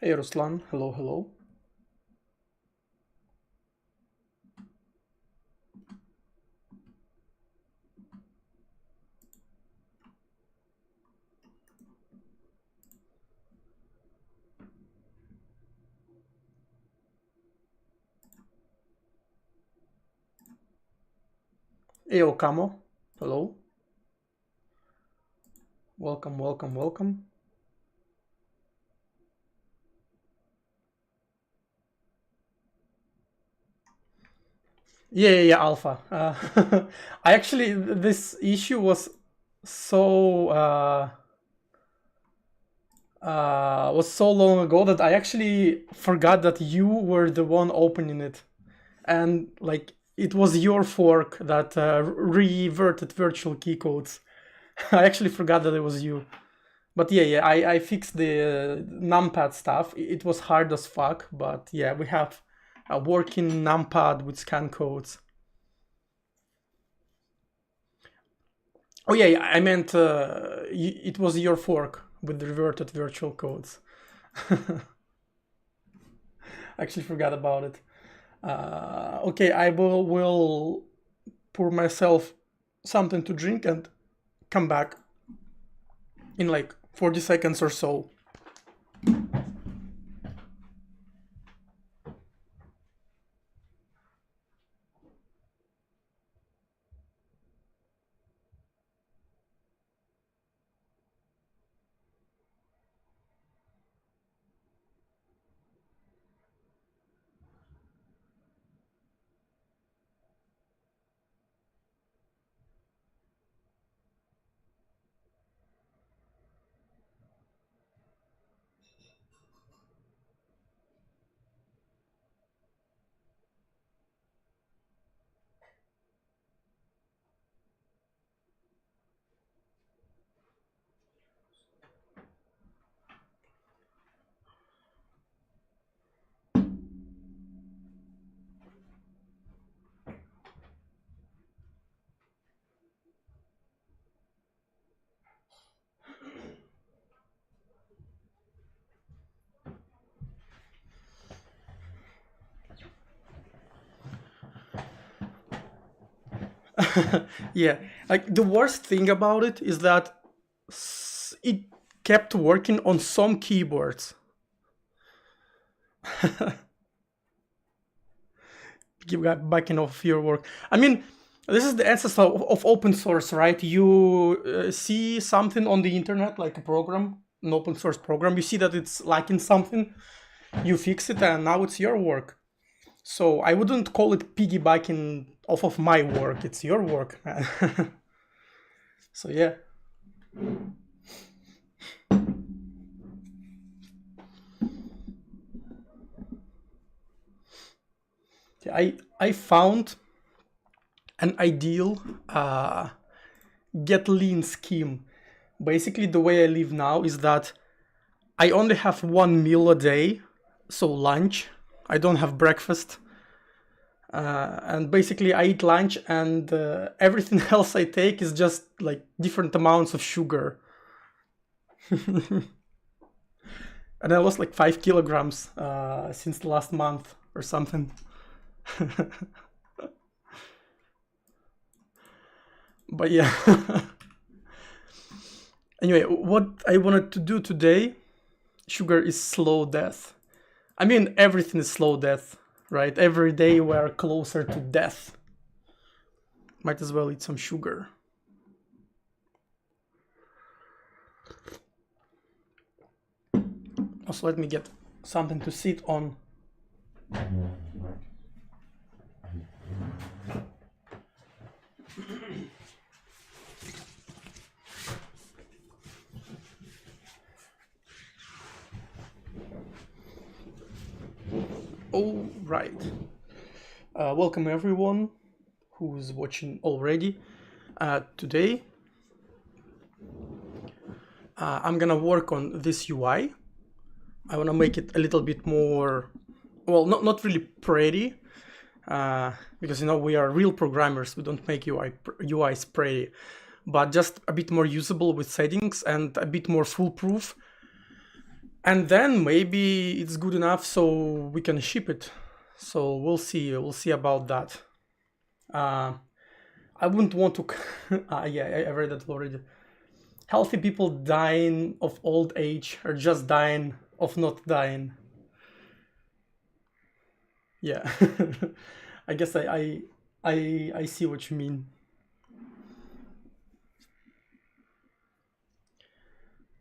Hey Ruslan, hello, hello. Hey Okamo, hello. Welcome, welcome, welcome. Yeah, Alpha. I actually, this issue was so was so long ago that I actually forgot that you were the one opening it, and like it was your fork that reverted virtual key codes. I actually forgot that it was you. But yeah, I fixed the numpad stuff. It was hard as fuck, but yeah, we have a working numpad with scan codes. Oh yeah, I meant it was your fork with reverted virtual codes. I actually forgot about it. Okay, I will pour myself something to drink and come back in like 40 seconds or so. Yeah, like the worst thing about it is that it kept working on some keyboards. Keep backing off your work. I mean, this is the essence of open source, right? You see something on the internet, like a program, an open source program. You see that it's lacking something, you fix it, and now it's your work. So I wouldn't call it piggybacking off of my work. It's your work, man. So yeah. I found an ideal get lean scheme. Basically, the way I live now is that I only have one meal a day, so lunch. I don't have breakfast. And basically, I eat lunch, and everything else I take is just like different amounts of sugar. And I lost like 5 kilograms since the last month or something. But yeah. Anyway, what I wanted to do today, sugar is slow death. I mean, everything is slow death, right? Every day we're closer to death. Might as well eat some sugar. Also, let me get something to sit on. All right. Welcome everyone who's watching already. Today, I'm gonna work on this UI. I wanna make it a little bit more, well, not really pretty, because we are real programmers. We don't make UIs pretty, but just a bit more usable with settings and a bit more foolproof. And then maybe it's good enough so we can ship it. So we'll see about that. I wouldn't want to yeah, I read that already. Healthy people dying of old age or just dying of not dying. Yeah. I guess I see what you mean.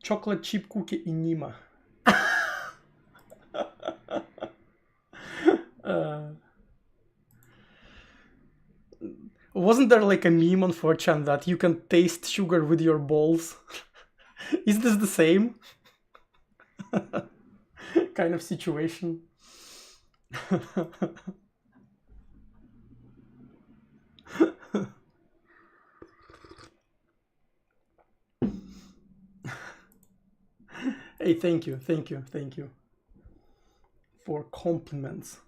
Chocolate chip cookie in Nima. Wasn't there like a meme on 4chan that you can taste sugar with your balls? Is this the same kind of situation? Hey, thank you for compliments.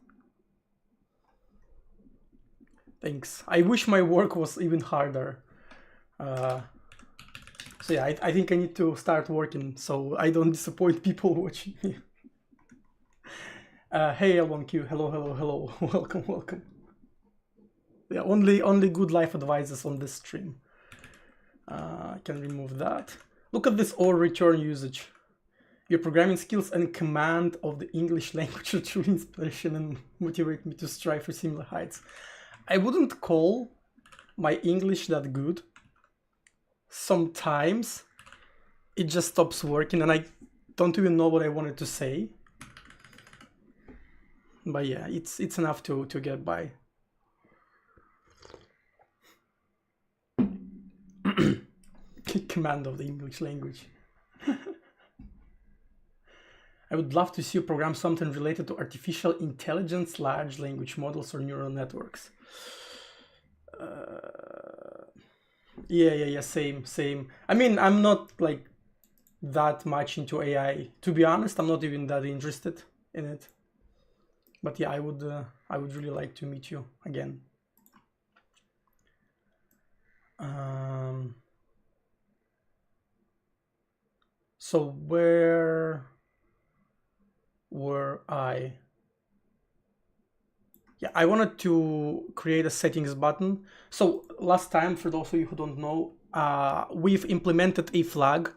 Thanks. I wish my work was even harder. So yeah, I think I need to start working so I don't disappoint people watching me. Hey L1Q, hello, welcome. Yeah, only good life advices on this stream. I can remove that. Look at this or return usage. Your programming skills and command of the English language are true inspiration and motivate me to strive for similar heights. I wouldn't call my English that good. Sometimes it just stops working and I don't even know what I wanted to say. But yeah, it's enough to get by. Command of the English language. I would love to see you program something related to artificial intelligence, large language models, or neural networks. Yeah, same. I mean, I'm not like that much into AI. To be honest, I'm not even that interested in it. But yeah, I would really like to meet you again. So where were I? Yeah, I wanted to create a settings button. So last time, for those of you who don't know, we've implemented a flag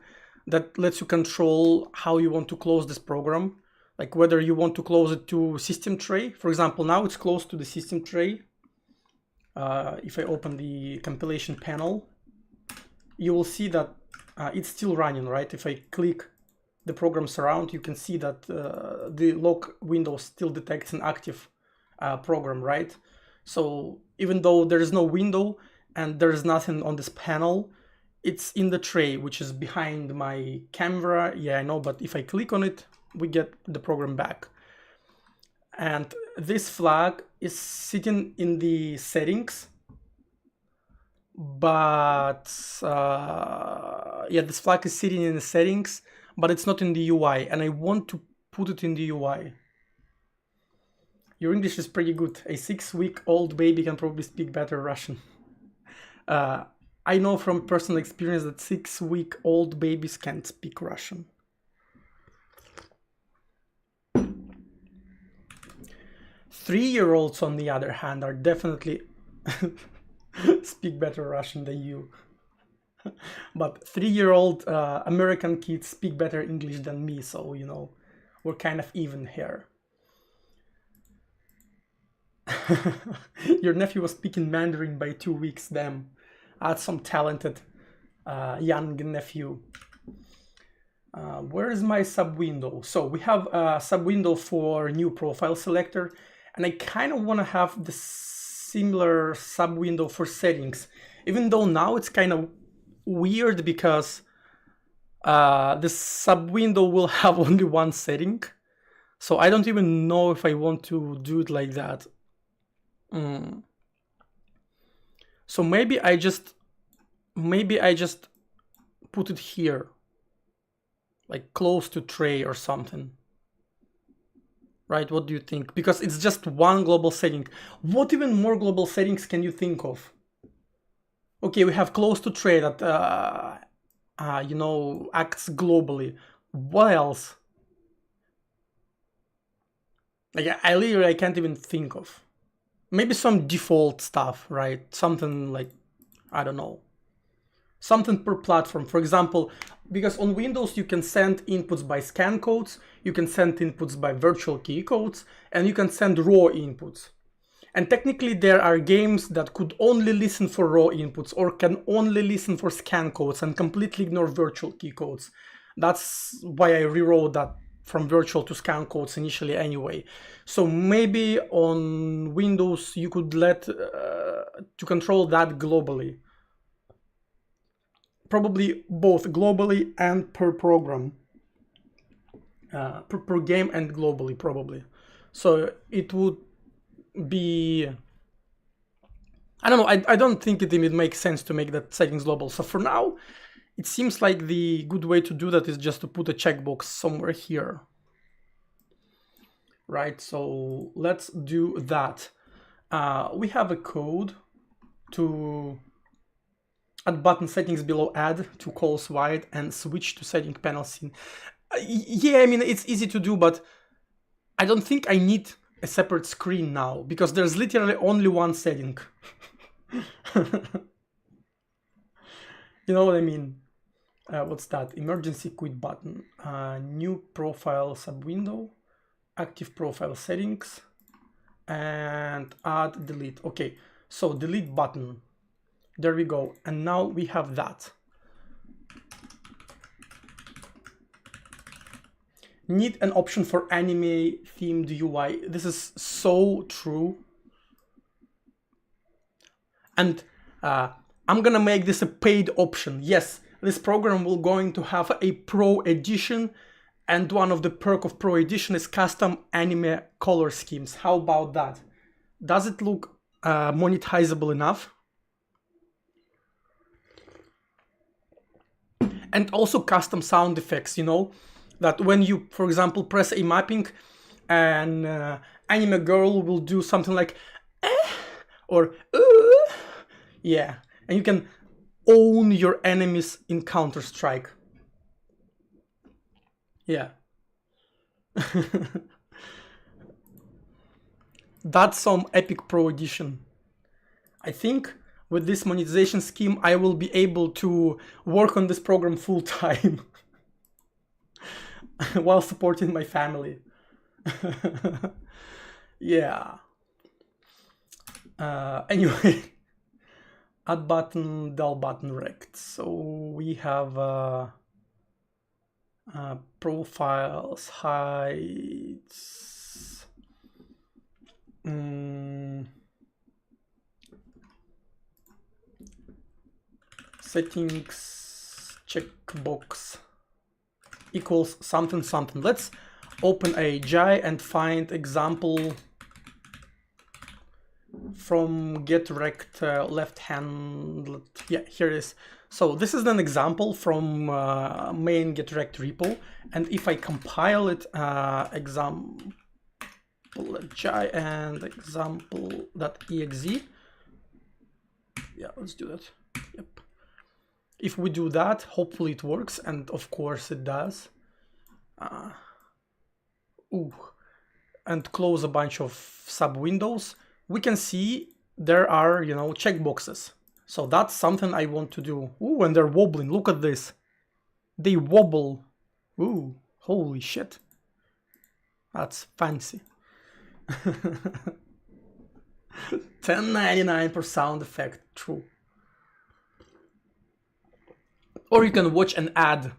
that lets you control how you want to close this program. Like whether you want to close it to system tray. For example, now it's closed to the system tray. If I open the compilation panel, you will see that it's still running, right? If I click the programs around, you can see that the lock window still detects an active program, right? So even though there is no window and there is nothing on this panel, it's in the tray, which is behind my camera. Yeah, I know, but if I click on it, we get the program back. And this flag is sitting in the settings, but yeah, this flag is sitting in the settings, but it's not in the UI, and I want to put it in the UI. Your English is pretty good. A 6-week-old baby can probably speak better Russian. I know from personal experience that 6-week-old babies can't speak Russian. 3-year-olds, on the other hand, are definitely speak better Russian than you. But 3-year-old American kids speak better English than me, so, you know, we're kind of even here. Your nephew was speaking Mandarin by 2 weeks, damn. That's some talented young nephew. Where is my sub window? So we have a sub window for new profile selector, and I kind of want to have the similar sub window for settings, even though now it's kind of weird because the sub window will have only one setting. So I don't even know if I want to do it like that. So maybe I just put it here, like close to tray or something. Right? What do you think? Because it's just one global setting. What even more global settings can you think of? Okay, we have close to tray that you know, acts globally. What else? Like I literally I can't even think of. Maybe some default stuff, right? Something like, I don't know, something per platform. For example, because on Windows you can send inputs by scan codes, you can send inputs by virtual key codes, and you can send raw inputs. And technically there are games that could only listen for raw inputs or can only listen for scan codes and completely ignore virtual key codes. That's why I rewrote that from virtual to scan codes initially anyway. So maybe on Windows you could let to control that globally. Probably both globally and per program. Per game and globally probably. So it would be, I don't know, I don't think it even makes sense to make that settings global. So for now, it seems like the good way to do that is just to put a checkbox somewhere here. Right, so let's do that. We have a code to add button settings below add to calls wide and switch to setting panel scene. Yeah, I mean, it's easy to do, but I don't think I need a separate screen now because there's literally only one setting. You know what I mean? What's that? Emergency quit button. New profile subwindow. Active profile settings. And add delete. Okay, so delete button. There we go. And now we have that. Need an option for anime themed UI. This is so true. And I'm gonna make this a paid option. Yes, this program will going to have a pro edition, and one of the perk of pro edition is custom anime color schemes. How about that? Does it look monetizable enough? And also custom sound effects, you know, that when you, for example, press a mapping, and anime girl will do something like or yeah, and you can own your enemies in Counter-Strike. Yeah. That's some epic pro edition. I think with this monetization scheme, I will be able to work on this program full time while supporting my family. Yeah. Anyway, add button, dull button rect. So we have profiles, heights, settings, checkbox equals something something. Let's open a GI and find example from get-rect left hand. Yeah, here it is. So this is an example from main get-rect repo, and if I compile it, example GI and example.exe. Yeah, let's do that. Yep. If we do that, hopefully it works, and of course it does. And close a bunch of sub windows. We can see there are, you know, checkboxes. So that's something I want to do. Ooh, and they're wobbling. Look at this. They wobble. Ooh, holy shit. That's fancy. 10.99 per sound effect. True. Or you can watch an ad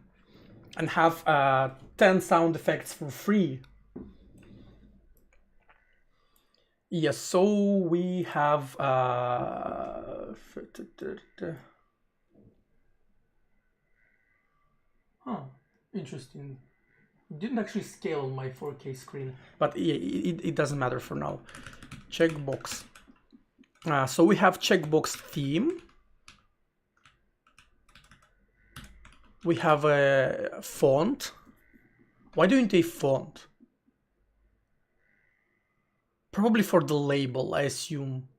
and have 10 sound effects for free. Yes, so we have interesting. It didn't actually scale on my 4K screen, but it doesn't matter for now. Checkbox. So we have checkbox theme. We have a font. Why do you need a font? Probably for the label, I assume.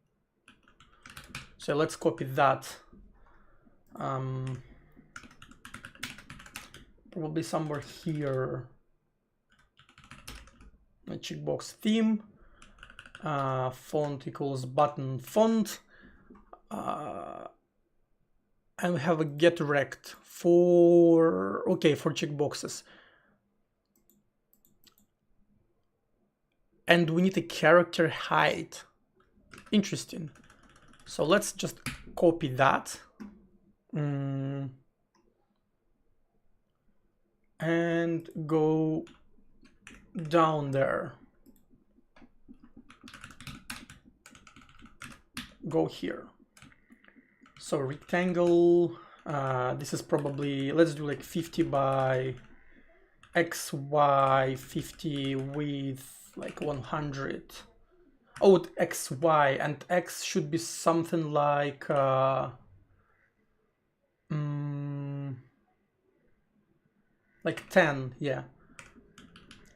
So let's copy that. Probably somewhere here. a checkbox theme, font equals button font, and we have a get rect for checkboxes. And we need a character height. Interesting. So let's just copy that. And go down there. Go here. So rectangle, this is probably, let's do like 50 by XY, 50 with like 100. Oh, XY, and X should be something like like 10, yeah.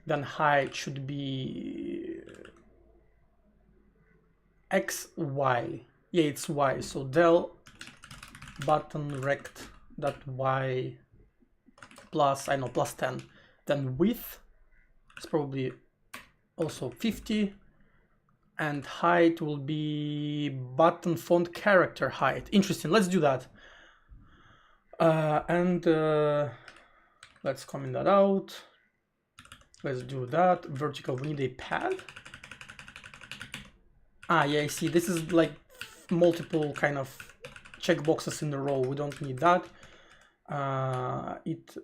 Then height should be XY. Yeah, it's Y. So del button rect dot Y plus, I know, plus 10. Then width is probably also 50. And height will be button font character height. Interesting. Let's do that. Let's comment that out. Let's do that. Vertical, we need a pad. Yeah, I see. This is like multiple kind of checkboxes in a row. We don't need that. It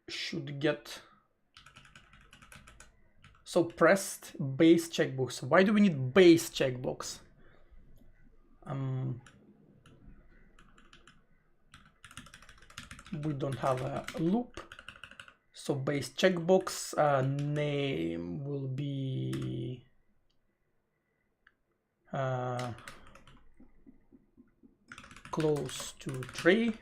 should get... So pressed base checkbox. Why do we need base checkbox? We don't have a loop. So base checkbox name will be close to tray.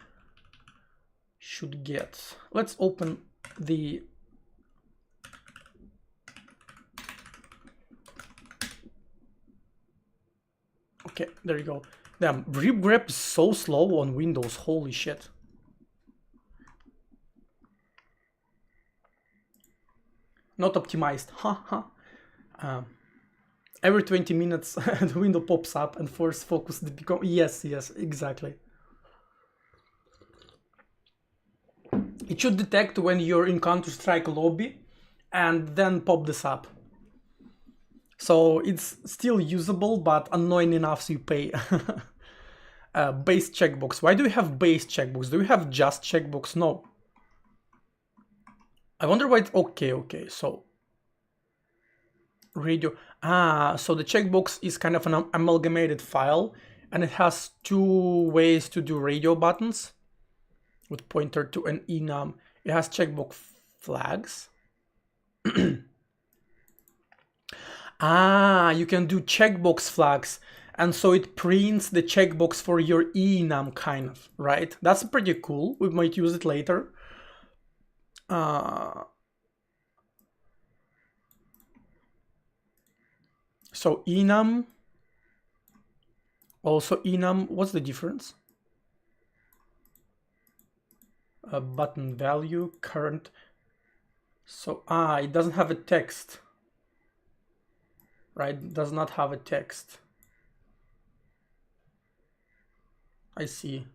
Should get. Let's open the okay, there you go. Damn, rip grep is so slow on Windows, holy shit. Not optimized, haha. Every 20 minutes the window pops up and force focus the become. Yes, exactly. It should detect when you're in Counter-Strike lobby and then pop this up. So it's still usable, but annoying enough so you pay. Base checkbox. Why do we have base checkbox? Do we have just checkbox? No. I wonder why it's okay. So radio. So the checkbox is kind of an amalgamated file, and it has two ways to do radio buttons with pointer to an enum. It has checkbox flags. You can do checkbox flags, and so it prints the checkbox for your enum, kind of, right? That's pretty cool. We might use it later. So enum, also enum, what's the difference? Button value, current. So, it doesn't have a text. Right, it does not have a text. I see.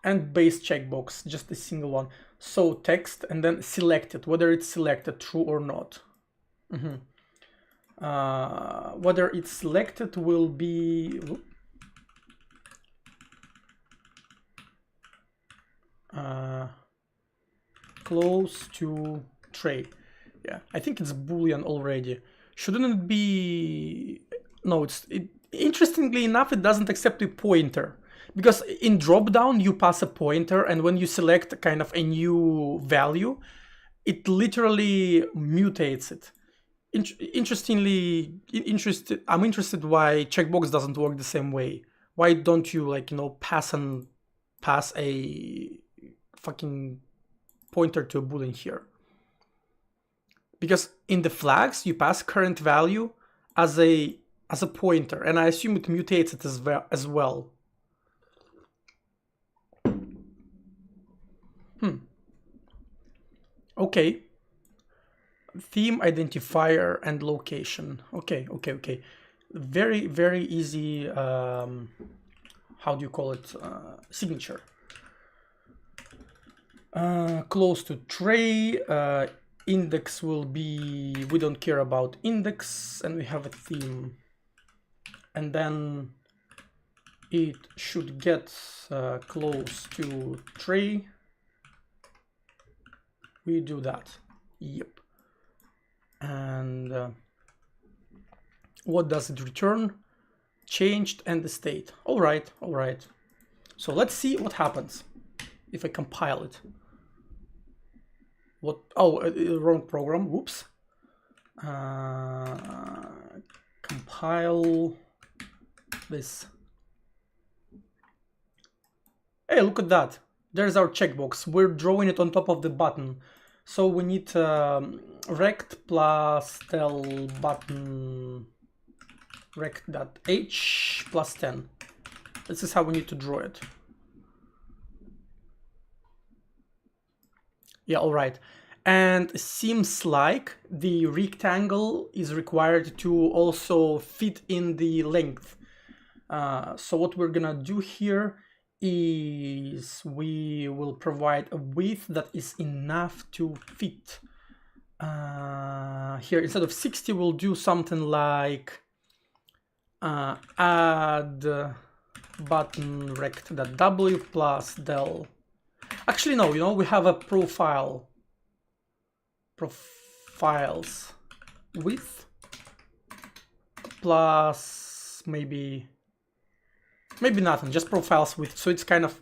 And base checkbox, just a single one. So text and then selected, whether it's selected, true or not. Whether it's selected will be close to tray. Yeah, I think it's Boolean already. Shouldn't it be? No, interestingly enough, it doesn't accept a pointer, because in dropdown you pass a pointer, and when you select kind of a new value, it literally mutates it. I'm interested why checkbox doesn't work the same way. Why don't you, like, pass a fucking pointer to a boolean here? Because in the flags you pass current value as a pointer, and I assume it mutates it as well. Okay. theme identifier and location. Okay. Very, very easy, how do you call it, signature. Close to tray, index will be, we don't care about index, and we have a theme. And then it should get close to tray. We do that. Yep. And what does it return? Changed and the state. All right. So let's see what happens if I compile it. What? Oh, wrong program. Whoops. Compile this. Hey, look at that. There's our checkbox. We're drawing it on top of the button. So we need rect plus tell button rect.h plus 10. This is how we need to draw it. Yeah, all right. And it seems like the rectangle is required to also fit in the length. So what we're gonna do here is we will provide a width that is enough to fit. Here, instead of 60, we'll do something like add button rect.w plus del. Actually, no, you know, we have a profiles width plus maybe nothing, just profiles width, so it's kind of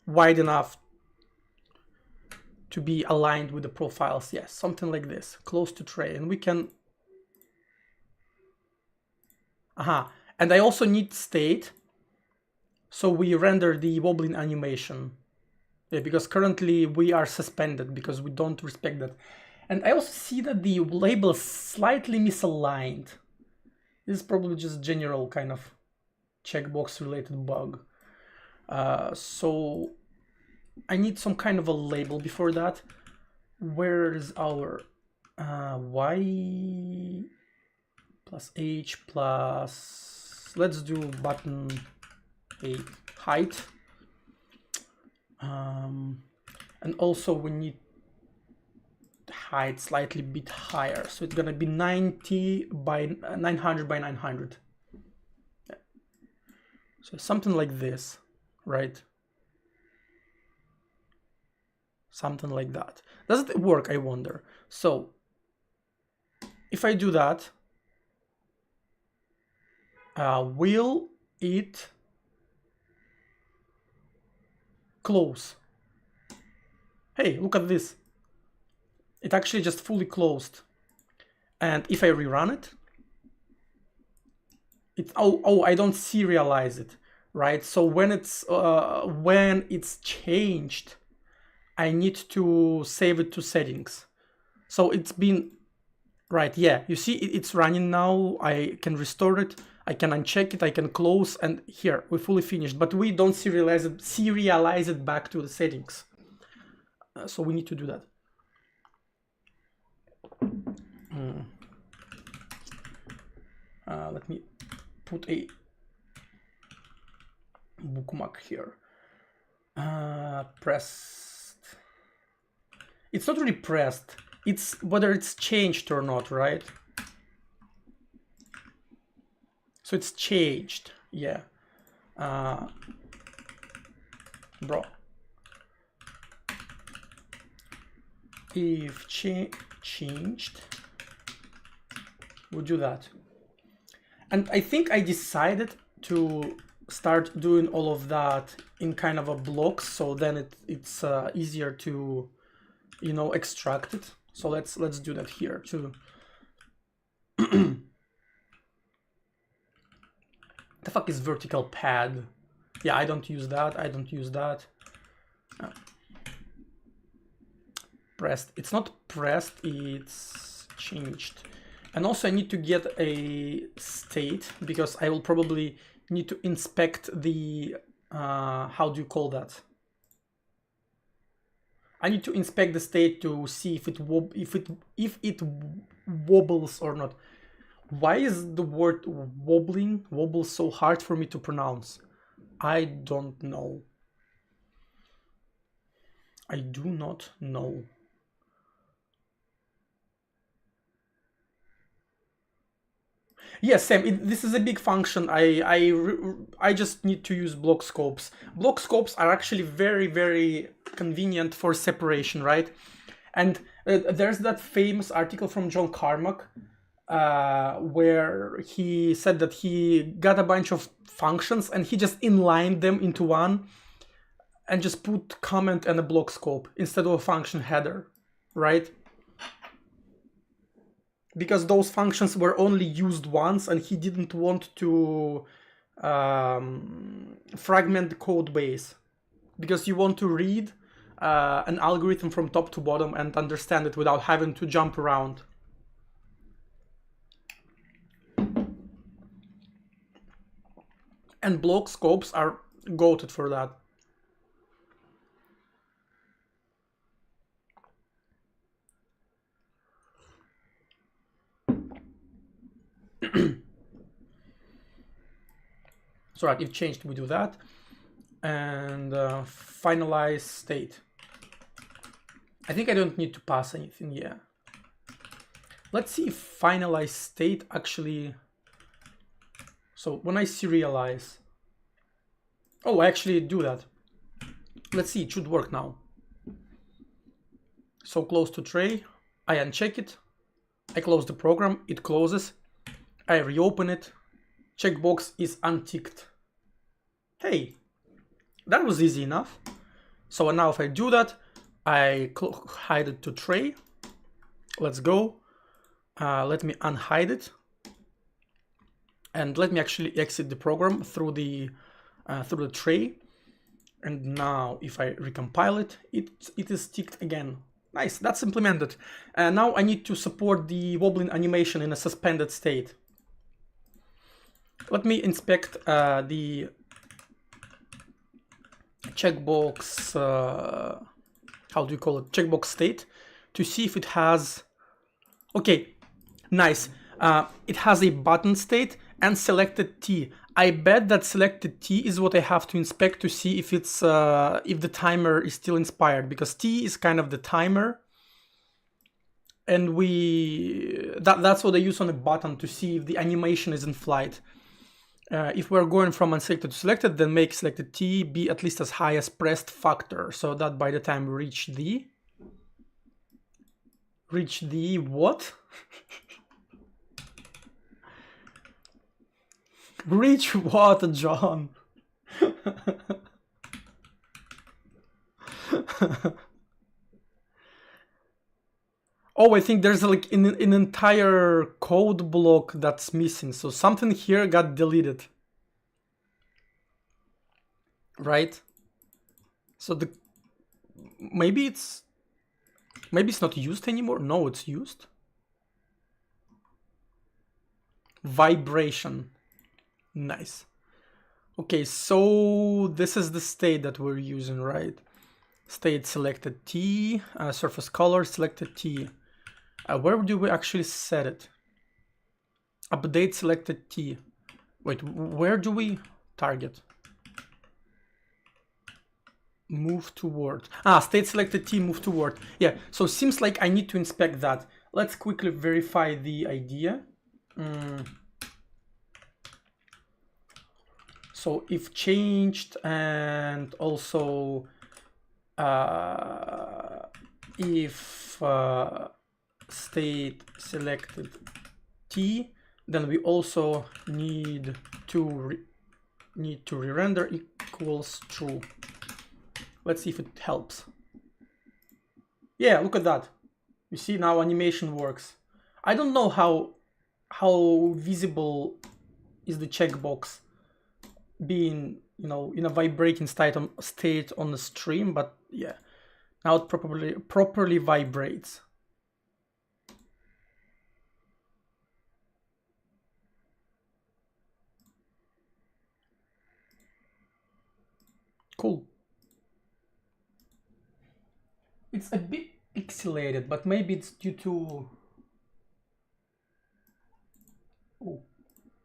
wide enough to be aligned with the profiles. Yes, something like this, close to tray, and we can and I also need state, so we render the wobbling animation. Yeah, because currently we are suspended because we don't respect that. And I also see that the label is slightly misaligned. This is probably just general kind of checkbox related bug. So I need some kind of a label before that. Where's our y plus h plus, let's do button height. And also we need height slightly bit higher, so it's gonna be 90 by 900 by 900. Yeah. So something like this, right? Something like that. Does it work, I wonder? So if I do that, will it close? Hey, look at this. It actually just fully closed. And if I rerun it, I don't serialize it, right? So when it's changed, I need to save it to settings. So it's been right. Yeah, you see it's running now. I can restore it. I can uncheck it. I can close, and here we fully finished. But we don't serialize it back to the settings. So we need to do that. Let me put a bookmark here. Pressed. It's not really pressed. It's whether it's changed or not, right? So it's changed. Yeah. Bro. If changed, we'll do that. And I think I decided to start doing all of that in kind of a blocks, so then it's easier to, you know, extract it. So let's do that here too. The fuck is vertical pad? Yeah, I don't use that. I don't use that. Pressed. It's not pressed, it's changed. And also I need to get a state because I will probably need to inspect the how do you call that? I need to inspect the state to see if it wobbles or not. Why is the word wobble so hard for me to pronounce? I don't know. I do not know. Yes, Sam, this is a big function. I just need to use block scopes. Block scopes are actually very, very convenient for separation, right? And there's that famous article from John Carmack where he said that he got a bunch of functions and he just inlined them into one and just put comment and a block scope instead of a function header, right? Because those functions were only used once and he didn't want to fragment the code base, because you want to read an algorithm from top to bottom and understand it without having to jump around. And block scopes are goated for that. So right, if changed, we do that. And finalize state. I think I don't need to pass anything, yeah. Let's see if finalize state actually... So when I serialize... Oh, I actually do that. Let's see, it should work now. So close to tray, I uncheck it, I close the program, it closes, I reopen it, checkbox is unticked. Hey, that was easy enough. So now if I do that, I hide it to tray. Let's go. Let me unhide it. And let me actually exit the program through the tray. And now if I recompile it, it is ticked again. Nice, that's implemented. Now I need to support the wobbling animation in a suspended state. Let me inspect the checkbox, how do you call it? Checkbox state to see if it has, okay, nice. It has a button state and selected T. I bet that selected T is what I have to inspect to see if it's if the timer is still inspired, because T is kind of the timer, and that's what I use on a button to see if the animation is in flight. If we're going from unselected to selected, then make selected T be at least as high as pressed factor, so that by the time we reach the what? Reach what, John? Oh, I think there's like an entire code block that's missing. So something here got deleted. Right? So maybe it's not used anymore. No, it's used. Vibration. Nice. Okay, so this is the state that we're using, right? State selected T, surface color selected T. Where do we actually set it? Update selected T. Wait, where do we target? Move toward. State selected T, move toward. Yeah, so seems like I need to inspect that. Let's quickly verify the idea. So if changed, and also if state selected T, then we also need to re-render equals true. Let's see if it helps. Yeah, look at that. You see, now animation works. I don't know how visible is the checkbox being, you know, in a vibrating state on the stream, but yeah, now it properly vibrates. Cool. It's a bit pixelated, but maybe it's due to... Oh,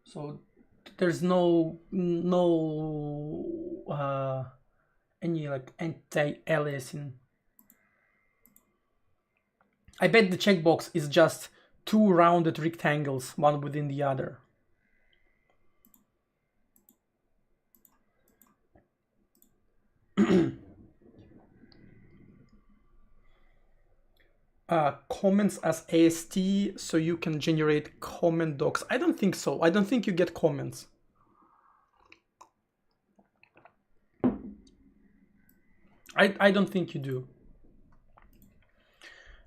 so there's no any like anti-aliasing. I bet the checkbox is just two rounded rectangles, one within the other. Comments as AST, so you can generate comment docs. I don't think so. I don't think you get comments. I don't think you do.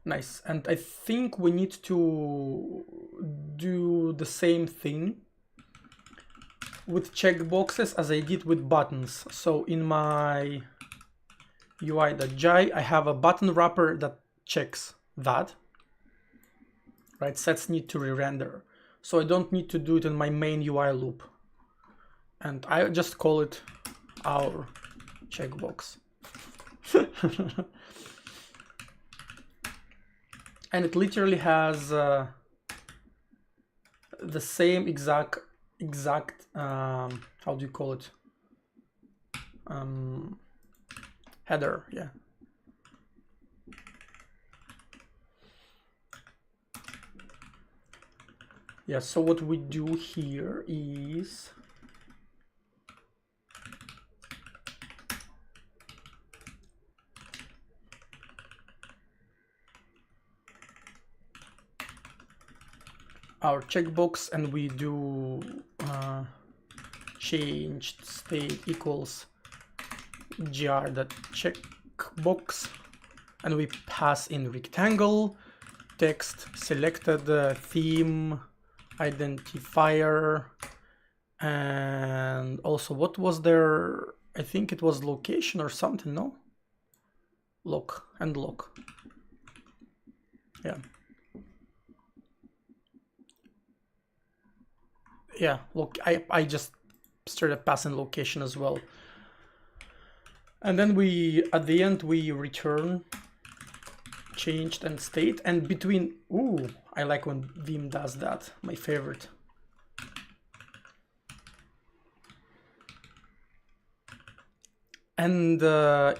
Nice. And I think we need to do the same thing with checkboxes as I did with buttons. So in my UI.jai, I have a button wrapper that checks that, right? Sets need to re-render. So I don't need to do it in my main UI loop. And I just call it our checkbox. And it literally has the same exact how do you call it, header. Yeah, yeah. So what we do here is our checkbox, and we do changed state equals gr.checkbox, and we pass in rectangle, text selected, theme, identifier, and also what was there? I think it was location or something, no? Lock and lock. Yeah. Yeah, look, I just started passing location as well. And then we, at the end, we return changed and state, and between, ooh, I like when Vim does that, my favorite. And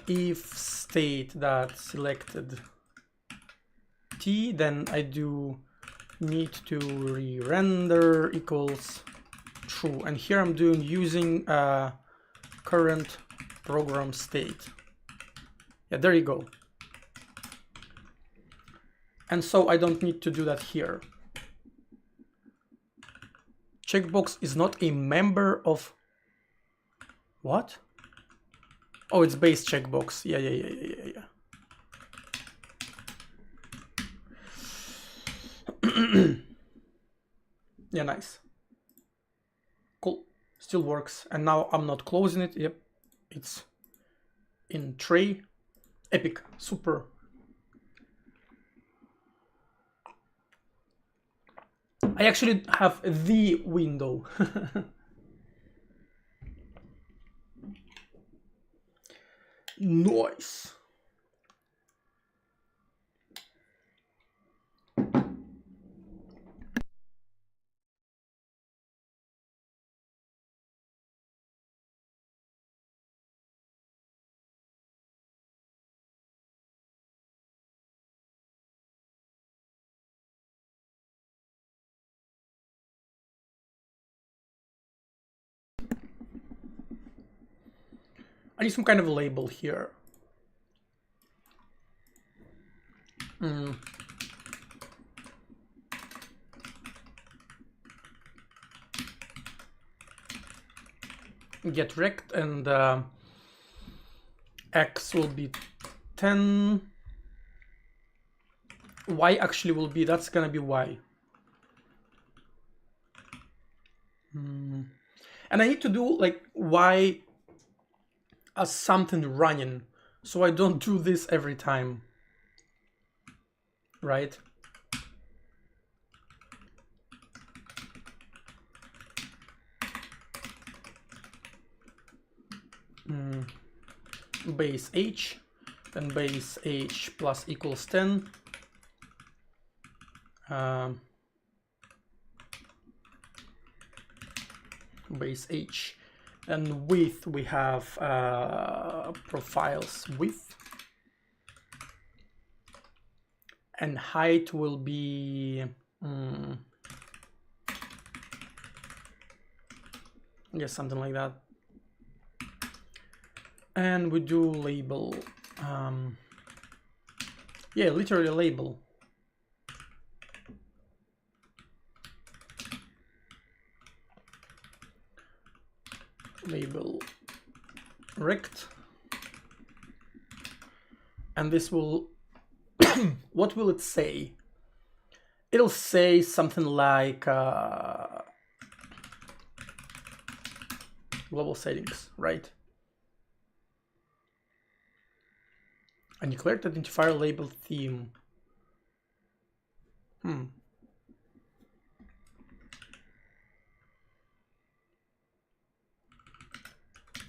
if state that selected T, then I do need to re-render equals true. And here I'm doing using current program state. Yeah, there you go. And so I don't need to do that here. Checkbox is not a member of what? Oh, it's base checkbox. Yeah. Yeah, nice. Cool. Still works. And now I'm not closing it. Yep. It's in tray. Epic. Super. I actually have the window. Nice. I need some kind of label here. Get rect, and X will be 10. Y actually will be, that's gonna be Y. And I need to do like Y as something running, so I don't do this every time, right? Base H, then base h plus equals 10. Base h, and width we have profiles width, and height will be yeah, something like that. And we do label, yeah, literally label. Label rect, and this will what will it say? It'll say something like global settings, right? A declared identifier label theme.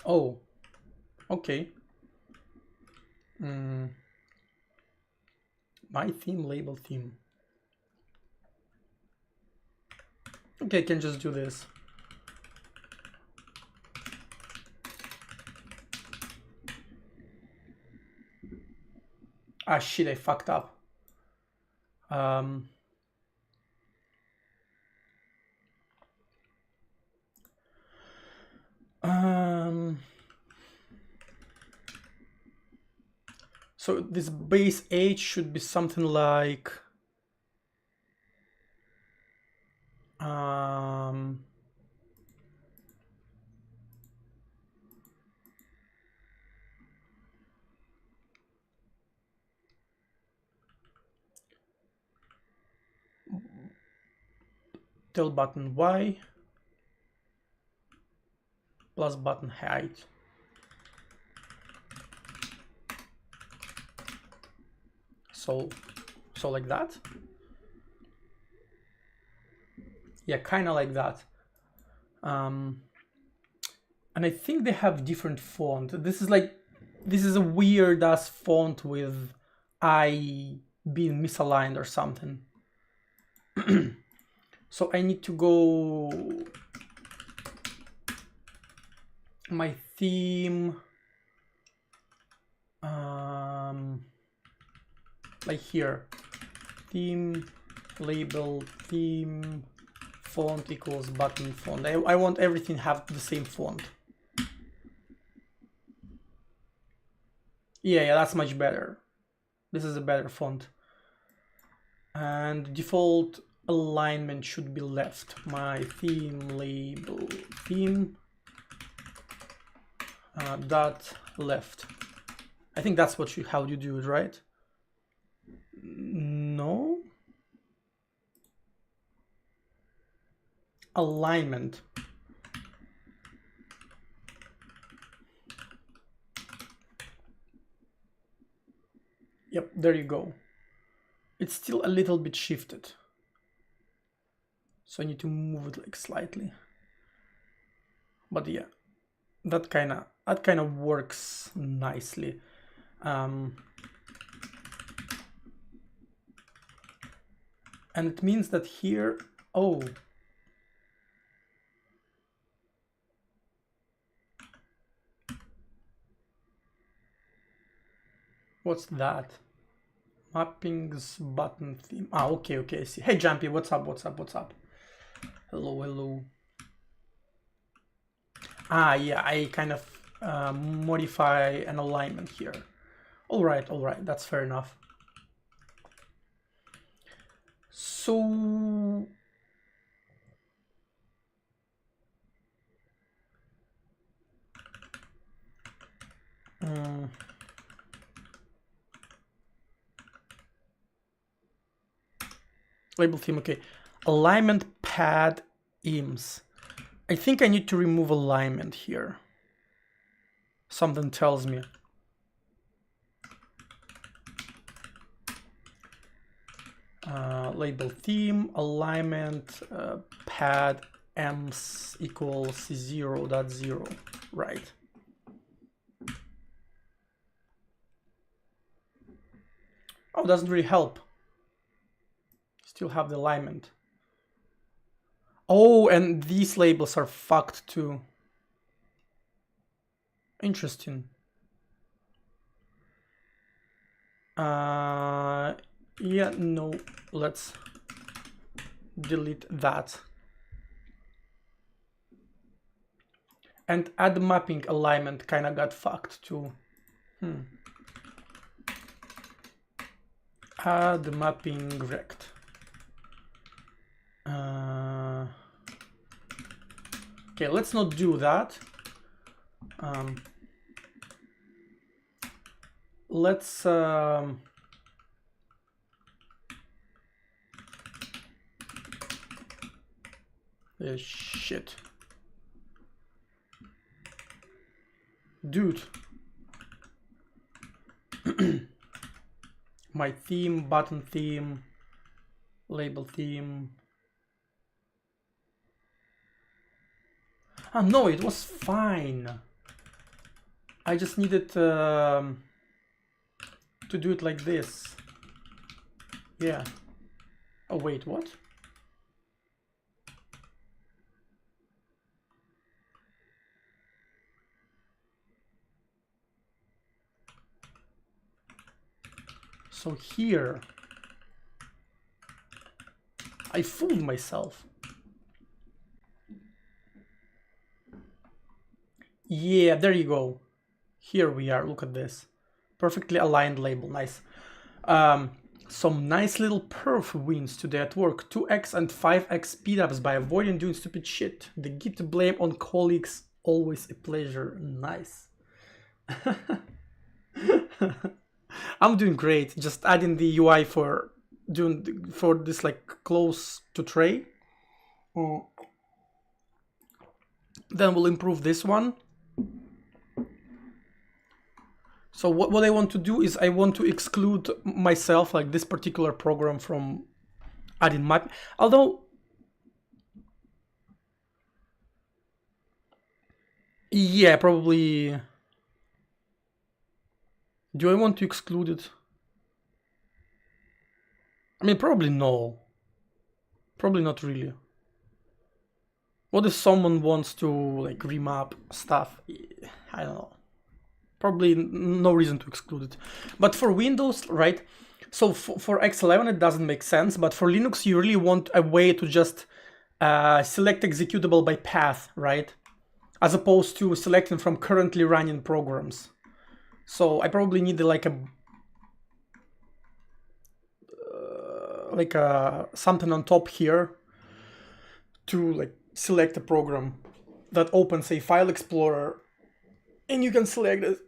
Oh, okay. My theme, label theme. Okay, I can just do this. Ah, shit, I fucked up. So this base h should be something like tell button y plus button height. So like that. Yeah, kind of like that. And I think they have different font. This is a weird ass font with I being misaligned or something. So I need to go my theme, like here, theme label theme font equals button font. I want everything have the same font. Yeah, that's much better. This is a better font. And default alignment should be left. My theme label theme dot left. I think that's what how you do it, right? No. Alignment. Yep, there you go. It's still a little bit shifted, so I need to move it like slightly. But yeah, that kind of works nicely. And it means that here, oh, what's that? Mappings button theme. Ah, okay, I see. Hey, Jumpy, what's up? Hello. Ah, yeah, I kind of modify an alignment here. All right, that's fair enough. So label theme, okay. Alignment pad ims. I think I need to remove alignment here. Something tells me. Label theme, alignment, pad ems equals 0.0, right? Oh, doesn't really help. Still have the alignment. Oh, and these labels are fucked too. Interesting. Yeah, no, let's delete that. And add mapping alignment kind of got fucked too. Add mapping rect. Okay, let's not do that. Let's shit. Dude. My theme, button theme, label theme. Ah, no, it was fine. I just needed to do it like this. Yeah. Oh, wait, what? So here, I fooled myself. Yeah, there you go. Here we are, look at this. Perfectly aligned label, nice. Some nice little perf wins today at work. 2x and 5x speedups by avoiding doing stupid shit. The git blame on colleagues, always a pleasure. Nice. I'm doing great. Just adding the UI for this like close to tray. Then we'll improve this one. So what I want to do is I want to exclude myself, like this particular program, from adding map. Although, yeah, probably. Do I want to exclude it? I mean, probably no. Probably not really. What if someone wants to like remap stuff? I don't know. Probably no reason to exclude it. But for Windows, right? So for X11 it doesn't make sense, but for Linux you really want a way to just select executable by path, right? As opposed to selecting from currently running programs. So I probably need like a something on top here to like select a program that opens a file explorer, and you can select it.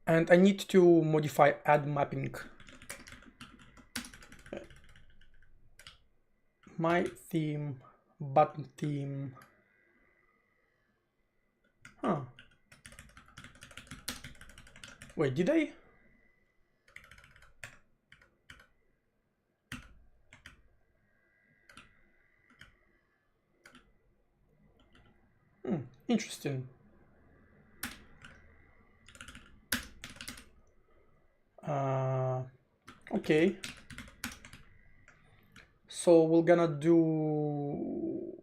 And I need to modify add mapping. My theme, button theme. Huh. Wait, did I? Interesting. Okay. So we're gonna do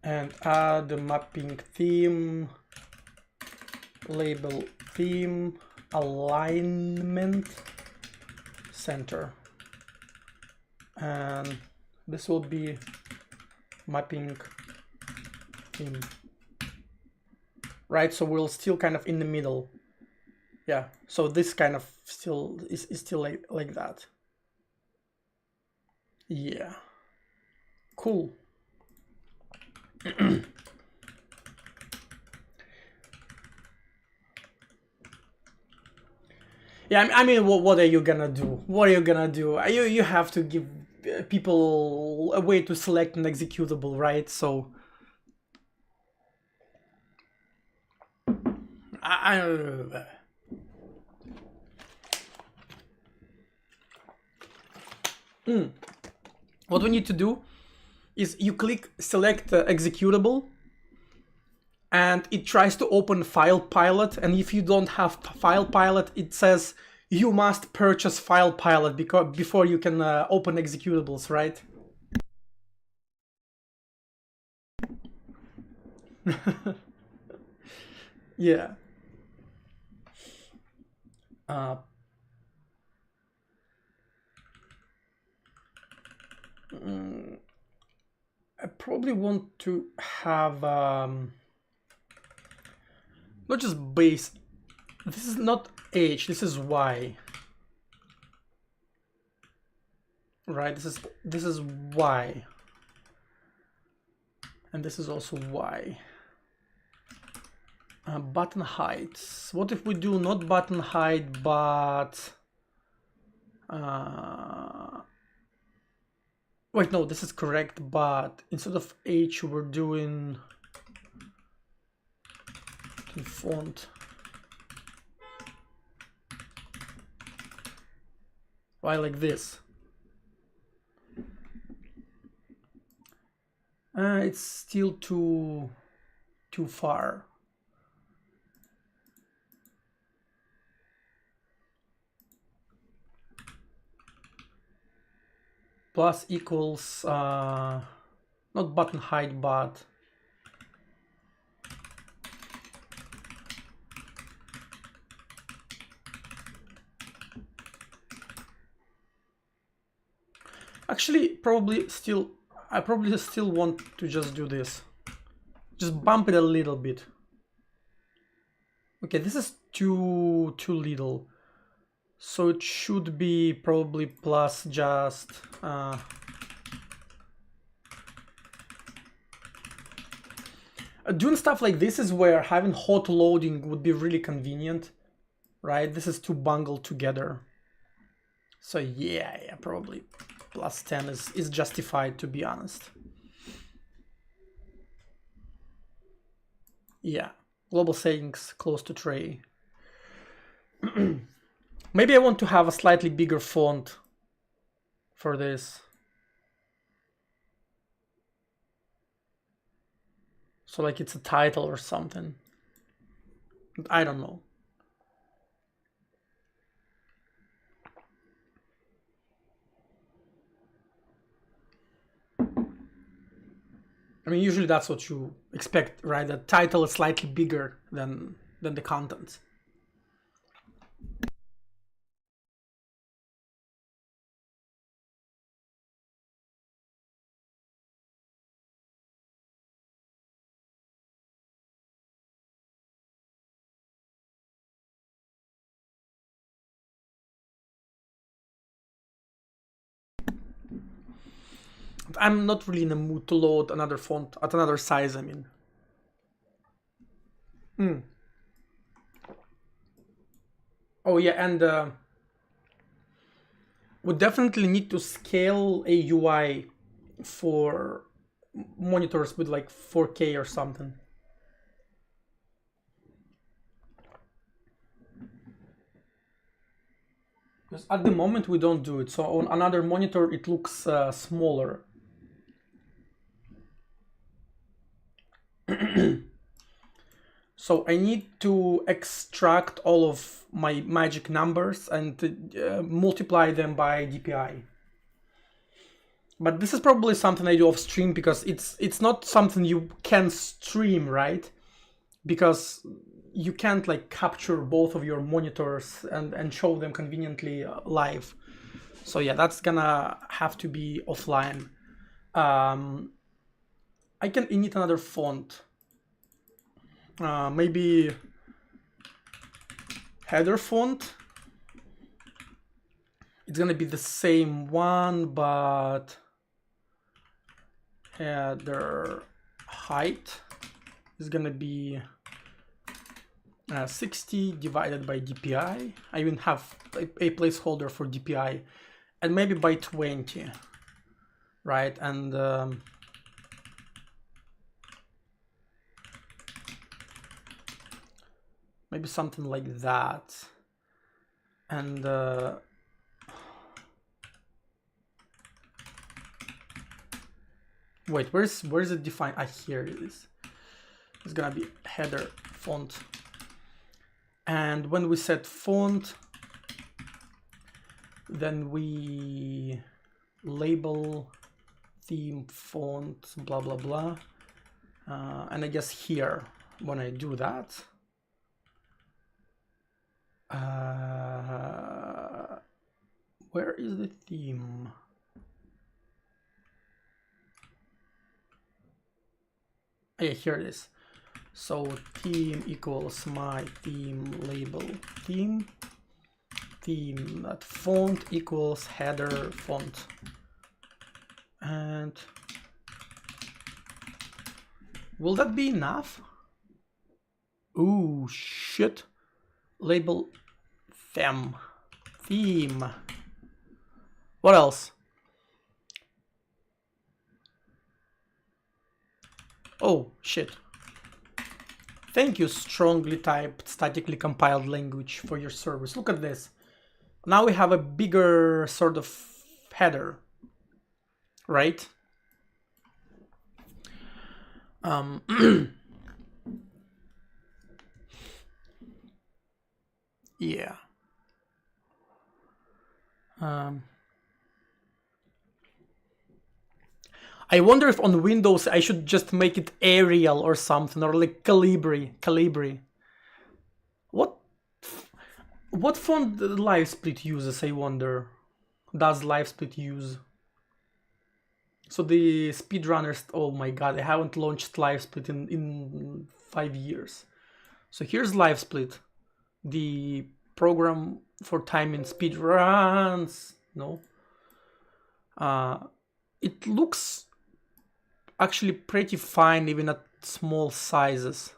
and add the mapping theme, label theme, alignment, center. And this will be mapping theme. Right, so we're still kind of in the middle. Yeah, so this kind of still is still like that. Yeah. Cool. Yeah, I mean, what are you gonna do? What are you gonna do? You have to give people a way to select an executable, right? So What we need to do is you click select executable, and it tries to open file pilot, and if you don't have file pilot, it says you must purchase file pilot before you can open executables, right? Yeah. I probably want to have not just base. This is not H, this is Y. Right, this is Y. And this is also Y. Button heights. What if we do not button height, but wait, no, this is correct, but instead of H, we're doing font. Why like this? It's still too far. Plus equals not button height, but actually I probably still want to just do this. Just bump it a little bit. Okay, this is too little. So it should be probably plus just doing stuff like this is where having hot loading would be really convenient, right? This is too bungled together. So yeah, probably plus 10 is justified, to be honest. Yeah, global settings close to tray. Maybe I want to have a slightly bigger font for this. So like it's a title or something. I don't know. I mean, usually that's what you expect, right? The title is slightly bigger than the content. I'm not really in the mood to load another font at another size, I mean. Oh yeah, and we definitely need to scale a UI for monitors with like 4K or something. Because at the moment we don't do it, so on another monitor it looks smaller. So I need to extract all of my magic numbers and multiply them by DPI. But this is probably something I do off stream because it's not something you can stream, right? Because you can't like capture both of your monitors and show them conveniently live. So yeah, that's gonna have to be offline. I can init another font. Maybe header font. It's gonna be the same one, but header height is gonna be 60 divided by DPI. I even have a placeholder for DPI, and maybe by 20, right? And Maybe something like that. And wait, where's it defined? Ah, here it is. It's gonna be header font. And when we set font, then we label theme font, blah, blah, blah. And I guess here, when I do that, where is the theme? Yeah, here it is. So theme equals my theme label theme. Theme that font equals header font. And will that be enough? Ooh, shit. Label theme. What else? Oh, shit. Thank you, strongly typed, statically compiled language for your service. Look at this. Now we have a bigger sort of header, right? Yeah. I wonder if on Windows I should just make it Arial or something, or like Calibri. What font LiveSplit uses, I wonder? Does LiveSplit use? So the speedrunners, oh my god, I haven't launched LiveSplit in 5 years. So here's LiveSplit, the program for timing speedruns. No. It looks actually pretty fine even at small sizes.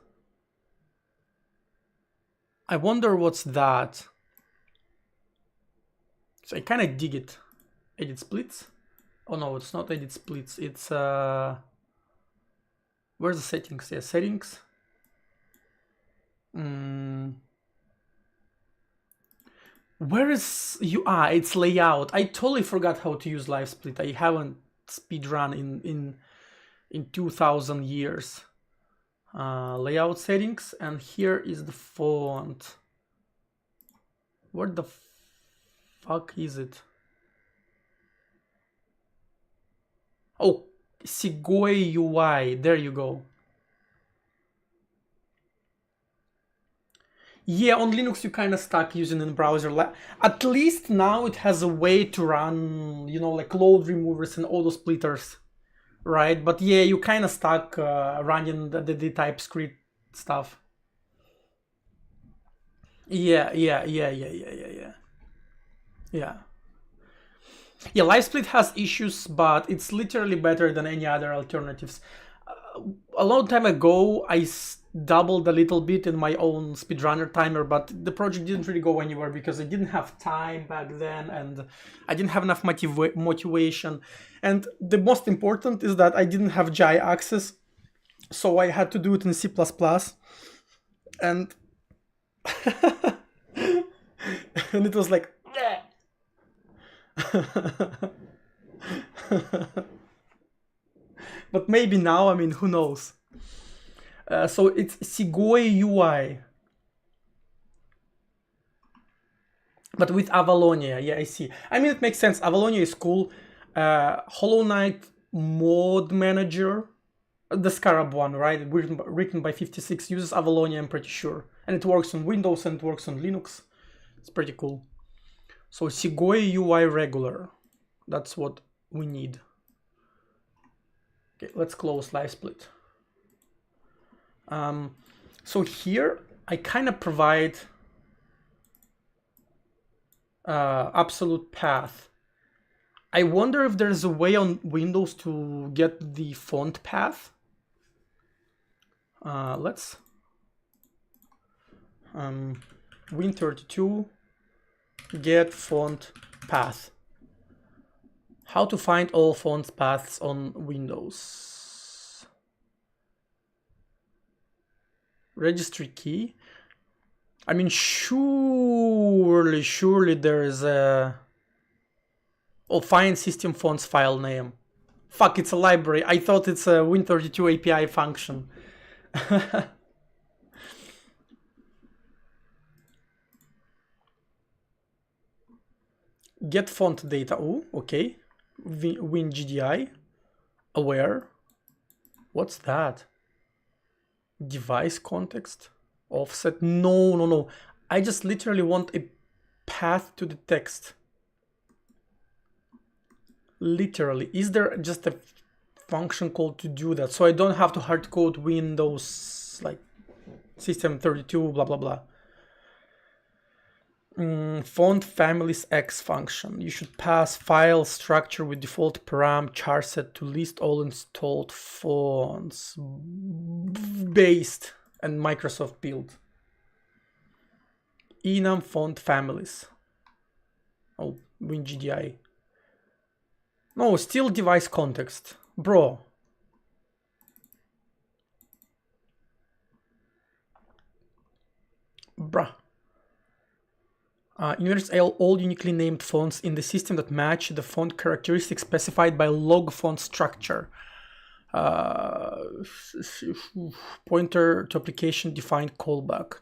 I wonder what's that. So I kind of dig it. Edit splits. Oh no, it's not edit splits. It's where's the settings? Yeah, settings. Where is you? Ah, it's layout. I totally forgot how to use LiveSplit. I haven't speedrun in 2000 years. Layout settings, and here is the font. Where the fuck is it? Oh, Sigoi UI. There you go. Yeah, on Linux you kind of stuck using in browser. At least now it has a way to run, you know, like load removers and auto splitters, right? But yeah, you kind of stuck running the TypeScript stuff. Yeah. Yeah, LiveSplit has issues, but it's literally better than any other alternatives. A long time ago, I doubled a little bit in my own speedrunner timer, but the project didn't really go anywhere because I didn't have time back then and I didn't have enough motivation. And the most important is that I didn't have GI access, so I had to do it in C++. And and it was like but maybe now, I mean, who knows? So it's Sigoi UI, but with Avalonia. Yeah, I see. I mean, it makes sense. Avalonia is cool. Hollow Knight Mode Manager, the Scarab one, right? Written by 56 uses Avalonia, I'm pretty sure, and it works on Windows and it works on Linux. It's pretty cool. So Sigoi UI regular, that's what we need. Okay, let's close LiveSplit. So here I kind of provide absolute path. I wonder if there's a way on Windows to get the font path. Let's Win32 get font path. How to find all font paths on Windows. Registry key. I mean, surely there is a... Oh, find system fonts file name. Fuck, it's a library. I thought it's a Win32 API function. Get font data. Oh, okay. WinGDI. Aware. What's that? Device context. Offset. No. I just literally want a path to the text. Literally. Is there just a function called to do that? So I don't have to hard code Windows, like system32, blah, blah, blah. Font families X function. You should pass file structure with default param charset to list all installed fonts based and Microsoft build. Enum font families. Oh, WinGDI. No, still device context. Bro. Bruh. Inverts all uniquely named fonts in the system that match the font characteristics specified by log font structure. Pointer to application defined callback.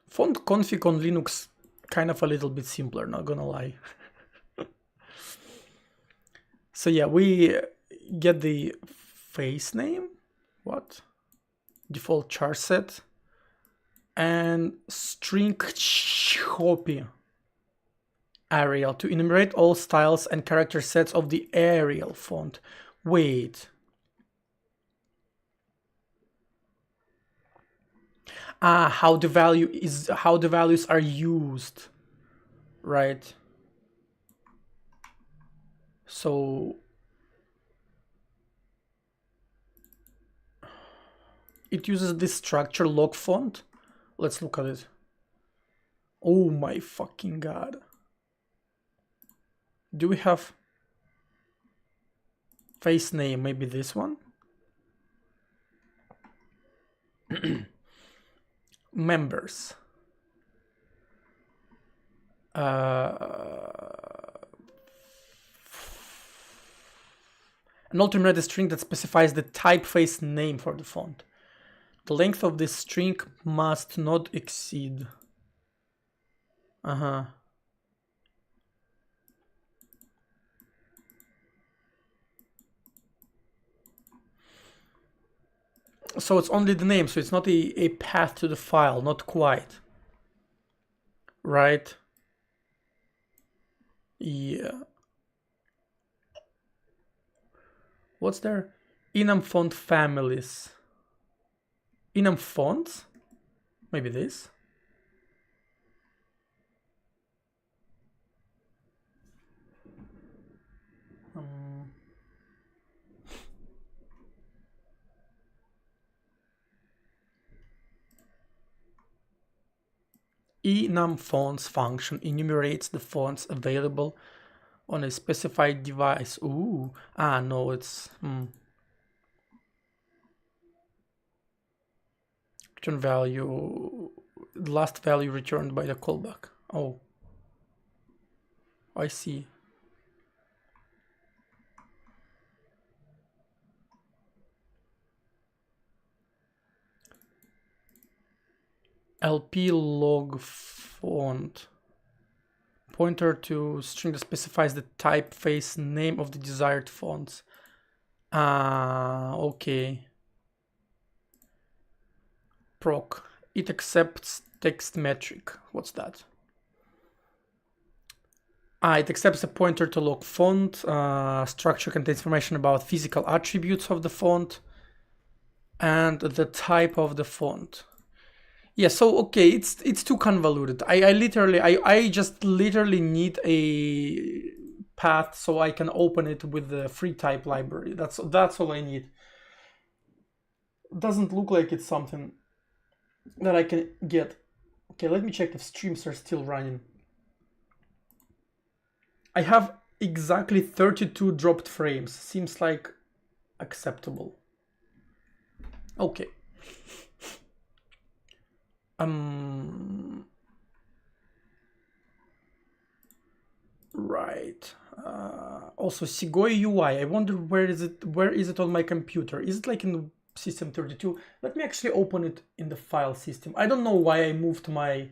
Font config on Linux kind of a little bit simpler, not gonna lie. So yeah, we get the face name. What? Default char set and string copy Arial to enumerate all styles and character sets of the Arial font. Wait. How the values are used, right? So it uses this structure log font. Let's look at it. Oh my fucking god. Do we have face name? Maybe this one? Members. An alternate string that specifies the typeface name for the font. The length of this string must not exceed. So it's only the name, so it's not a path to the file, not quite. Right? Yeah. What's there? Enum font families. Enum fonts? Maybe this? Enum fonts function enumerates the fonts available on a specified device. Ooh. No, it's... Return value... The last value returned by the callback. Oh. I see. LP log font. Pointer to string that specifies the typeface name of the desired fonts. Okay. Proc. It accepts text metric. What's that? It accepts a pointer to log font. Structure contains information about physical attributes of the font and the type of the font. Yeah, so okay, it's too convoluted. I just literally need a path so I can open it with the free type library. That's all I need. It doesn't look like it's something that I can get. Okay, let me check if streams are still running. I have exactly 32 dropped frames. Seems like acceptable. Okay. Right. Also, Segoy UI. I wonder where is it? Where is it on my computer? Is it like in System32? Let me actually open it in the file system. I don't know why I moved my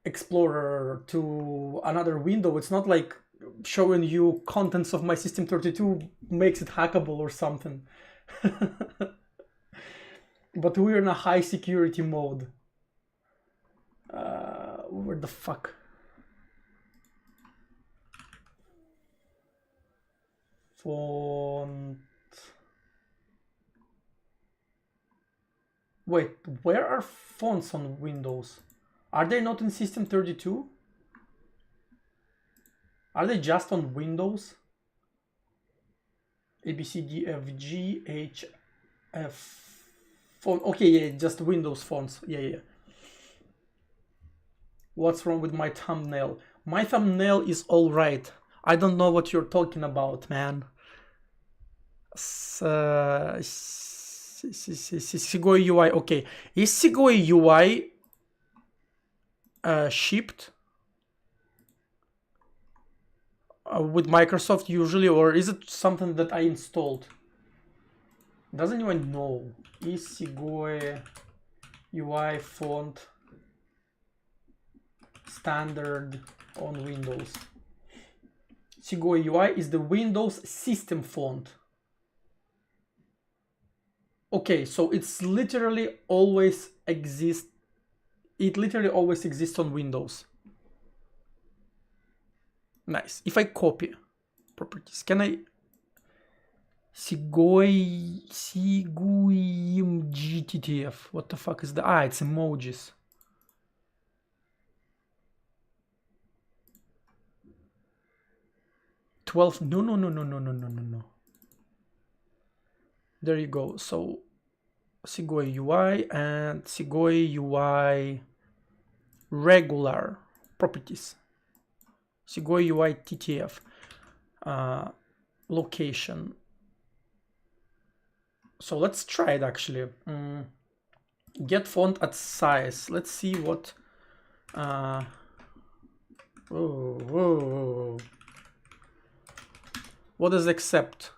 Explorer to another window. It's not like showing you contents of my System32 makes it hackable or something. But we're in a high security mode. Where the fuck? Font. Wait, where are fonts on Windows? Are they not in System32? Are they just on Windows? A, B, C, D, F, G, H, F. Font. Okay, yeah, just Windows fonts. Yeah. What's wrong with my thumbnail? My thumbnail is all right. I don't know what you're talking about, man. Segoy UI. Okay, is Segoy UI shipped with Microsoft usually, or is it something that I installed? Doesn't anyone know? Is Segoy UI font standard on Windows? Segoy UI is the Windows system font. Okay, so it's literally always exists. It literally always exists on Windows. Nice. If I copy properties, can I? Segoy GTTF. What the fuck is that? Ah, it's emojis. 12. No. There you go. So Segoy UI and Segoy UI regular properties. Segoy UI TTF. Location. So let's try it actually. Get font at size. Let's see what. Whoa. What does accept?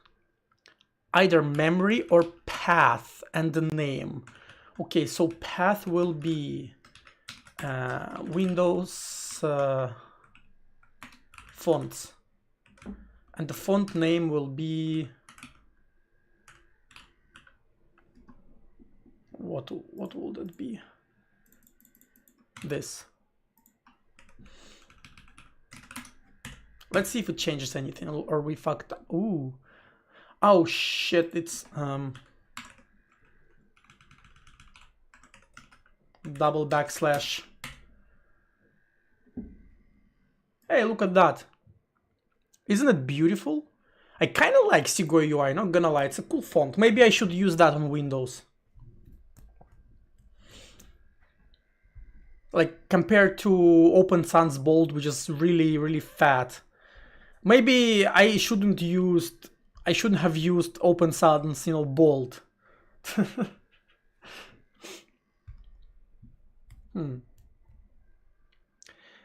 Either memory or path and the name. Okay, so path will be Windows fonts, and the font name will be what will that be? This. Let's see if it changes anything, or we fucked up. Ooh. Oh shit, it's double backslash. Hey, look at that. Isn't it beautiful? I kind of like Segoy UI, not gonna lie, it's a cool font. Maybe I should use that on Windows. Like, compared to Open Sans Bold, which is really fat. Maybe I shouldn't have used Open Sans, bold.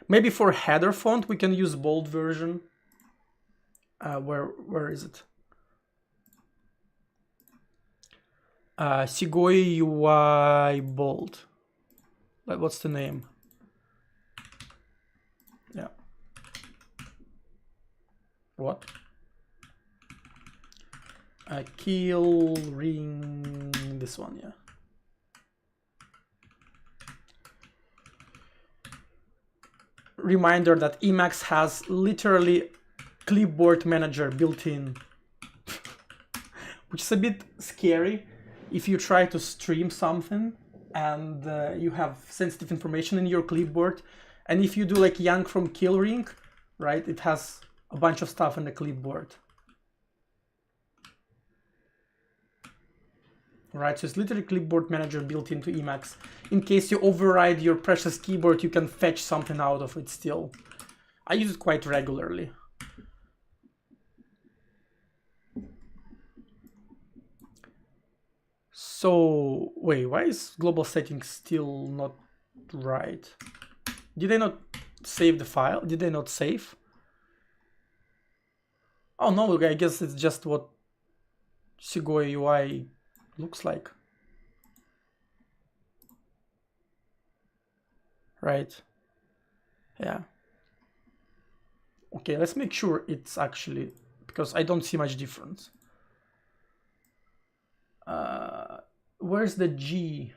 Maybe for header font we can use bold version. Where is it? Segoy UI bold. Like, what's the name? Yeah. What? Kill ring. This one, yeah. Reminder that Emacs has literally clipboard manager built in, which is a bit scary if you try to stream something and you have sensitive information in your clipboard, and if you do like yank from kill ring, right, it has a bunch of stuff in the clipboard. Right, so it's literally clipboard manager built into Emacs. In case you override your precious keyboard, you can fetch something out of it still. I use it quite regularly. So wait, why is global settings still not right? Did I not save the file? Did I not save? Oh no, I guess it's just what Sequoia UI looks like. Right. Yeah. Okay, let's make sure it's actually, because I don't see much difference. Where's the G?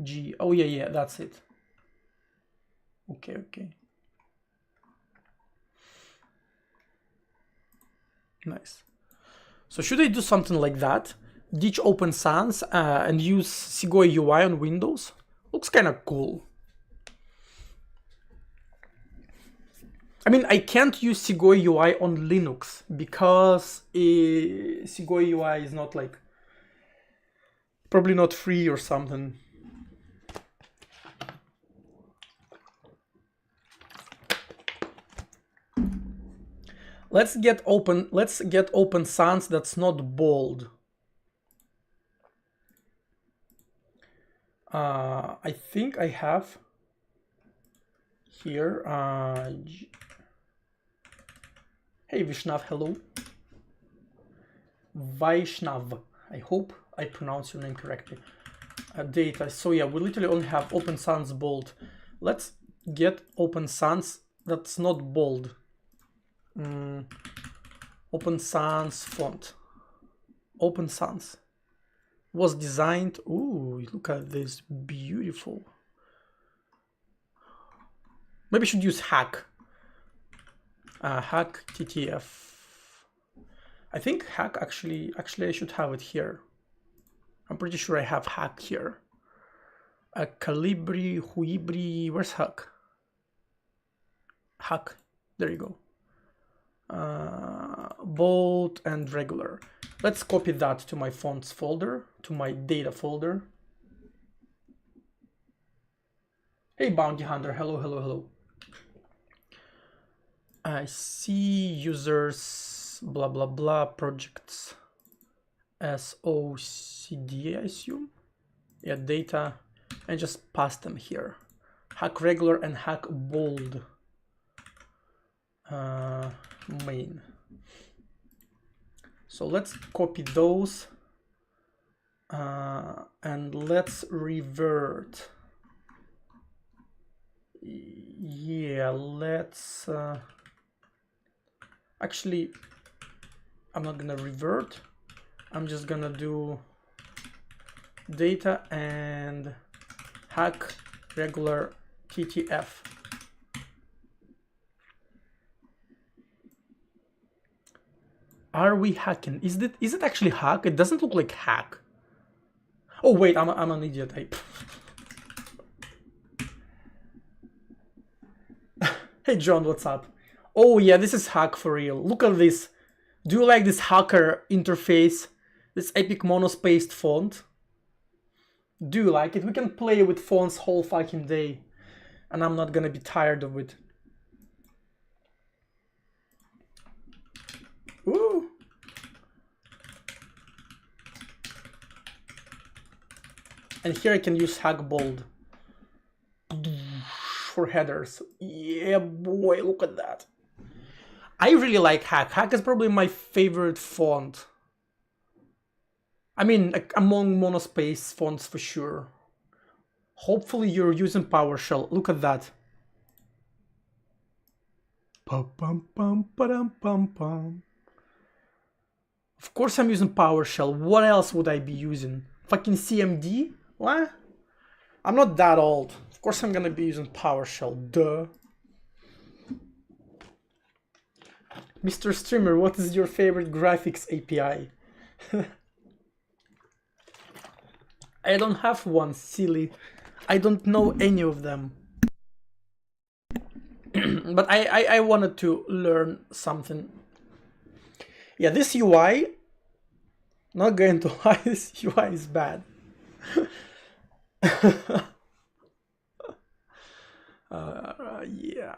G. Oh yeah, that's it. Okay. Nice. So should I do something like that? Ditch Open Sans and use Sequoia UI on Windows? Looks kind of cool. I mean, I can't use Sequoia UI on Linux because Sequoia UI is not like, probably not free or something. Let's get Open Sans that's not bold. I think I have here. Hey Vishnav, hello. Vaishnav. I hope I pronounce your name correctly. Data. So yeah, we literally only have Open Sans bold. Let's get Open Sans that's not bold. Open Sans font. Open Sans was designed. Ooh, look at this, beautiful. Maybe I should use hack. Hack TTF. I think hack actually I should have it here. I'm pretty sure I have hack here. Calibri, Huibri, where's hack? Hack, there you go. Bold and regular. Let's copy that to my fonts folder, to my data folder. Hey Bounty Hunter, hello. I see users, blah blah blah, projects, socd, I assume. Yeah, data, and just pass them here. Hack regular and hack bold. Main. So let's copy those and let's revert. Yeah, let's actually, I'm not gonna revert. I'm just gonna do data and hack regular TTF. Are we hacking? Is it actually hack? It doesn't look like hack. Oh wait, I'm an idiot. Hey John, what's up? Oh yeah, this is hack for real. Look at this. Do you like this hacker interface? This epic monospaced font? Do you like it? We can play with fonts whole fucking day, and I'm not gonna be tired of it. Ooh. And here I can use hack bold for headers. Yeah, boy, look at that. I really like hack. Hack is probably my favorite font. I mean, like, among monospace fonts for sure. Hopefully you're using PowerShell. Look at that. Of course I'm using PowerShell. What else would I be using? Fucking CMD? What? I'm not that old. Of course I'm gonna be using PowerShell. Duh. Mr. Streamer, what is your favorite graphics API? I don't have one, silly. I don't know any of them. But I wanted to learn something. Yeah, this UI, not going to lie, this UI is bad. Yeah.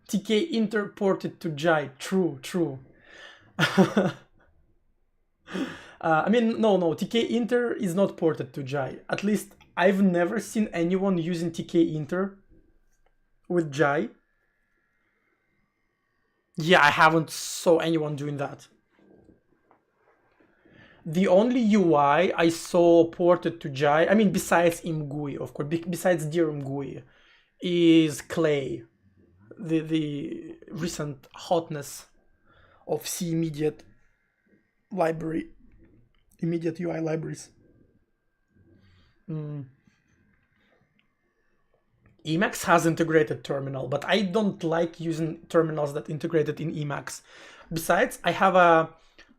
TK interported to Jai. True. I mean, no, TK Inter is not ported to Jai. At least I've never seen anyone using TK Inter with Jai. Yeah, I haven't saw anyone doing that. The only UI I saw ported to Jai, I mean, besides ImGUI, of course, besides Dear ImGUI, is Clay, the recent hotness of C immediate library, immediate UI libraries. Emacs has integrated terminal, but I don't like using terminals that integrated in Emacs. Besides, I have a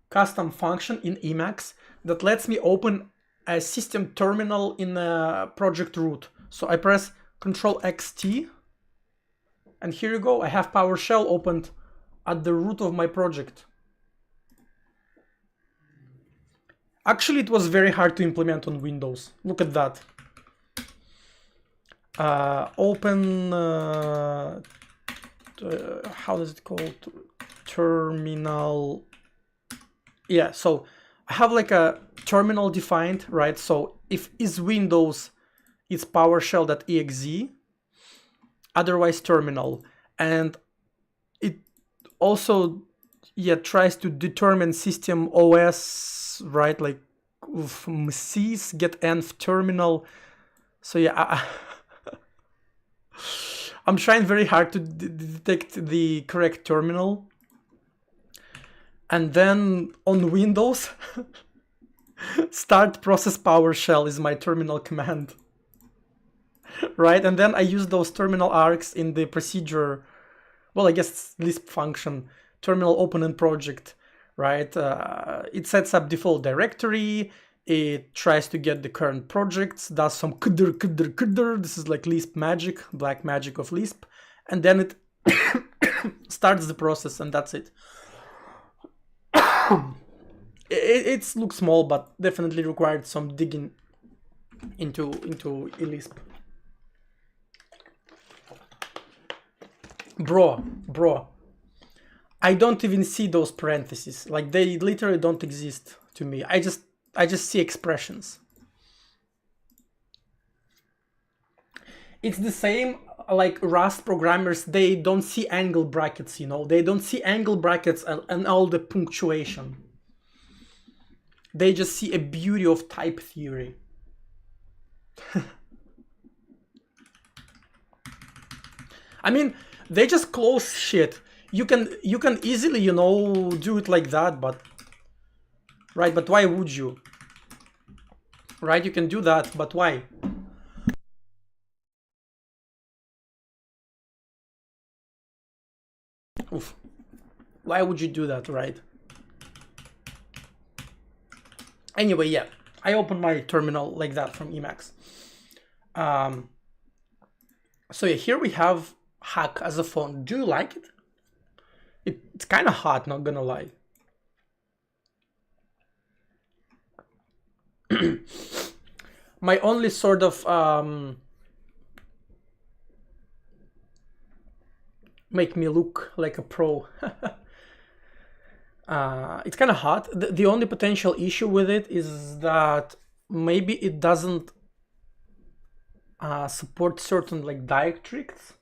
custom function in Emacs that lets me open a system terminal in a project root. So I press Ctrl XT, and here you go. I have PowerShell opened at the root of my project. Actually, it was very hard to implement on Windows. Look at that. Open, how is it called? Terminal. Yeah, so I have like a terminal defined, right? So if is Windows, it's PowerShell.exe, otherwise terminal. And it also, yeah, tries to determine system OS, right? Like sys get env terminal. So yeah, I'm trying very hard to detect the correct terminal. And then on Windows, start process PowerShell is my terminal command. Right? And then I use those terminal args in the procedure, well, I guess Lisp function, terminal open in project, right? It sets up default directory, it tries to get the current projects, does some kdr. This is like Lisp magic, black magic of Lisp, and then it starts the process, and that's it. It looks small, but definitely required some digging into Lisp. Bro, I don't even see those parentheses. Like, they literally don't exist to me. I just see expressions. It's the same like Rust programmers, they don't see angle brackets, you know? They don't see angle brackets and all the punctuation. They just see a beauty of type theory. I mean, they just close shit. You can easily, you know, do it like that, but right, but why would you? Right, you can do that, but why? Oof. Why would you do that, right? Anyway, yeah, I opened my terminal like that from Emacs. So yeah, here we have hack as a font. Do you like it? It's kind of hot, not gonna lie. My only sort of make me look like a pro. It's kind of hot. The only potential issue with it is that maybe it doesn't support certain like diacritics.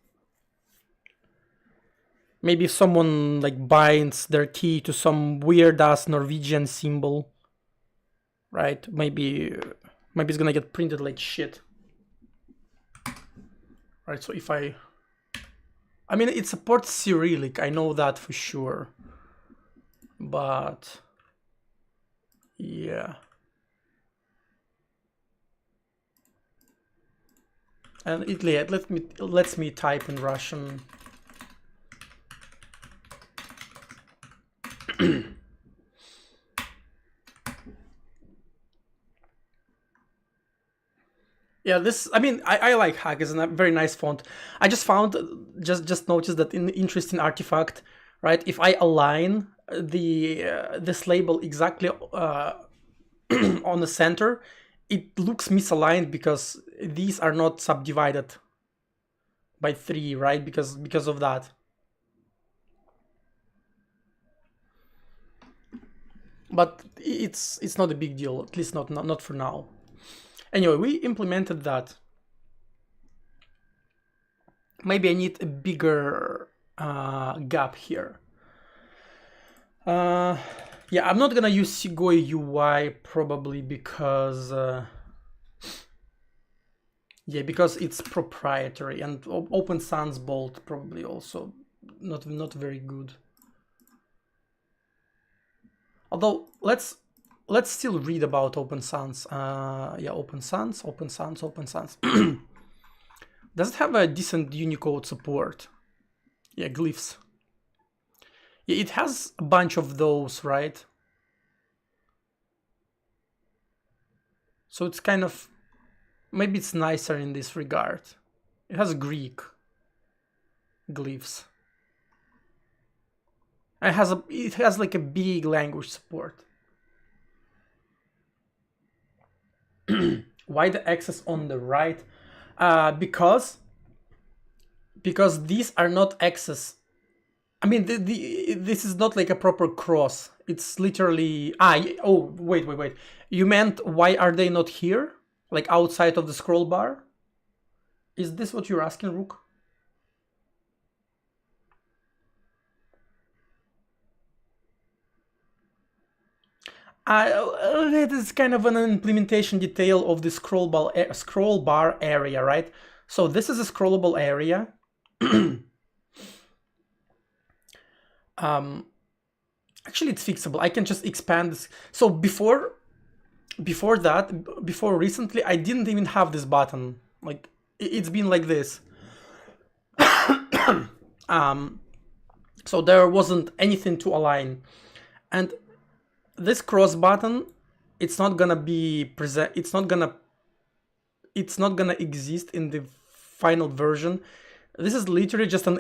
Maybe if someone like binds their key to some weird ass Norwegian symbol, right? Maybe it's gonna get printed like shit. Right, so if I mean, it supports Cyrillic, I know that for sure. But yeah. And it lets me type in Russian. Yeah, this, I mean, I like Hack. It's a very nice font. I just found, just noticed that in interesting artifact, right? If I align this label exactly on the center, it looks misaligned because these are not subdivided by 3, right? Because of that. but it's not a big deal, at least not for now. Anyway, we implemented that. Maybe I need a bigger gap here. Yeah, I'm not gonna use Segoy UI probably because yeah, because it's proprietary, and Open Sans Bolt probably also not very good. Although let's still read about Open Sans. Yeah, Open Sans. Does it have a decent Unicode support? Yeah, glyphs. Yeah, it has a bunch of those, right? So it's kind of, maybe it's nicer in this regard. It has Greek glyphs. And it has like a big language support. Why the X's on the right? Because these are not X's. I mean, this is not like a proper cross. It's literally... oh, wait. You meant why are they not here? Like outside of the scroll bar? Is this what you're asking, Rook? It is kind of an implementation detail of the scroll bar area, right? So this is a scrollable area. Actually, it's fixable. I can just expand this. So before recently, I didn't even have this button. Like, it's been like this. So there wasn't anything to align, and this cross button, it's not gonna be present. It's not gonna exist in the final version. This is literally just an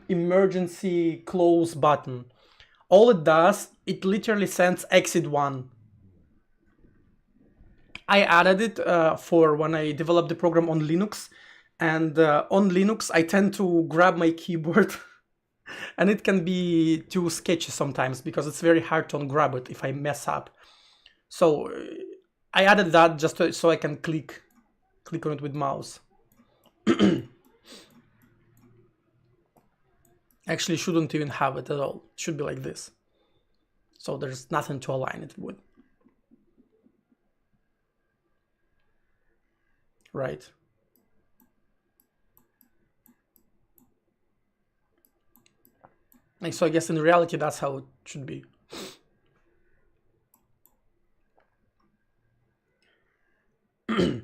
emergency close button. All it does, it literally sends exit 1. I added it for when I developed the program on Linux, and on Linux I tend to grab my keyboard and it can be too sketchy sometimes because it's very hard to ungrab it if I mess up. So I added that just so I can click on it with mouse. Actually, shouldn't even have it at all. It should be like this. So there's nothing to align it with. Right. And so I guess in reality, that's how it should be.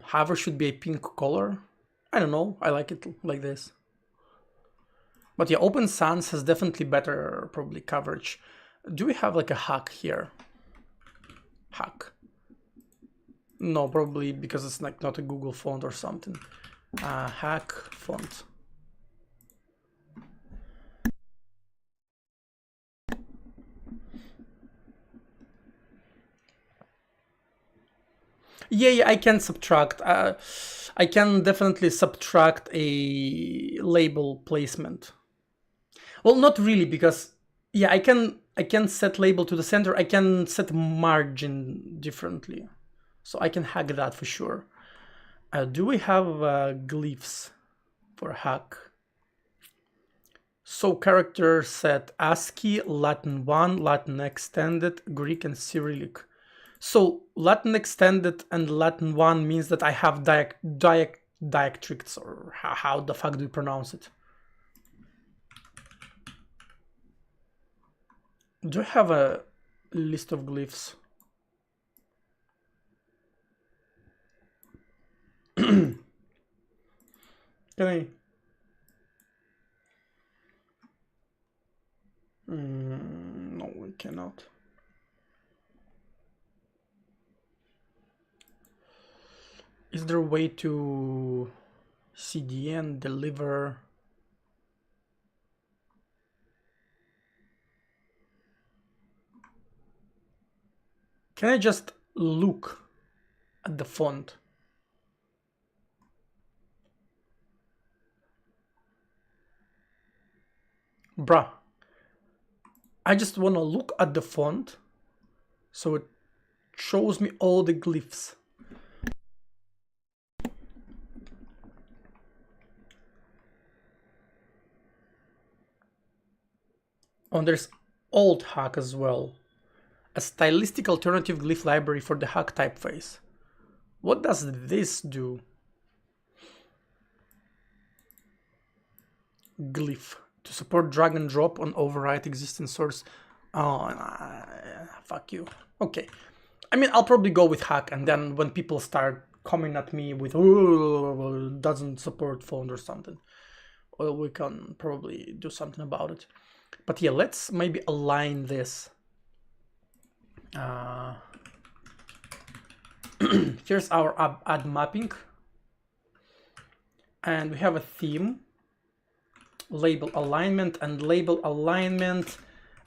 Hover should be a pink color. I don't know. I like it like this. But yeah, Open Sans has definitely better probably coverage. Do we have like a hack here? Hack. No, probably because it's like not a Google font or something. Hack font. Yeah, I can subtract. I can definitely subtract a label placement. Well, not really, because yeah, I can set label to the center. I can set margin differently, so I can hack that for sure. Do we have glyphs for hack? So character set ASCII, Latin 1, Latin extended, Greek and Cyrillic. So Latin extended and Latin 1 means that I have diacritics, or how the fuck do you pronounce it? Do I have a list of glyphs? Can I? No, we cannot. Is there a way to CDN deliver? Can I just look at the font? Bruh. I just want to look at the font, So it shows me all the glyphs. Oh, there's alt hack as well. A stylistic alternative glyph library for the hack typeface. What does this do? Glyph. To support drag and drop on overwrite existing source. Oh, fuck you. Okay. I mean, I'll probably go with hack, and then when people start coming at me with, oh, doesn't support font or something, well, we can probably do something about it. But yeah, let's maybe align this. Here's our add mapping. And we have a theme, label alignment, and label alignment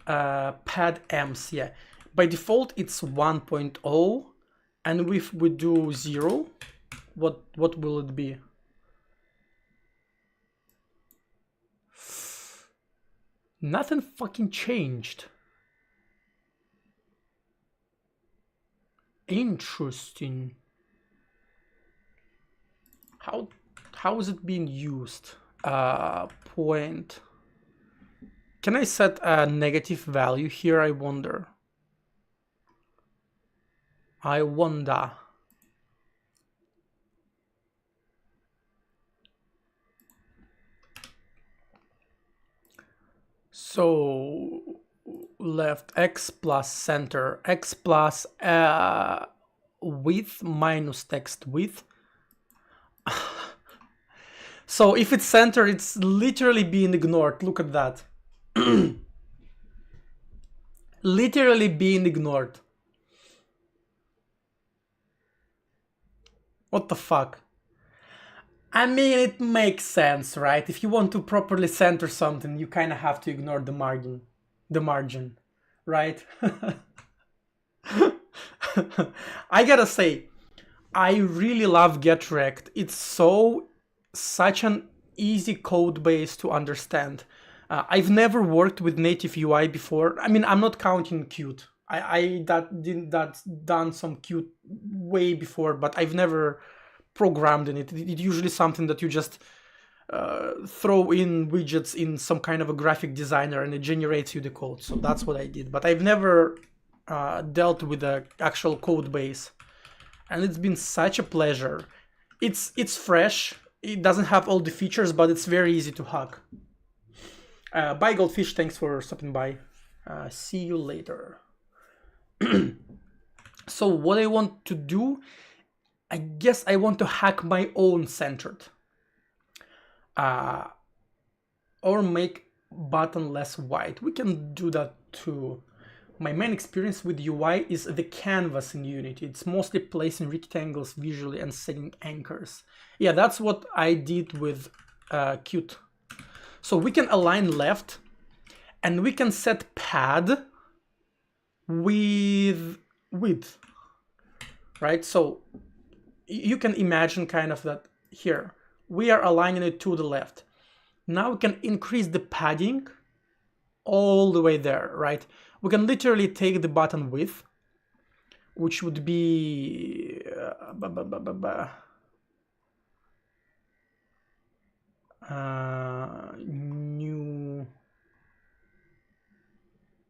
pad ems. Yeah, by default it's 1.0, and if we do 0, what will it be? Nothing fucking changed. Interesting. How is it being used? Point. Can I set a negative value here? I wonder. So left x plus center, x plus width minus text width. So if it's center, it's literally being ignored. Look at that. Literally being ignored. What the fuck? I mean, it makes sense, right? If you want to properly center something, you kind of have to ignore the margin, right? I gotta say, I really love GetRect. It's such an easy code base to understand. I've never worked with native UI before. I mean, I'm not counting Qt. I done some Qt way before, but I've never programmed in it. It's usually something that you just throw in widgets in some kind of a graphic designer and it generates you the code. So that's what I did. But I've never dealt with the actual code base, and it's been such a pleasure. It's fresh. It doesn't have all the features, but it's very easy to hack. Bye, Goldfish. Thanks for stopping by. See you later. So what I want to do, I guess I want to hack my own centered. Or make button less white. We can do that too. My main experience with UI is the canvas in Unity. It's mostly placing rectangles visually and setting anchors. Yeah, that's what I did with Qt. So we can align left, and we can set pad with width, right? So you can imagine kind of that here. We are aligning it to the left. Now we can increase the padding all the way there, right? We can literally take the button width, which would be new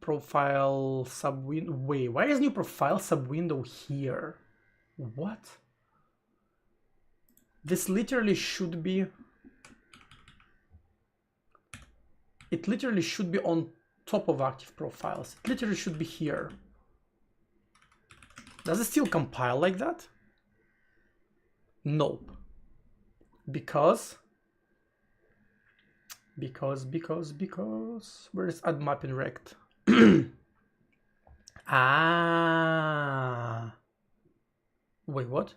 profile sub window. Wait, why is new profile sub window here? What? This literally should be. It literally should be on top of active profiles. It literally should be here. Does it still compile like that? Nope. Because where is add mapping rect? Ah. Wait, what?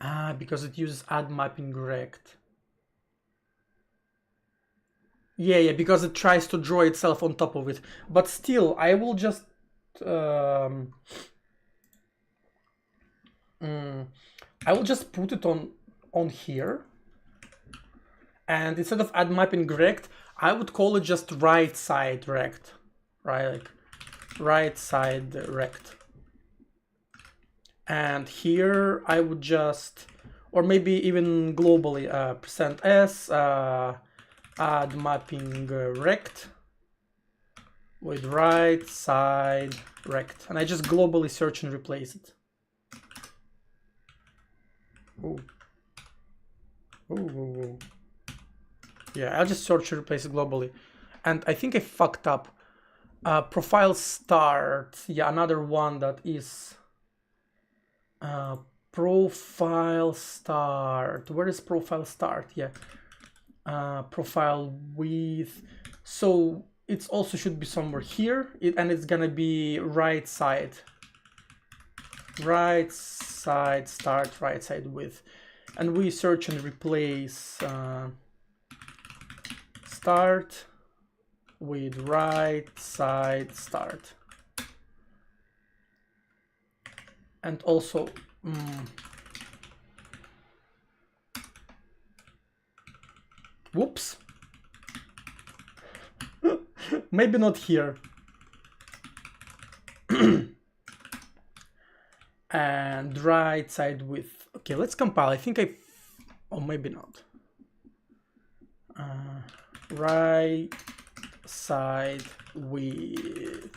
Ah, because it uses add mapping rect. Yeah, because it tries to draw itself on top of it. But still, I will just I will just put it on here, and instead of add mapping rect, I would call it just right side rect, right? Like right side rect. And here I would just, or maybe even globally, %s add mapping rect with right side rect, and I just globally search and replace it. Ooh. Ooh. Yeah, I'll just search and replace it globally. And I think I fucked up. Profile start. Yeah, another one that is profile start. Where is profile start? Yeah. Profile with. So it also should be somewhere here, and it's gonna be right side. Right side start, right side with. And we search and replace start with right side start. And also whoops. Maybe not here. And right side width. Okay, let's compile. I think oh, maybe not. Right side width.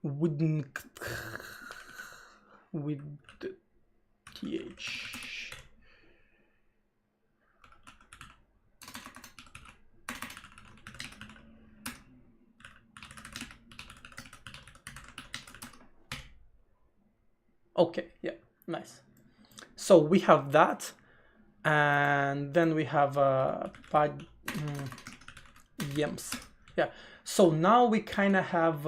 Wouldn't with th. Okay, yeah, nice. So we have that, and then we have yems. Yeah. So now we kind of have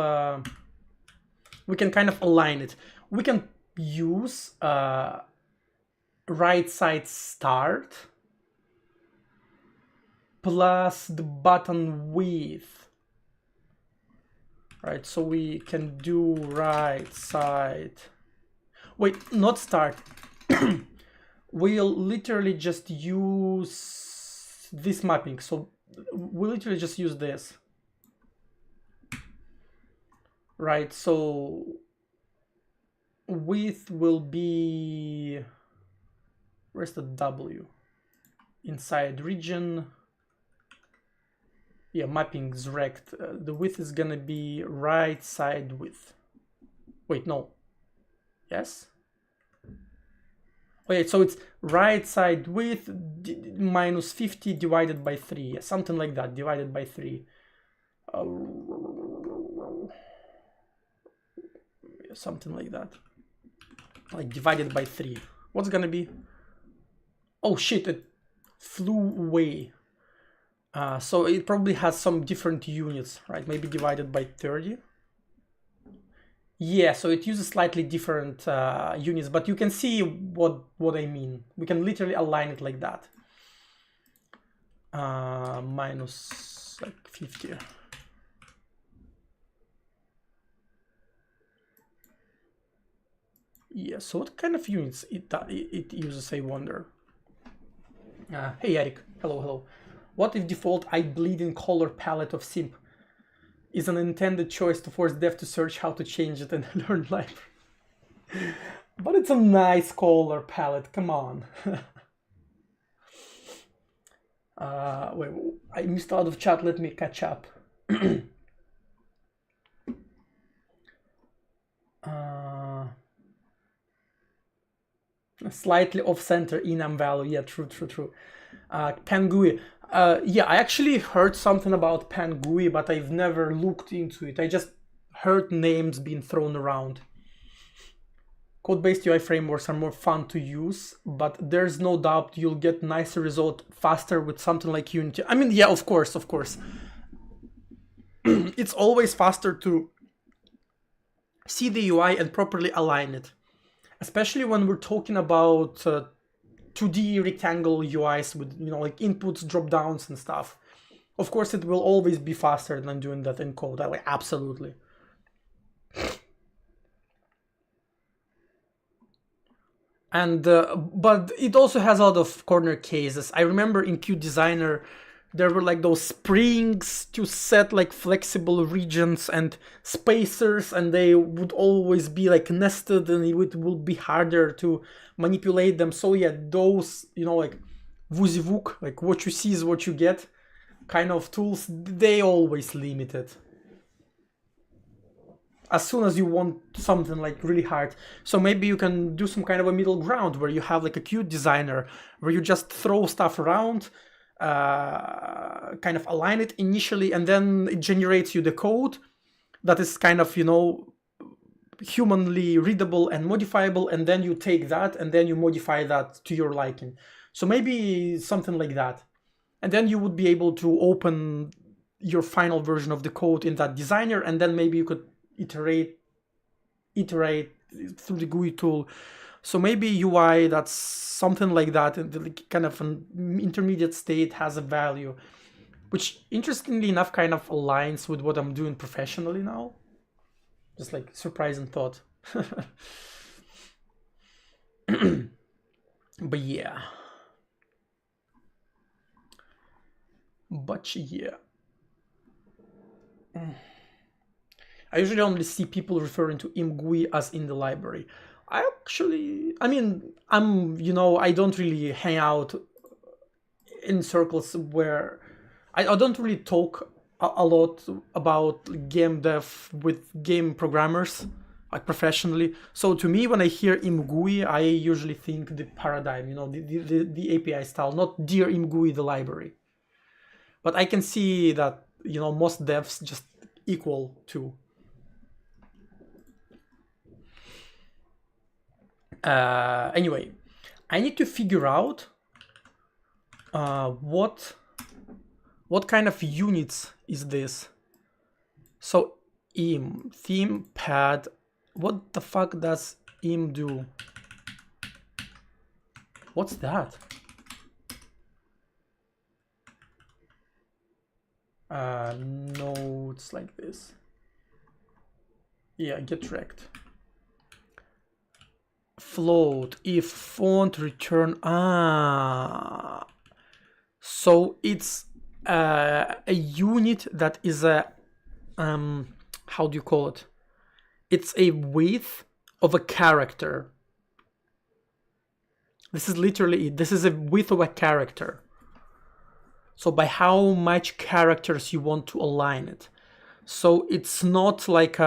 we can kind of align it. We can use right side start plus the button width. Right, so we can do right side. Wait, not start. We'll literally just use this mapping. So we'll literally just use this. Right, so width will be, where's the W? Inside region. Yeah, mapping is rect. The width is gonna be right side width. Wait, no. Yes? Okay, so it's right side width minus 50 divided by 3. Yeah, something like that, divided by 3. Something like that. Like divided by 3. What's gonna be? Oh shit, it flew away. So it probably has some different units, right? Maybe divided by 30. Yeah, so it uses slightly different units, but you can see what I mean. We can literally align it like that. Minus like 50. Yeah, so what kind of units it uses, I wonder? Hey Eric, hello. What if default I bleed in color palette of simp is an intended choice to force dev to search how to change it and learn library? But it's a nice color palette, come on. Wait, I missed out of chat, let me catch up. Slightly off center enum value, yeah, true. Pangui. Yeah, I actually heard something about Pangui, but I've never looked into it. I just heard names being thrown around. Code-based UI frameworks are more fun to use, but there's no doubt you'll get nicer result faster with something like Unity. I mean, yeah, of course. It's always faster to see the UI and properly align it, especially when we're talking about 2D rectangle UIs with, you know, like inputs, drop downs and stuff. Of course, it will always be faster than doing that in code. Like, absolutely. And but it also has a lot of corner cases. I remember in QDesigner, there were like those springs to set like flexible regions and spacers, and they would always be like nested, and it would be harder to manipulate them. So yeah, those, you know, like WYSIWYG, like what you see is what you get kind of tools, they always limit it. As soon as you want something like really hard. So maybe you can do some kind of a middle ground where you have like a cute designer where you just throw stuff around, kind of align it initially, and then it generates you the code that is kind of, you know, humanly readable and modifiable, and then you take that and then you modify that to your liking. So maybe something like that. And then you would be able to open your final version of the code in that designer, and then maybe you could iterate through the GUI tool. So maybe UI that's something like that, and the kind of an intermediate state has a value, which interestingly enough kind of aligns with what I'm doing professionally now. Just like surprising thought. But yeah. I usually only see people referring to imgui as in the library. I mean, you know, I don't really hang out in circles where I don't really talk a lot about game dev with game programmers, like professionally. So to me, when I hear imgui, I usually think the paradigm, you know, the API style, not dear imgui, the library. But I can see that, you know, most devs just equal to. Anyway, I need to figure out what kind of units is this. So im theme pad, what the fuck does im do? What's that? Nodes like this. Yeah, get wrecked. Float if font return. So it's a unit that is a how do you call it? It's a width of a character. This is literally it. This is a width of a character. So by how much characters you want to align it. So it's not like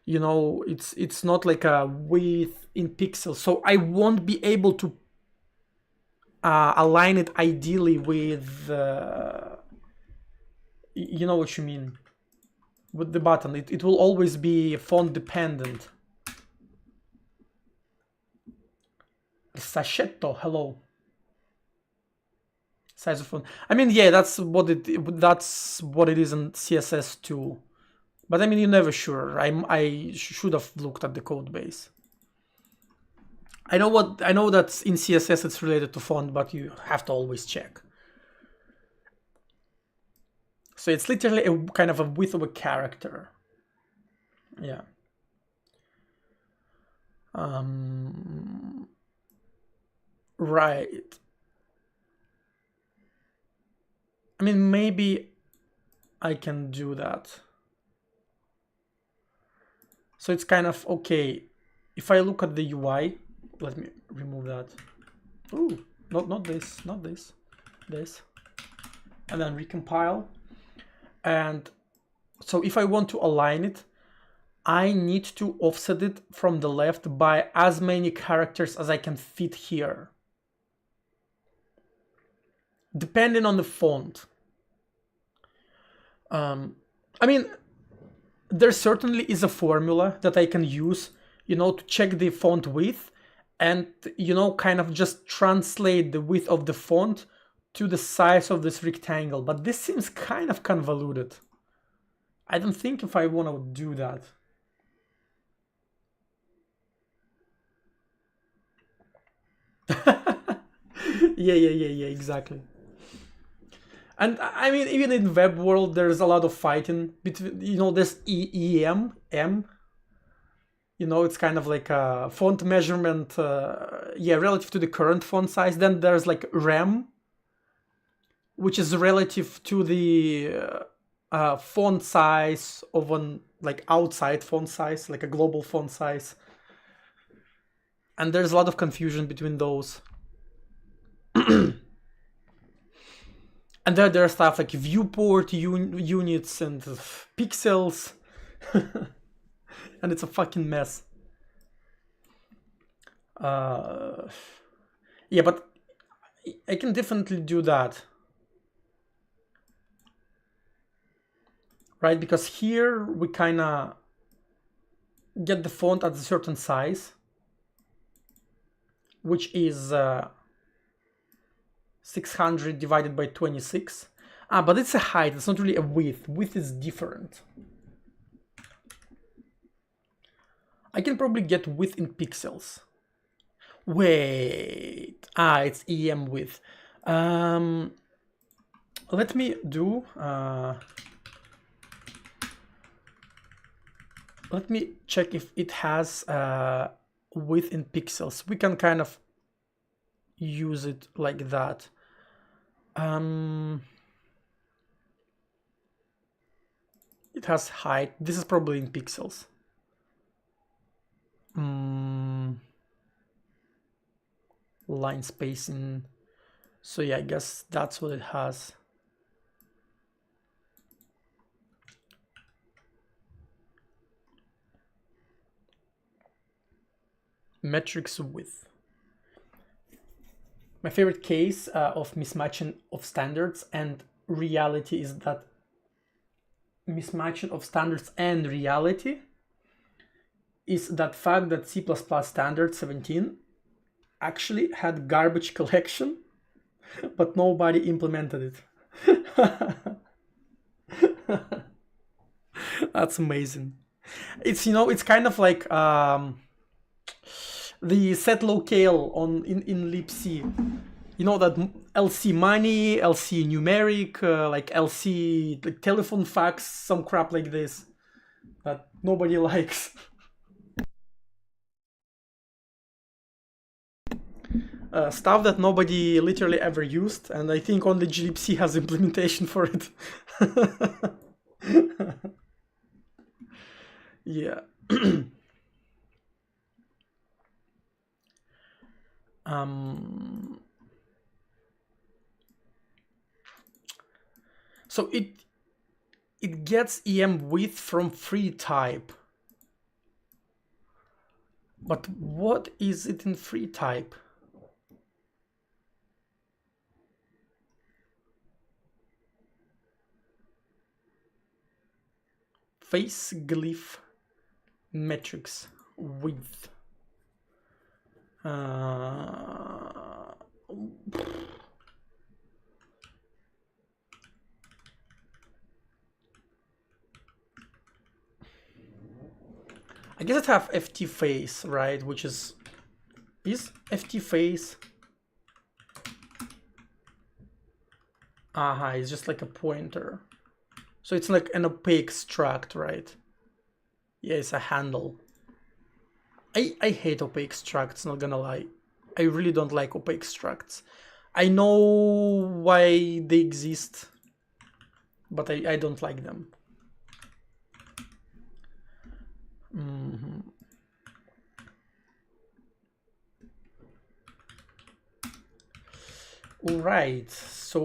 you know, it's not like a width in pixels. So I won't be able to align it ideally with you know what you mean, with the button. It will always be font dependent. Sachetto, hello. Size of font. I mean, yeah, that's what it is in CSS too. But I mean, you're never sure. I should have looked at the code base. I know that in CSS it's related to font, but you have to always check. So it's literally a kind of a width of a character. Yeah. Right. I mean, maybe I can do that. So it's kind of okay. If I look at the UI, let me remove that. Ooh, not this, not this, this. And then recompile. And so if I want to align it, I need to offset it from the left by as many characters as I can fit here, depending on the font. I mean, there certainly is a formula that I can use, you know, to check the font width and, you know, kind of just translate the width of the font to the size of this rectangle. But this seems kind of convoluted. I don't think if I want to do that. Yeah, exactly. And I mean, even in web world, there's a lot of fighting between, you know, there's EM, M. You know, it's kind of like a font measurement, yeah, relative to the current font size. Then there's like rem, which is relative to the font size of an like outside font size, like a global font size. And there's a lot of confusion between those. And then there's stuff like viewport units and pixels. And it's a fucking mess. Yeah, but I can definitely do that. Right, because here we kind of get the font at a certain size, which is 600 divided by 26. But it's a height, it's not really a width. Width is different. I can probably get width in pixels. Wait, it's EM width. Let me do, let me check if it has width in pixels. We can kind of use it like that. It has height. This is probably in pixels. Line spacing. So yeah, I guess that's what it has. Metrics width. My favorite case of mismatching of standards and reality is that mismatching of standards and reality is that fact that C++ standard 17 actually had garbage collection, but nobody implemented it. That's amazing. It's, you know, it's kind of like the set locale on in libc. You know that LC money, LC numeric, like LC like telephone fax, some crap like this that nobody likes. Stuff that nobody literally ever used, and I think only glibc has implementation for it. Yeah. So it gets EM width from free type. But what is it in free type? Face glyph metrics width. I guess it have FT face, right? Which is FT face. It's just like a pointer. So it's like an opaque struct, right? Yeah, it's a handle. I hate opaque structs, not gonna lie. I really don't like opaque structs. I know why they exist, but I don't like them. All right, so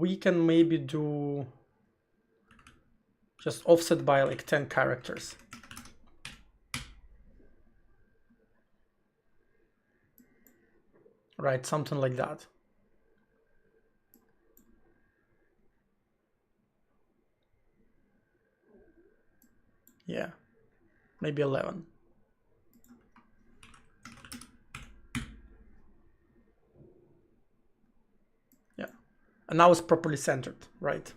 we can maybe do just offset by like 10 characters. Right, something like that. Yeah, maybe 11. Yeah, and now it's properly centered, right?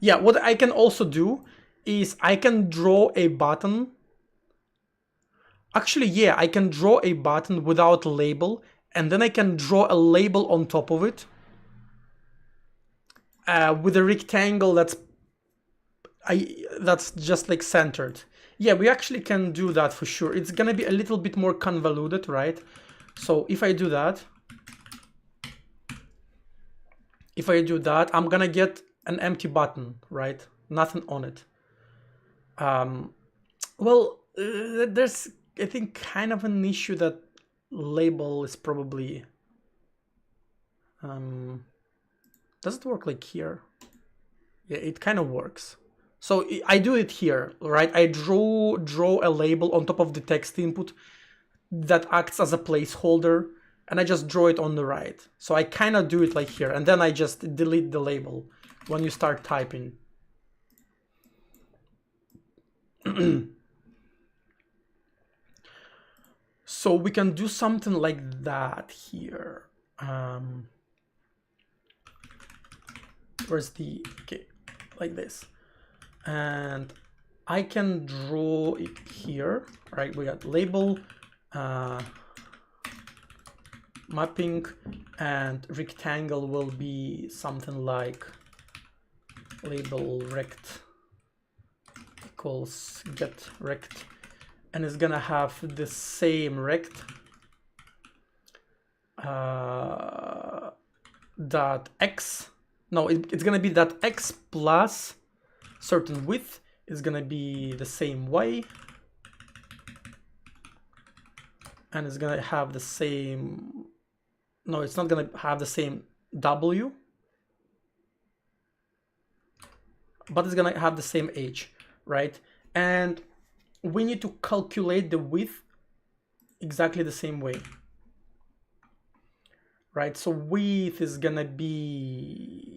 Yeah, what I can also do is I can draw a button. Actually, yeah, I can draw a button without a label, and then I can draw a label on top of it with a rectangle that's just like centered. Yeah, we actually can do that for sure. It's gonna be a little bit more convoluted, right? So if I do that, I'm gonna get an empty button, right? Nothing on it. Well, there's, I think, kind of an issue that label is probably... does it work like here? Yeah, it kind of works. So I do it here, right? I draw a label on top of the text input that acts as a placeholder, and I just draw it on the right. So I kind of do it like here, and then I just delete the label when you start typing. So we can do something like that here. Where's the... okay, like this. And I can draw it here, right? We got label, mapping, and rectangle will be something like label rect equals get rect, and it's gonna have the same rect dot x. No, it's gonna be that x plus certain width is gonna be the same y, and it's gonna have the same... no, it's not gonna have the same w, but it's gonna have the same h, right? And we need to calculate the width exactly the same way, right? So width is gonna be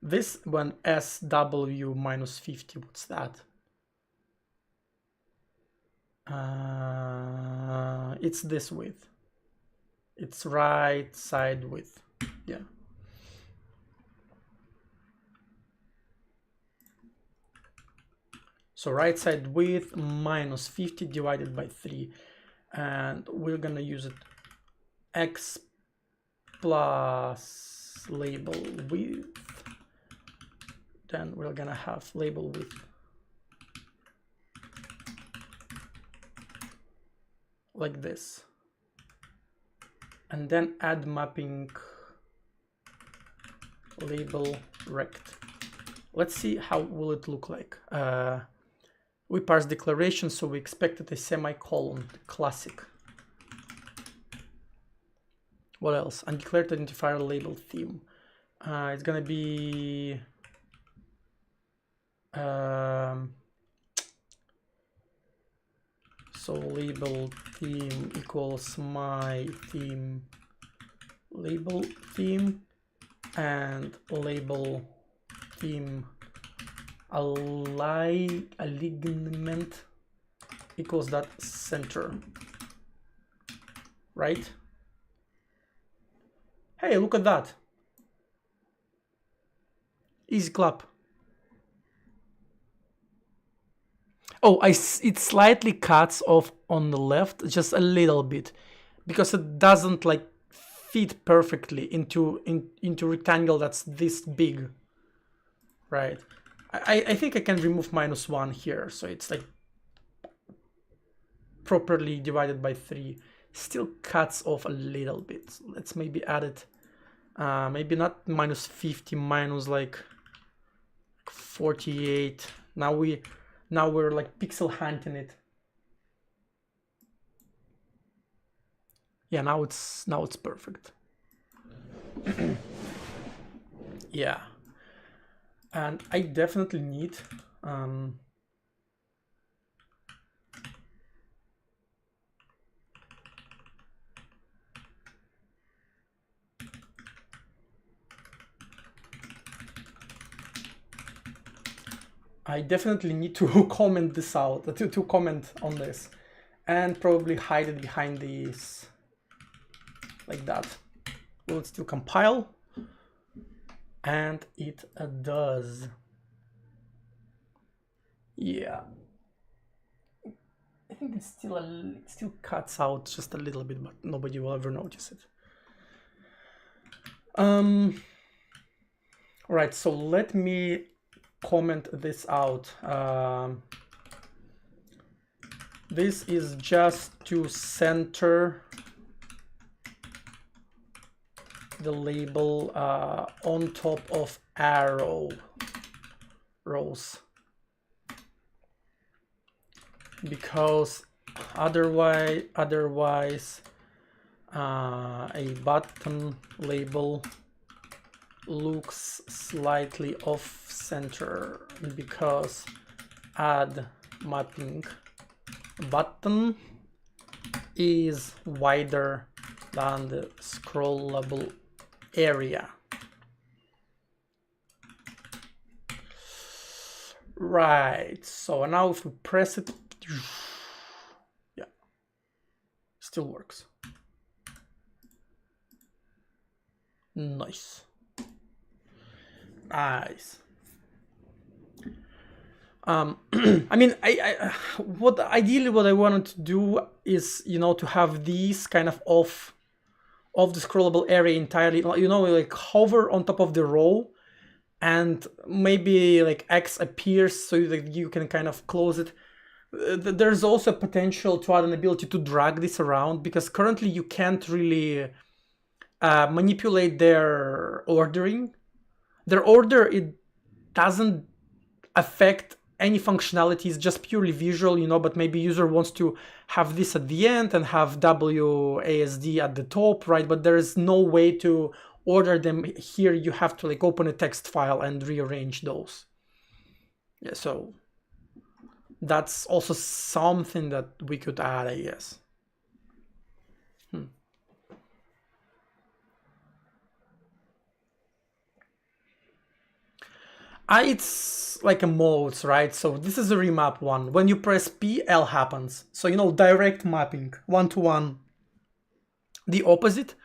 this one SW minus 50, what's that? It's this width. It's right side width, yeah. So right side width minus 50 divided by 3. And we're gonna use it x plus label width. Then we're gonna have label width like this. And then add mapping label rect. Let's see how will it look like. We parse declaration, so we expected a semicolon, classic. What else? Undeclared identifier label theme. It's gonna be so label theme equals my theme label theme, and label theme alignment equals that center, right? Hey, look at that. Easy clap. Oh, it slightly cuts off on the left, just a little bit, because it doesn't like fit perfectly into rectangle that's this big, right? I think I can remove -1 here, so it's like properly divided by 3. Still cuts off a little bit. Let's maybe add it, maybe not -50, minus like 48. Now we're like pixel hunting it. Yeah, now it's perfect. Yeah, and I definitely need to comment this out, to comment on this, and probably hide it behind these like that. Will it still compile? And it does. Yeah. I think it's still it still cuts out just a little bit, but nobody will ever notice it. Right, so let me comment this out. This is just to center the label on top of rows, because otherwise a button label looks slightly off center, because add mapping button is wider than the scrollable area. Right, so now if we press it, yeah, still works. Nice. Nice. I mean, ideally what I wanted to do is, you know, to have these kind of off the scrollable area entirely, you know, like hover on top of the row, and maybe like X appears so that you can kind of close it. There's also potential to add an ability to drag this around, because currently you can't really manipulate their ordering. Their order, it doesn't affect any functionality, is just purely visual, you know, but maybe user wants to have this at the end and have WASD at the top, right? But there is no way to order them here. You have to like open a text file and rearrange those. Yeah, so that's also something that we could add, I guess. It's like a modes, right? So this is a remap one. When you press P, L happens. So, you know, direct mapping, one-to-one. The opposite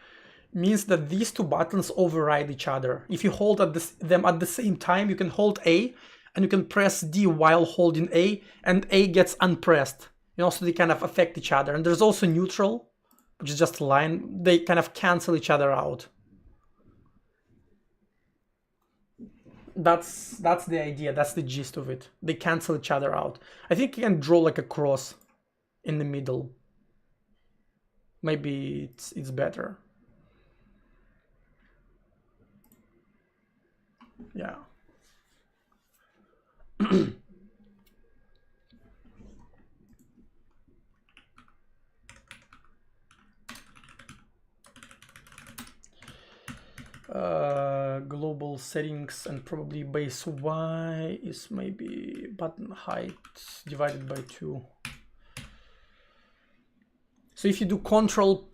means that these two buttons override each other. If you hold them at the same time, you can hold A and you can press D while holding A, and A gets unpressed. You know, so they kind of affect each other. And there's also neutral, which is just a line. They kind of cancel each other out. That's the idea. That's the gist of it. They cancel each other out. I think you can draw like a cross in the middle. Maybe it's better. Yeah. Global settings, and probably base Y is maybe button height divided by 2. So if you do control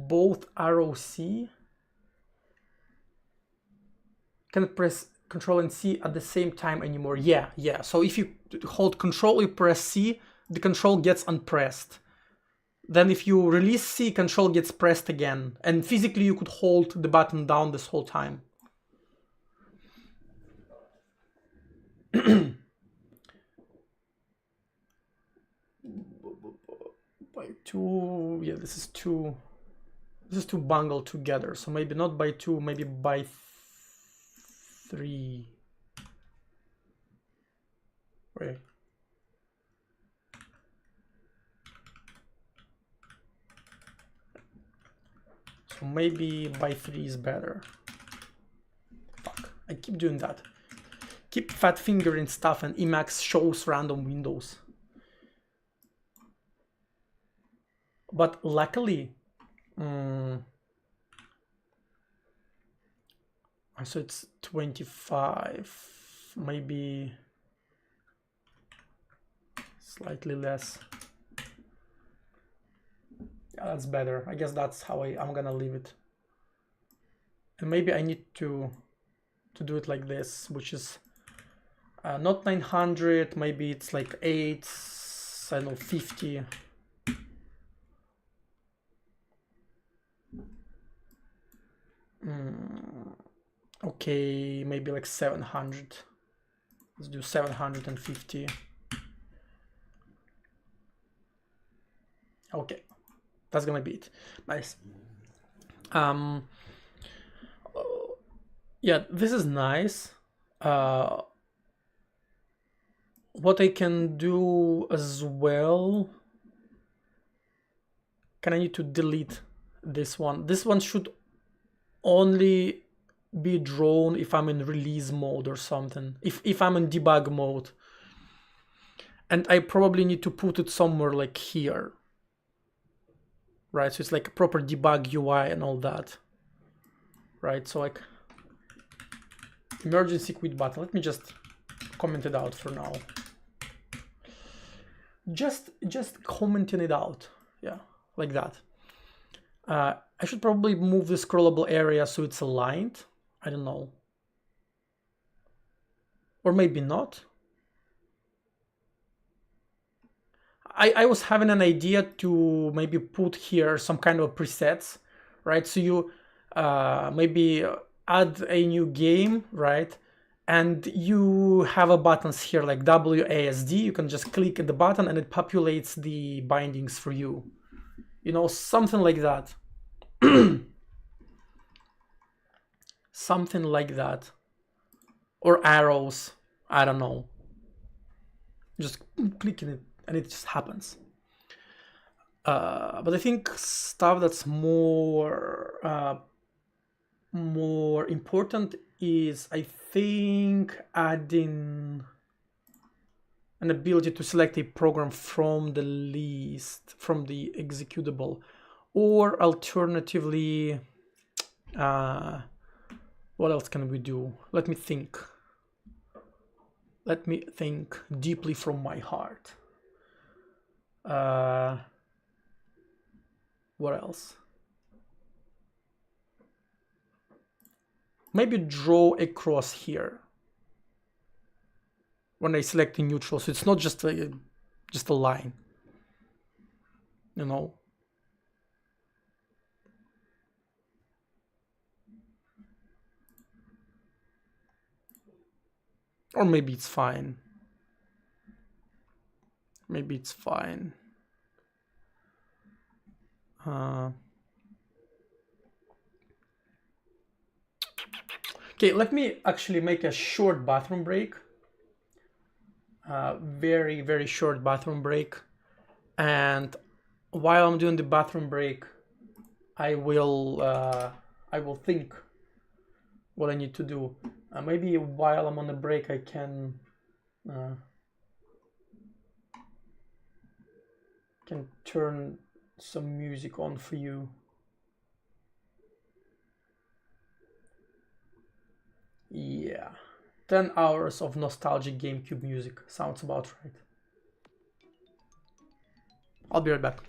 both arrow C, cannot press control and C at the same time anymore. Yeah. So if you hold control, you press C, the control gets unpressed. Then if you release C, control gets pressed again. And physically you could hold the button down this whole time. By 2, yeah, this is too bungled together. So maybe not by 2, maybe by 3. Wait. So maybe by 3 is better. Fuck, I keep doing that. Keep fat fingering stuff, and Emacs shows random windows. But luckily, so it's 25, maybe slightly less. Yeah, that's better. I guess that's how I'm gonna leave it. And maybe I need to do it like this, which is not 900, maybe it's like 8, I don't know, 50. Okay, maybe like 700. Let's do 750. Okay, that's gonna be it. Nice. Yeah, this is nice. What I can do as well, can I need to delete this one? This one should only be drawn if I'm in release mode or something, if I'm in debug mode. And I probably need to put it somewhere like here, right? So it's like a proper debug UI and all that, right? So like emergency quit button. Let me just comment it out for now. Just commenting it out, yeah, like that. I should probably move the scrollable area so it's aligned. I don't know, or maybe not. I was having an idea to maybe put here some kind of presets, right? So you maybe add a new game, right? And you have a buttons here like WASD. You can just click the button and it populates the bindings for you. You know, something like that. Something like that. Or arrows. I don't know. Just clicking it and it just happens. But I think stuff that's more important is, I think, adding an ability to select a program from the list, from the executable, or alternatively, what else can we do? Let me think. Let me think deeply from my heart. What else? Maybe draw a cross here when I select a neutral, so it's not just a line, you know. Or maybe it's fine. Maybe it's fine. Okay, let me actually make a short bathroom break. Very, very short bathroom break. And while I'm doing the bathroom break, I will think what I need to do. Maybe while I'm on the break, I can turn some music on for you. Yeah, 10 hours of nostalgic GameCube music sounds about right. I'll be right back.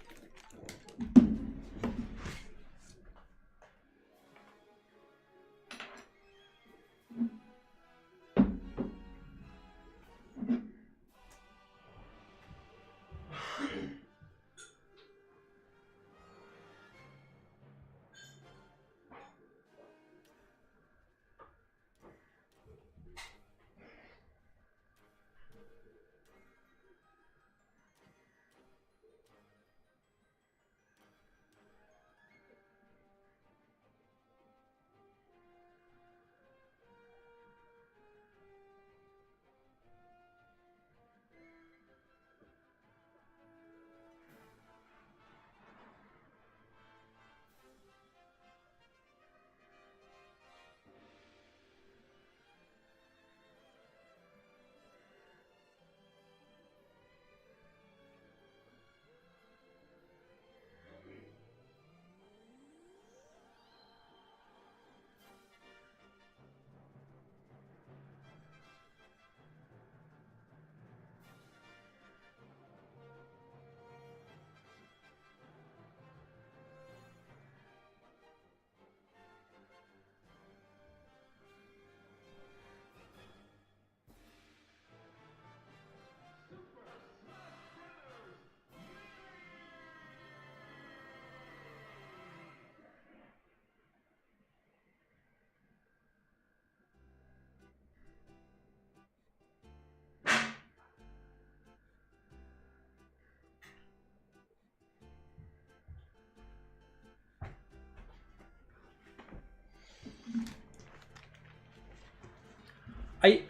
I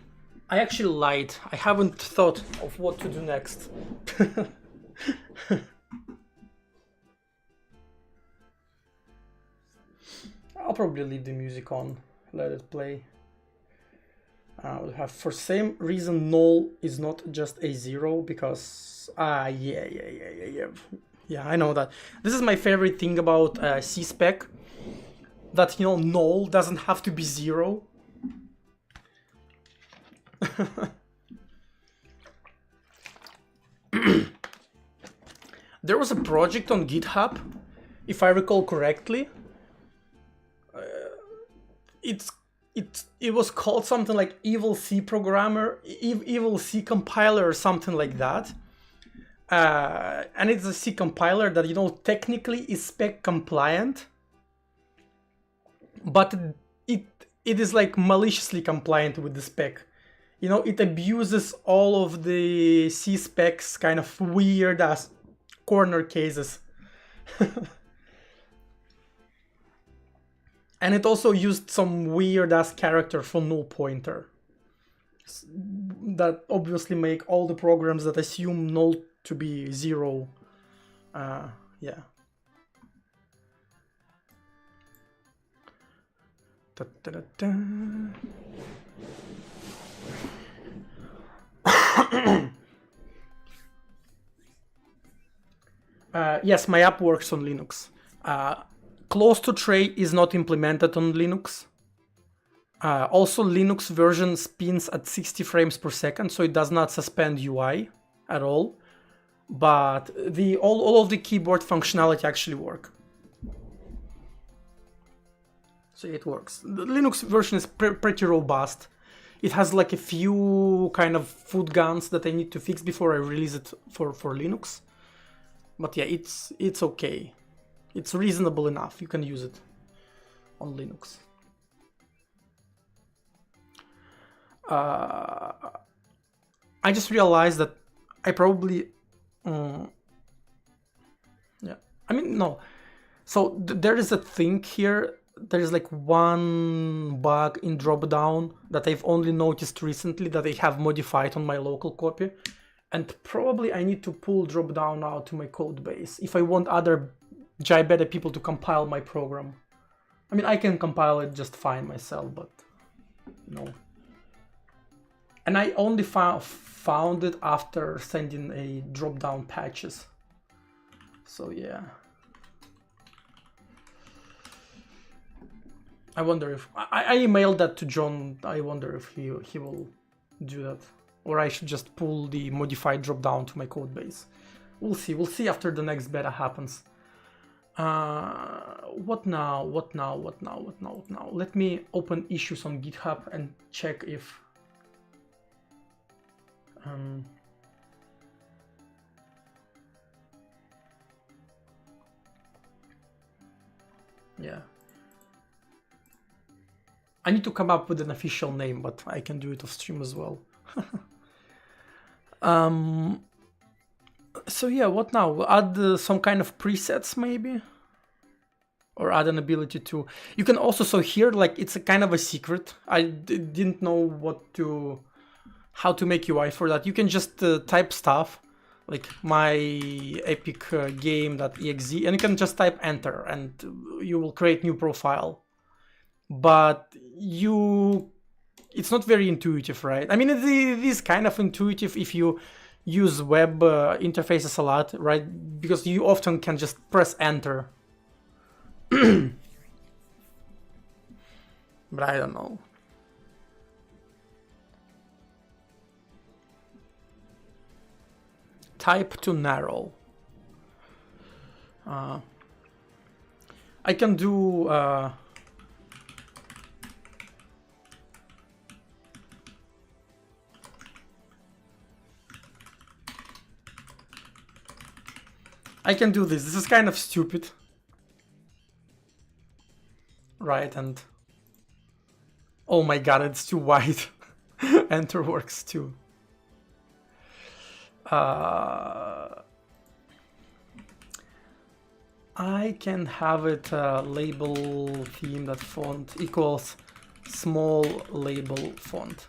actually lied. I haven't thought of what to do next. I'll probably leave the music on, let it play. We'll have, for same reason, null is not just a zero, because yeah, I know that. This is my favorite thing about C-spec, that, you know, null doesn't have to be zero. There was a project on GitHub, if I recall correctly. It was called something like Evil C Programmer, Evil C Compiler, or something like that. And it's a C compiler that, you know, technically is spec compliant, but it is like maliciously compliant with the spec. You know, it abuses all of the C specs kind of weird ass corner cases. And it also used some weird ass character for null pointer that obviously make all the programs that assume null to be zero. Yeah. Da, da, da, da. Yes, my app works on Linux. Close to tray is not implemented on Linux. Also, Linux version spins at 60 frames per second, so it does not suspend UI at all. But all of the keyboard functionality actually work. So it works. The Linux version is pretty robust. It has like a few kind of foot guns that I need to fix before I release it for Linux. But yeah, it's okay. It's reasonable enough. You can use it on Linux. I just realized that I probably... yeah. I mean, no. So there is a thing here. There is like one bug in Dropdown that I've only noticed recently that I have modified on my local copy. And probably I need to pull Dropdown out to my code base if I want other Jibeta people to compile my program. I mean, I can compile it just fine myself, but no. And I only found it after sending a drop-down patches. So yeah. I wonder if... I emailed that to John. I wonder if he will do that. Or I should just pull the modified drop-down to my code base. We'll see. We'll see after the next beta happens. What now? Let me open issues on GitHub and check if yeah, I need to come up with an official name, but I can do it off stream as well. So yeah, what now? We'll add some kind of presets maybe, or add an ability to... You can also, so here, like, it's a kind of a secret. I didn't know how to make UI for that. You can just type stuff like my epic game.exe, and you can just type enter and you will create new profile. But it's not very intuitive, right? I mean, it is kind of intuitive if you use web interfaces a lot, right? Because you often can just press enter. But I don't know. Type to narrow. I can do this. This is kind of stupid. Right, and oh my god, it's too wide. Enter works too. I can have it label theme that font equals small label font.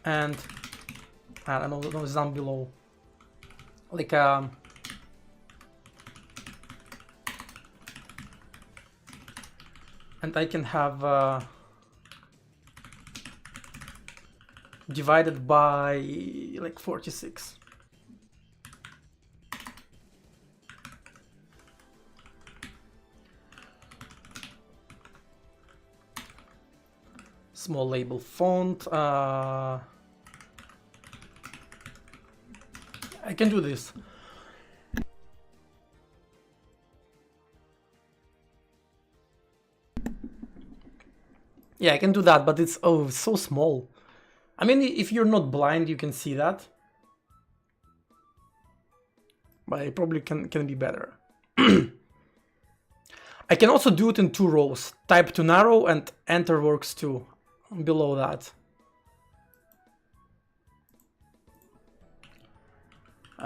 and I don't know, no, it's down below. Like and I can have divided by like 46. Small label font. I can do this. Yeah, I can do that, but it's so small. I mean, if you're not blind, you can see that. But it probably can be better. I can also do it in 2 rows. Type to narrow and enter works too. Below that.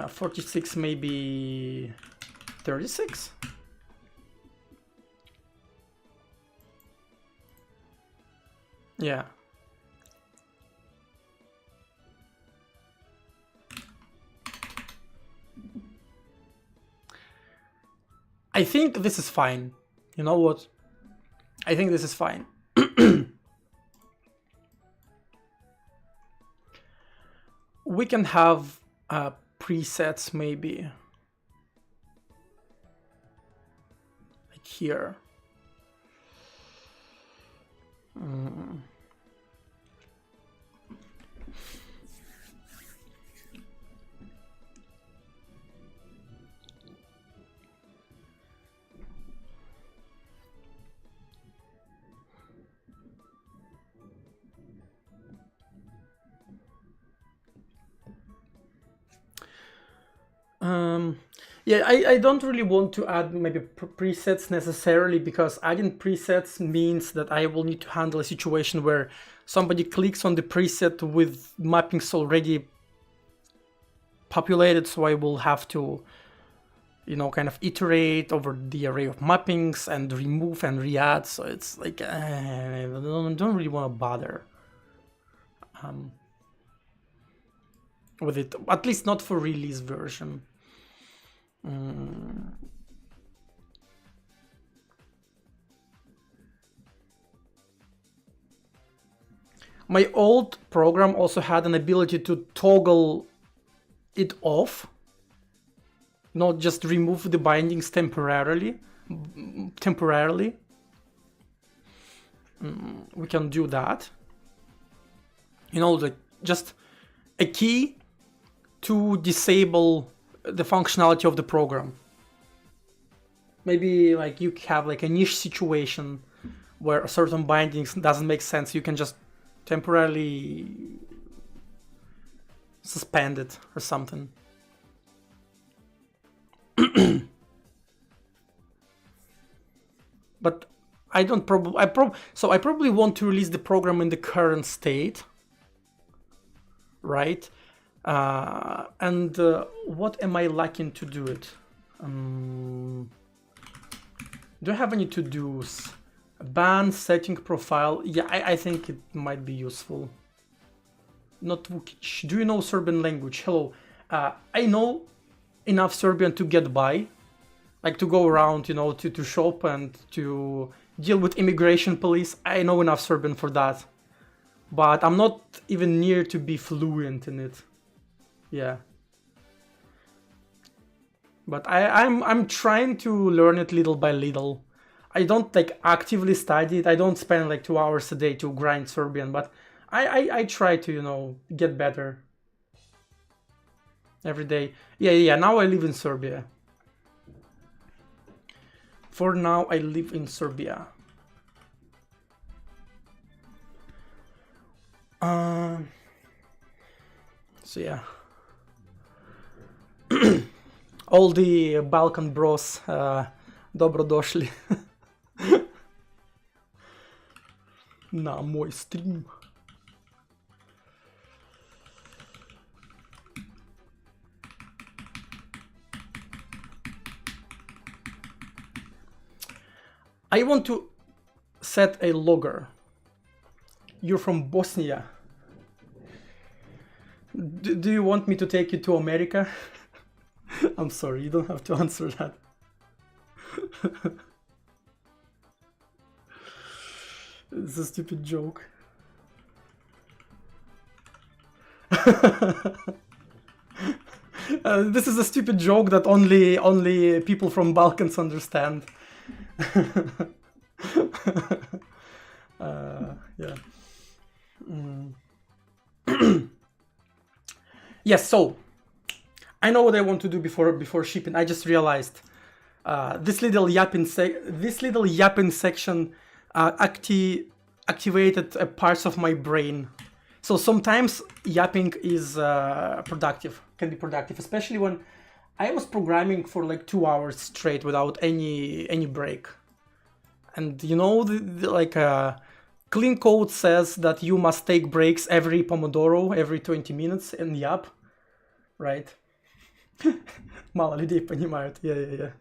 46, maybe 36. Yeah. I think this is fine. You know what? I think this is fine. We can have presets maybe. Like here. Yeah, I don't really want to add maybe presets necessarily, because adding presets means that I will need to handle a situation where somebody clicks on the preset with mappings already populated, so I will have to, you know, kind of iterate over the array of mappings and remove and re-add. So it's like, I don't really want to bother with it, at least not for release version. My old program also had an ability to toggle it off, not just remove the bindings temporarily. We can do that. You know, like just a key to disable the functionality of the program. Maybe like you have like a niche situation where a certain bindings doesn't make sense. You can just temporarily suspend it or something. But I don't so I probably want to release the program in the current state, right? And what am I lacking to do it? Do I have any to-dos? Ban setting profile. Yeah, I think it might be useful. Not Vukic. Do you know Serbian language? Hello. I know enough Serbian to get by. Like to go around, you know, to shop and to deal with immigration police. I know enough Serbian for that. But I'm not even near to be fluent in it. Yeah. But I'm trying to learn it little by little. I don't like actively study it. I don't spend like 2 hours a day to grind Serbian, but I try to, you know, get better every day. Yeah, now I live in Serbia. For now, I live in Serbia. So yeah. All the Balkan bros, dobrodošli na moj stream. I want to set a logger. You're from Bosnia. Do you want me to take you to America? I'm sorry, you don't have to answer that. It's a stupid joke. This is a stupid joke that only people from Balkans understand. Yeah. Yes. So I know what I want to do before shipping. I just realized this little yapping section activated parts of my brain. So sometimes yapping is productive, can be productive, especially when I was programming for like 2 hours straight without any break. And you know, clean code says that you must take breaks every Pomodoro, every 20 minutes in yap, right? Мало людей понимают. Yeah.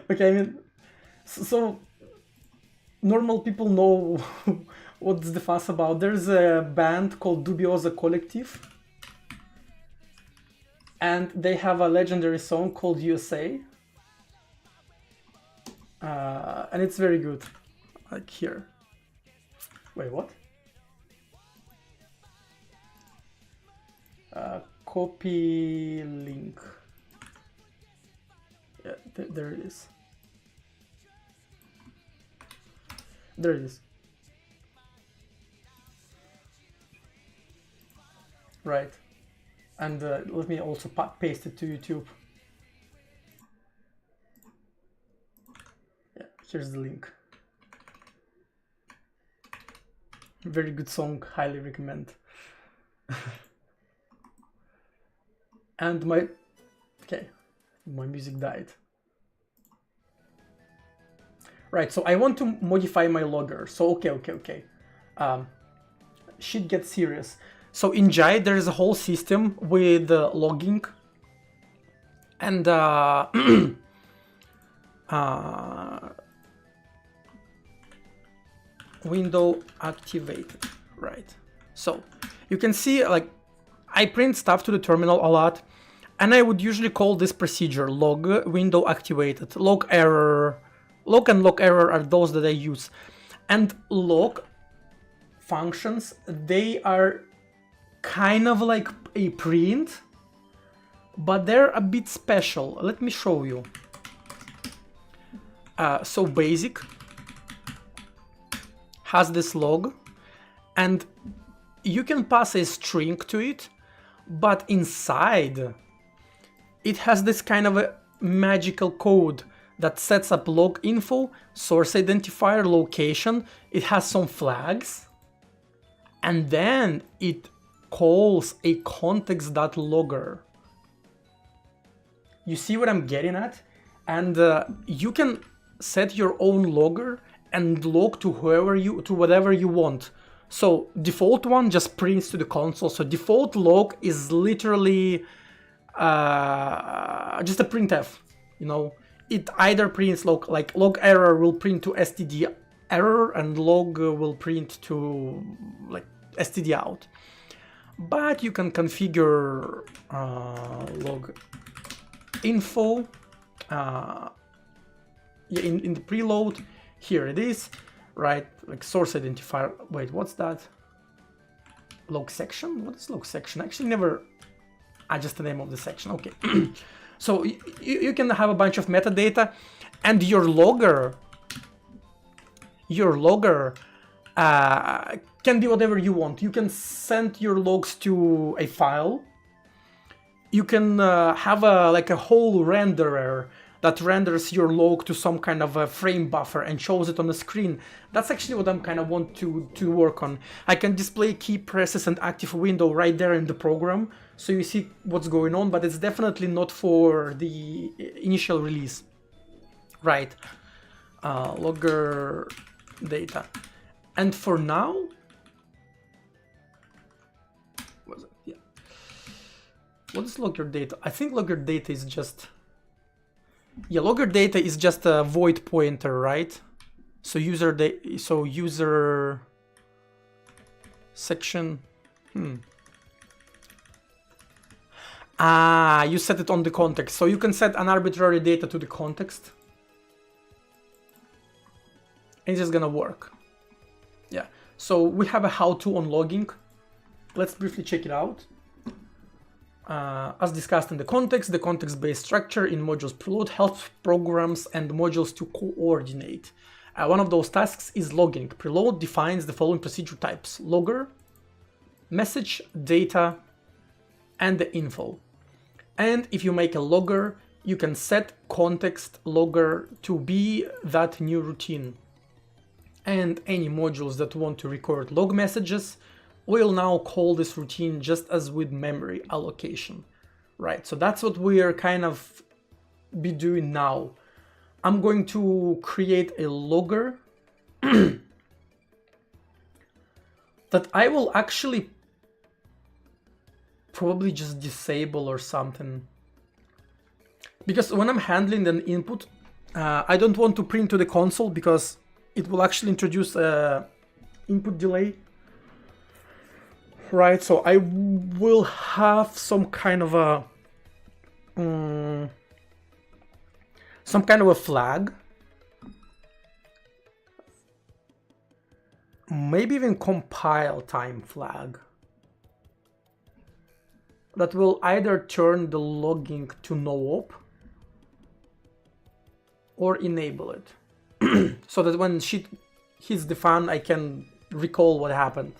Okay, I mean, so normal people know what's the fuss about. There's a band called Dubiosa Collective, and they have a legendary song called USA, and it's very good. Like here. Wait, what? Copy link. Yeah, there it is. There it is. Right. And let me also paste it to YouTube. Yeah, here's the link. Very good song, highly recommend. And my music died. Right, so I want to modify my logger. So okay. Shit gets serious. So in Jai there is a whole system with logging and window activated, right? So you can see, like, I print stuff to the terminal a lot, and I would usually call this procedure log window activated. Log error, log and log error are those that I use. And log functions, they are kind of like a print, but they're a bit special. Let me show you. So basic has this log, and you can pass a string to it, but inside it has this kind of a magical code that sets up log info, source identifier, location. It has some flags, and then it calls a context.logger. You see what I'm getting at? And you can set your own logger and log to whatever you want. So default one just prints to the console. So default log is literally just a printf. You know, it either prints log error will print to std error, and log will print to like std out. But you can configure log info in the preload. Here it is, right? Like source identifier. Wait, what's that? Log section? What is log section? Actually, never. Just the name of the section. Okay. So you can have a bunch of metadata, and your logger can be whatever you want. You can send your logs to a file. You can have a whole renderer that renders your log to some kind of a frame buffer and shows it on the screen. That's actually what I'm kind of want to work on. I can display key presses and active window right there in the program, so you see what's going on, but it's definitely not for the initial release. Right, logger data. And for now, what is logger data? I think logger data is just... Yeah, logger data is just a void pointer, right? So user section. Ah, you set it on the context. So you can set an arbitrary data to the context. And it's just gonna work. Yeah. So we have a how-to on logging. Let's briefly check it out. As discussed in the context-based structure in modules preload helps programs and modules to coordinate. One of those tasks is logging. Preload defines the following procedure types: logger, message, data, and the info. And if you make a logger, you can set context logger to be that new routine. And any modules that want to record log messages will now call this routine just as with memory allocation, right? So that's what we are kind of be doing now. I'm going to create a logger that I will actually probably just disable or something. Because when I'm handling an input, I don't want to print to the console because it will actually introduce a input delay. Right, so I will have some kind of a flag, maybe even compile time flag that will either turn the logging to no op or enable it, so that when shit hits the fan, I can recall what happened.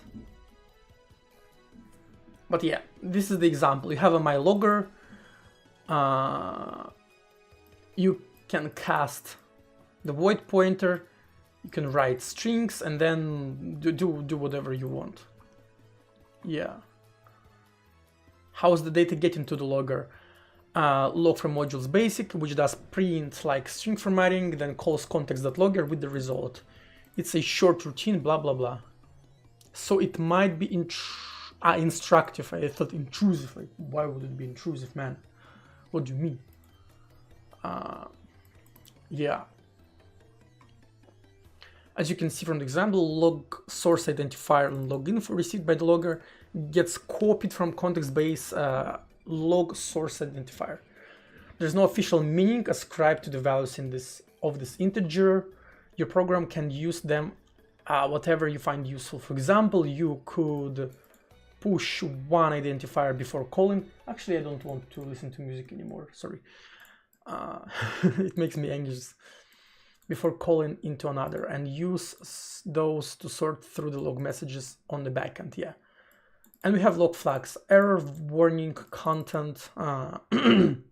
But yeah, this is the example. You have a my logger. You can cast the void pointer. You can write strings and then do whatever you want. Yeah. How is the data getting to the logger? Log from modules basic, which does print like string formatting, then calls context.logger with the result. It's a short routine, blah blah blah. So it might be instructive. I thought intrusive. Like, why would it be intrusive, man? What do you mean? Yeah. As you can see from the example, log source identifier and log info received by the logger gets copied from context base log source identifier. There's no official meaning ascribed to the values in this integer. Your program can use them whatever you find useful. For example, you could push one identifier before calling. Actually, I don't want to listen to music anymore, sorry. It makes me anxious. Before calling into another, and use those to sort through the log messages on the backend, yeah. And we have log flags, error warning, content, to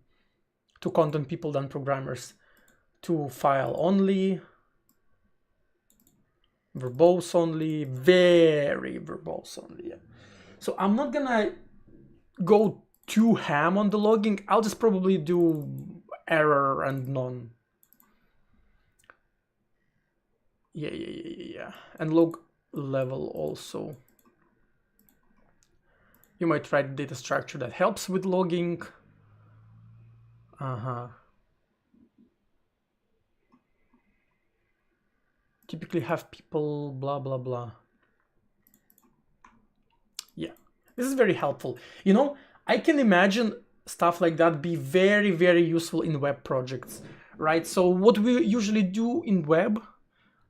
content people than programmers, to file only, verbose only, very verbose only, yeah. So I'm not gonna go too ham on the logging. I'll just probably do error and none. Yeah. And log level also. You might write data structure that helps with logging. Typically have people blah blah blah. Yeah, this is very helpful. You know, I can imagine stuff like that be very, very useful in web projects, right? So what we usually do in web,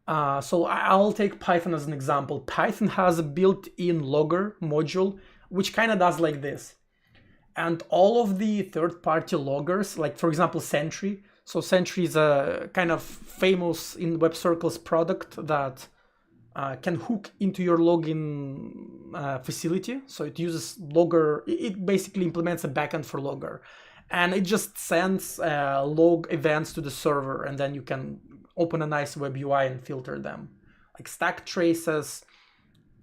so I'll take Python as an example. Python has a built-in logger module, which kind of does like this. And all of the third-party loggers, like for example, Sentry. So Sentry is a kind of famous in web circles product that can hook into your login facility. So it uses logger, it basically implements a backend for logger. And it just sends log events to the server, and then you can open a nice web UI and filter them, like stack traces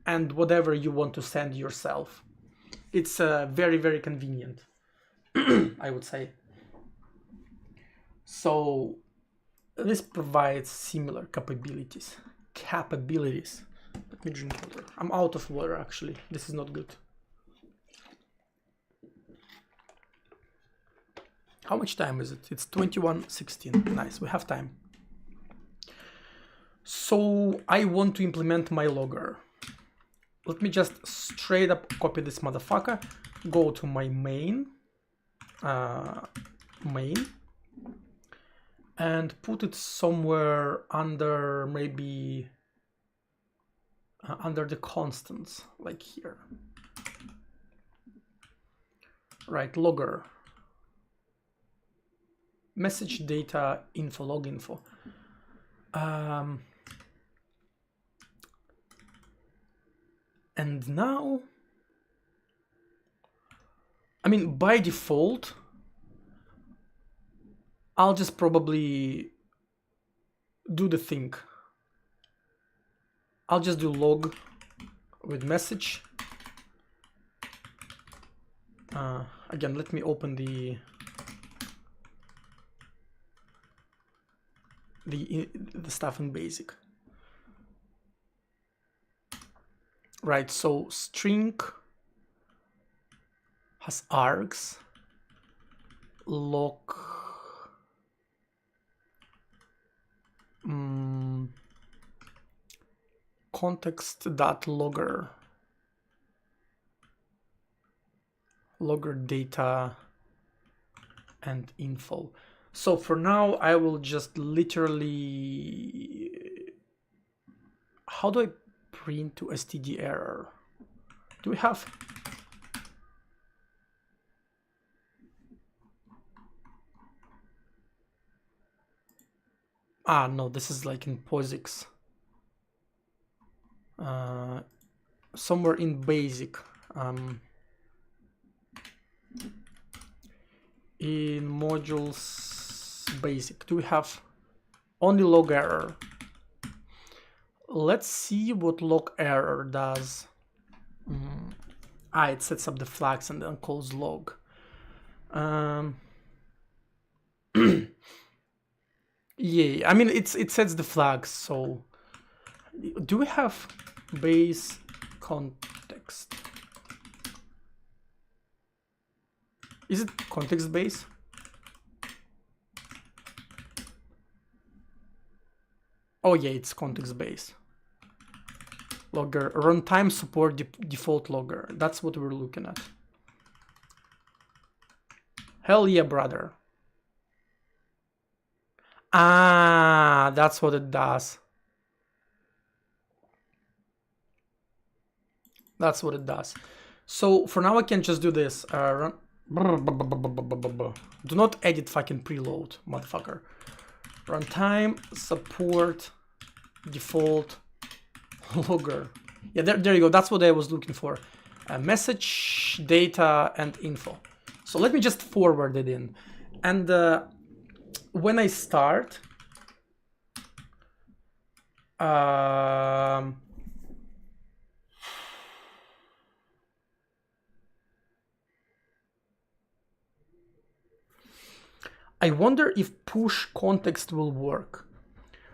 and whatever you want to send yourself. It's very, very convenient, I would say. So this provides similar capabilities. Let me drink water. I'm out of water, actually. This is not good. How much time is it? It's 21:16. Nice, we have time. So I want to implement my logger. let me just straight up copy this motherfucker, go to my main, and put it somewhere under, maybe under the constants, like here. Right, logger. Message data info, log info. And now, I mean, by default, I'll just probably do the thing. I'll just do log with message. Again, let me open the stuff in basic. Right, so string has args, log context.logger, logger data and info. So for now, I will just literally, how do I print to std error? Do we have? Ah, no, this is like in POSIX. Somewhere in basic. In modules basic, do we have only log error? Let's see what log error does. It sets up the flags and then calls log. Yeah, I mean, it sets the flags. So do we have base context? Is it context base? Oh yeah, it's context base. Logger, runtime support default logger. That's what we're looking at. Hell yeah, brother. Ah, that's what it does. That's what it does. So for now, I can just do this. Run. Do not edit fucking preload, motherfucker. Runtime support default logger. Yeah, there you go. That's what I was looking for. Message, data, and info. So let me just forward it in. And when I start, I wonder if push context will work.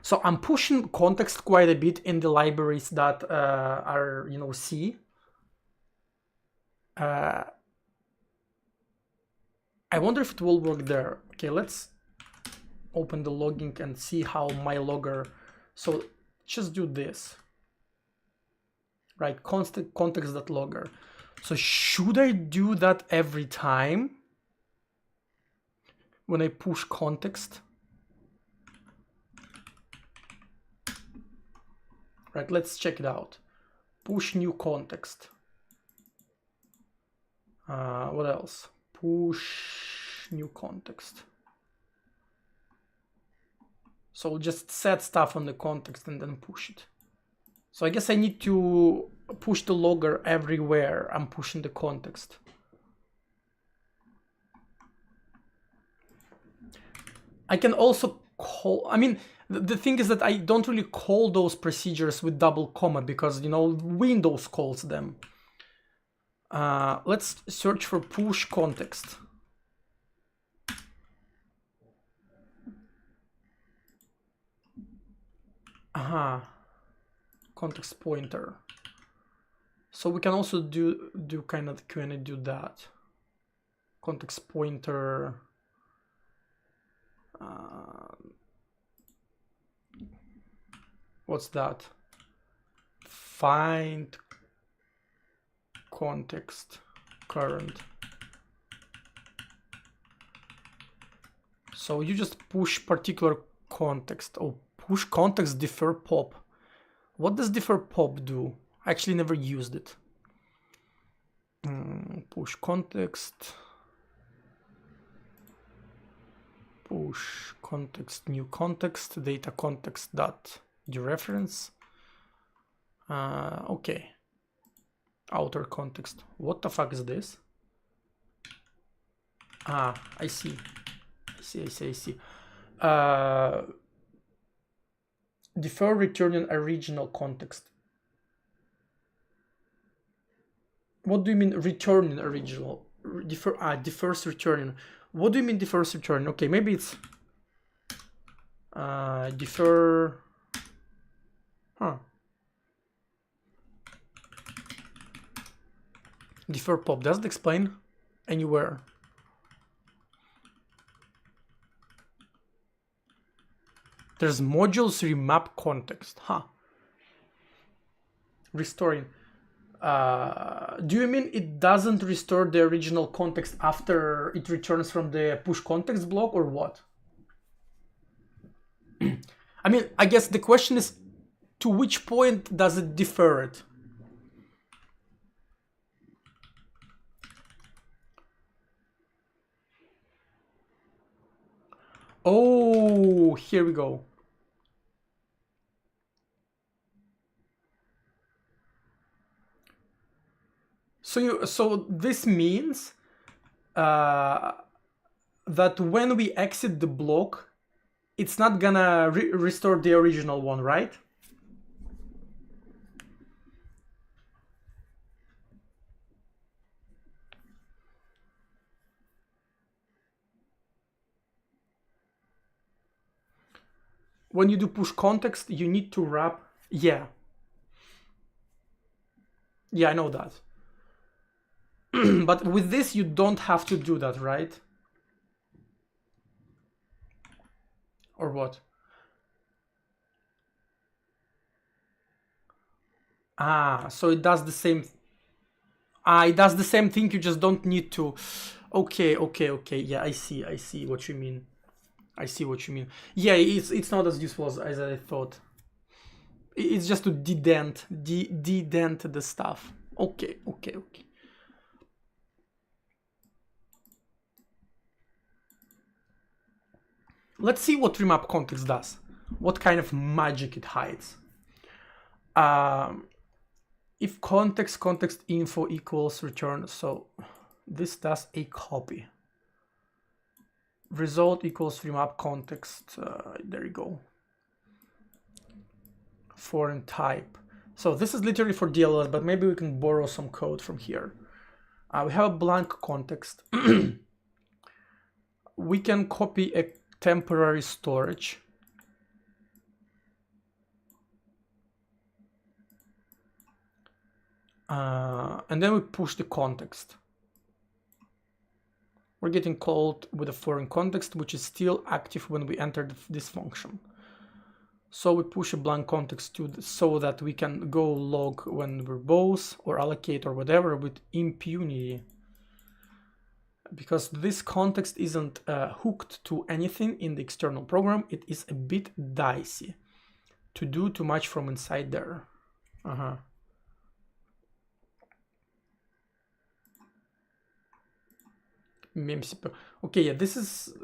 So I'm pushing context quite a bit in the libraries that are, you know, C. I wonder if it will work there. Okay, let's open the logging and see how my logger. So just do this, right? Constant context.logger. So should I do that every time when I push context? Right, let's check it out. Push new context. What else? Push new context. So just set stuff on the context and then push it. So I guess I need to push the logger everywhere I'm pushing the context. I can also call, I mean, the thing is that I don't really call those procedures with double comma because, you know, Windows calls them. Let's search for push context. Context pointer. So we can also do kind of do that. Context pointer. What's that? Find context current. So you just push particular context. Oh, push context defer pop. What does defer pop do? I actually never used it. Push context. Push context, new context, data context dot dereference. Okay. Outer context. What the fuck is this? Ah, I see. I see. Defer returning original context. What do you mean returning original? Defers returning. What do you mean defers returning? Okay, maybe it's defer. Huh. Defer pop. Does it explain anywhere? There's modules remap context. Huh. Restoring. Do you mean it doesn't restore the original context after it returns from the push context block, or what? I mean, I guess the question is, to which point does it defer it? Oh, here we go. So this means that when we exit the block, it's not gonna restore the original one, right? When you do push context, you need to wrap. Yeah, I know that. But with this, you don't have to do that, right? Or what? So it does the same. It does the same thing. You just don't need to. Okay. Yeah, I see what you mean. Yeah, it's not as useful as I thought. It's just to dedent the stuff. Okay. Let's see what remap context does. What kind of magic it hides. If context info equals return, so this does a copy. Result equals remap context. There you go. Foreign type. So this is literally for DLLs, but maybe we can borrow some code from here. We have a blank context. We can copy a temporary storage. And then we push the context. We're getting called with a foreign context, which is still active when we enter this function. So we push a blank context so that we can go log when verbose or allocate or whatever with impunity. Because this context isn't hooked to anything in the external program, it is a bit dicey to do too much from inside there. Okay, yeah, this is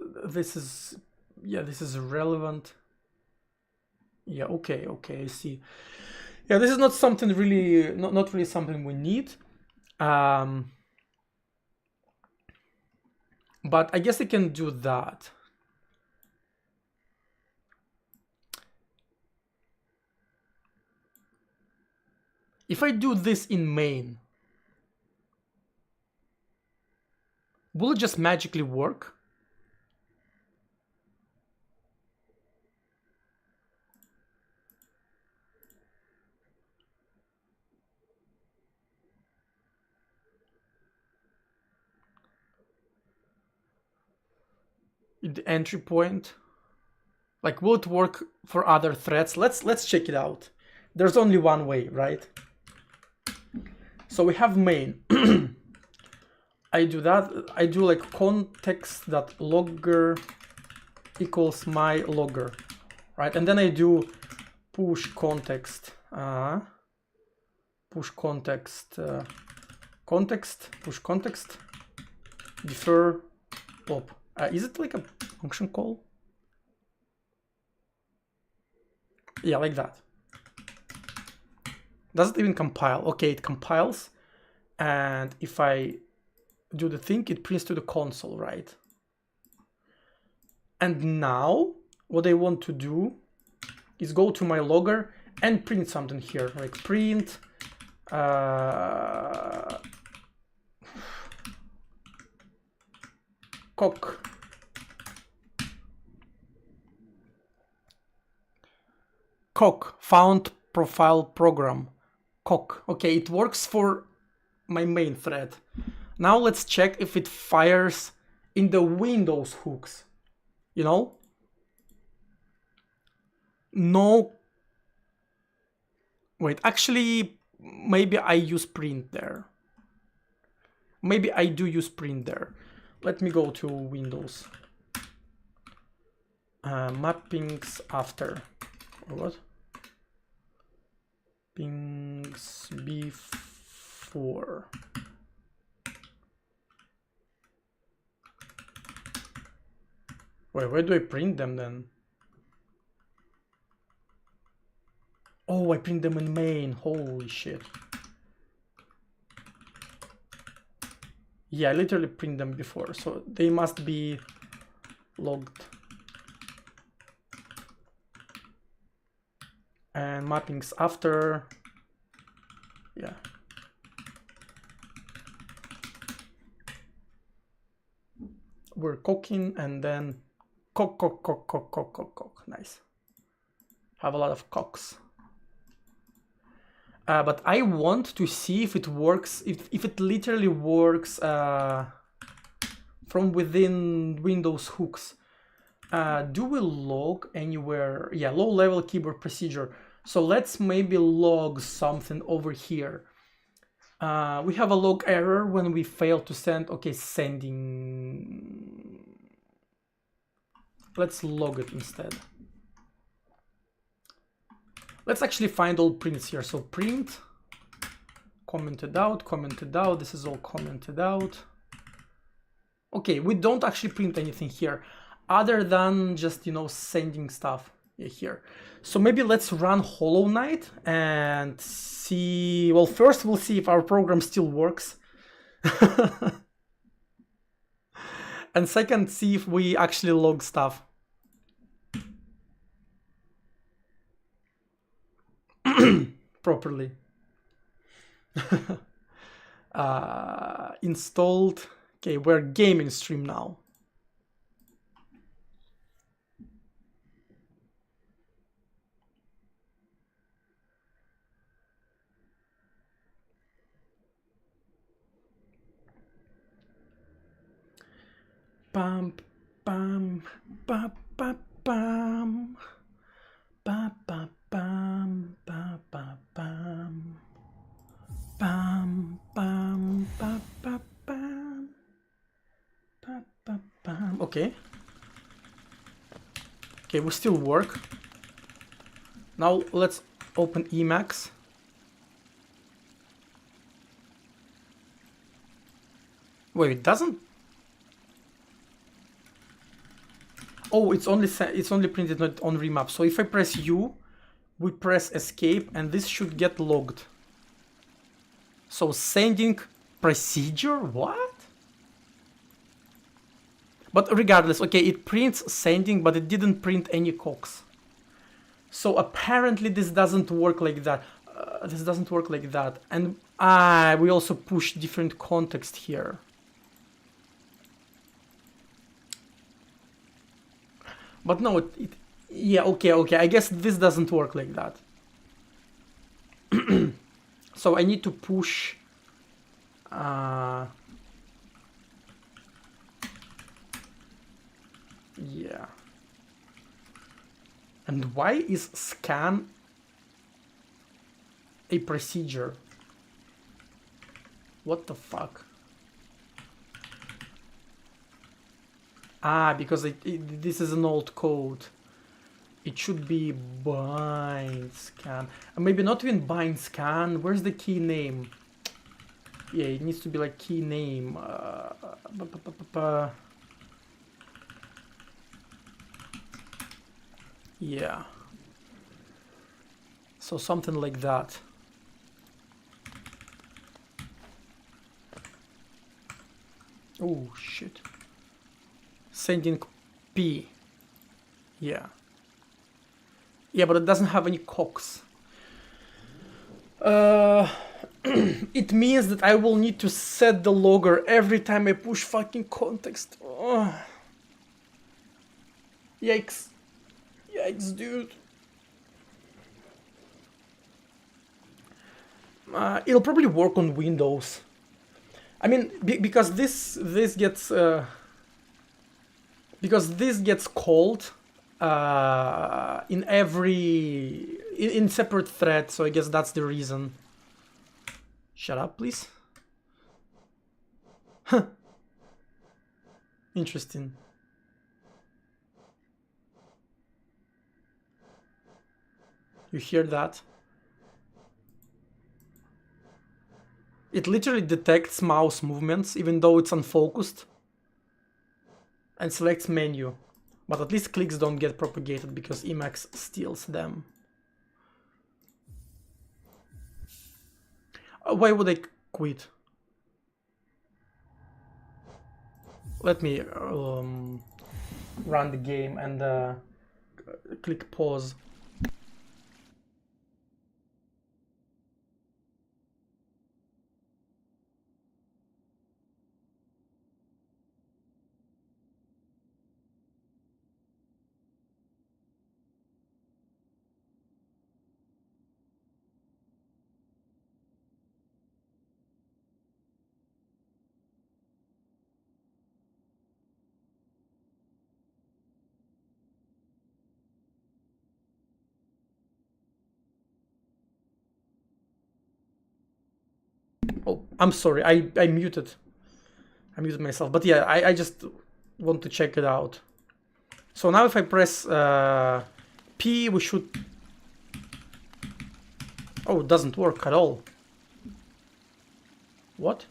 relevant. Yeah, okay, I see. Yeah, this is not something really, not really something we need. But I guess I can do that. If I do this in main, will it just magically work? The entry point, like, will it work for other threads? Let's check it out. There's only one way, right? So we have main. I do that. I do like context.logger equals my logger, right? And then I do push context, push context, push context, defer pop. Is it like a function call? Yeah, like that. Does it even compile? Okay, it compiles. And if I do the thing, it prints to the console, right? And now what I want to do is go to my logger and print something here, like print cock found profile program cock. Okay, it works for my main thread. Now let's check if it fires in the Windows hooks. You know, no, wait, actually maybe I use print there. Maybe I do use print there. Let me go to Windows. Mappings after, or what? Pings before. Wait, where do I print them then? Oh, I print them in main. Holy shit. Yeah, I literally print them before, so they must be logged. And mappings after, yeah. We're cooking and then cock. Nice. Have a lot of cocks. But I want to see if it works, if it literally works from within Windows hooks. Do we log anywhere? Yeah, low-level keyboard procedure. So let's maybe log something over here. We have a log error when we fail to send. Okay, sending. Let's log it instead. Let's actually find all prints here. So print, commented out. This is all commented out. Okay, we don't actually print anything here other than just, you know, sending stuff here. So maybe let's run Hollow Knight and see. Well, first we'll see if our program still works. And second, see if we actually log stuff. Properly. Installed. Okay, we're gaming stream now. Bam, bam, ba, ba, bam, ba, ba, bam, ba, ba, bam, bam, bam, ba, ba, bam, ba, ba, bam. Okay. Okay, we still work. Now let's open Emacs. Wait, it doesn't. Oh, it's only printed not on remap. So if I press U, we press escape, and this should get logged. So sending procedure, what? But regardless, okay, it prints sending, but it didn't print any cocks. So apparently this doesn't work like that. And we also push different context here. But no, yeah, okay, I guess this doesn't work like that. So I need to push yeah. And why is scan a procedure? What the fuck? Ah, because this is an old code. It should be bind scan. Maybe not even bind scan. Where's the key name? Yeah, it needs to be like key name. Yeah. So something like that. Oh shit. Sending P. Yeah. Yeah, but it doesn't have any cocks. It means that I will need to set the logger every time I push fucking context. Oh. Yikes. Yikes, dude. It'll probably work on Windows. I mean, because this gets called in every in separate thread, so I guess that's the reason. Shut up, please. Huh. Interesting. You hear that? It literally detects mouse movements even though it's unfocused and selects menu. But at least clicks don't get propagated because Emacs steals them. Why would I quit? Let me run the game and click pause. Oh, I'm sorry, I muted myself, but yeah, I just want to check it out. So now if I press P, we should... Oh, it doesn't work at all. What?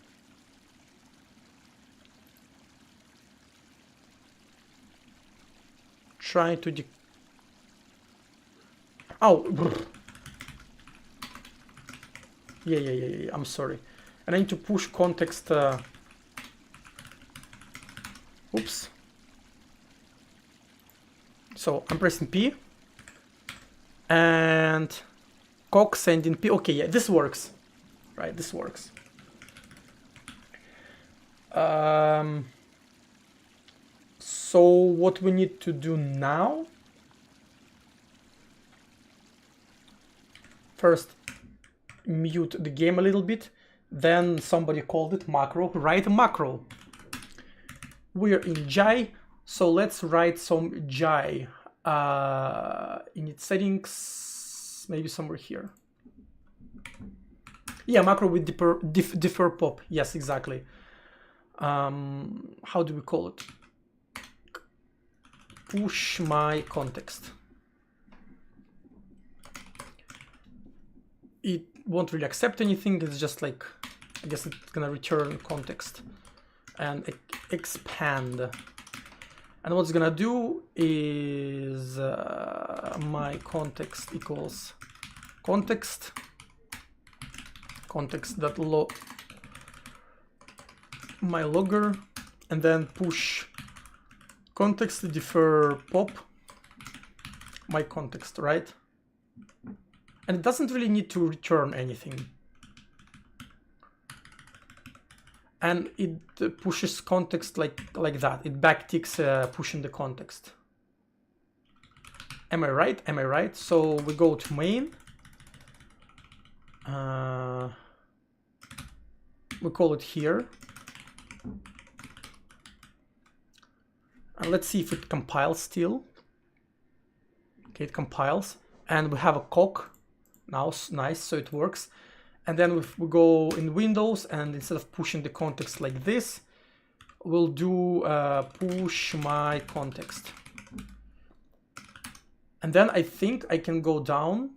Trying to... Oh! Yeah, I'm sorry. And I need to push context... Oops. So I'm pressing P. And... Coq sending P. Okay, yeah, this works. Right, this works. So what we need to do now? First, mute the game a little bit. Then somebody called it macro. Write a macro. We're in Jai, so let's write some Jai. In its settings, maybe somewhere here. Yeah, macro with defer pop. Yes, exactly. How do we call it? Push my context. It won't really accept anything. It's just like, I guess it's gonna return context and expand. And what's gonna do is my context equals context that my logger, and then push context defer pop my context, right? And it doesn't really need to return anything. And it pushes context like that. It backticks pushing the context. Am I right? Am I right? So we go to main. We call it here. And let's see if it compiles still. Okay, it compiles. And we have a coq. Now, nice, so it works. And then if we go in Windows and instead of pushing the context like this, we'll do push my context. And then I think I can go down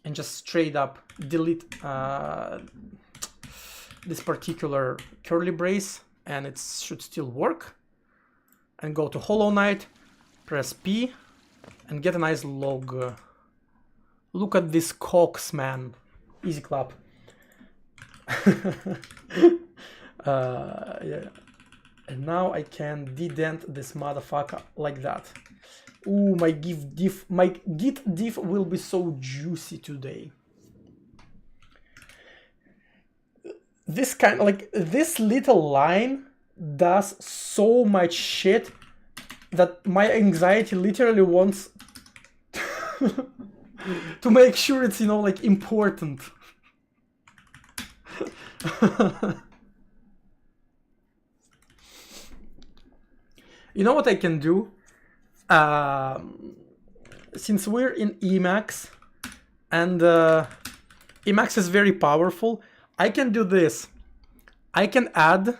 and just straight up delete this particular curly brace, and it should still work. And go to Hollow Knight, press P, and get a nice log. Look at this cox, man. Easy clap. Yeah. And now I can dedent this motherfucker like that. Ooh, my git diff will be so juicy today. This kind, like this little line does so much shit that my anxiety literally wants to make sure it's, you know, like important. You know what I can do? Since we're in Emacs and Emacs is very powerful, I can do this. I can add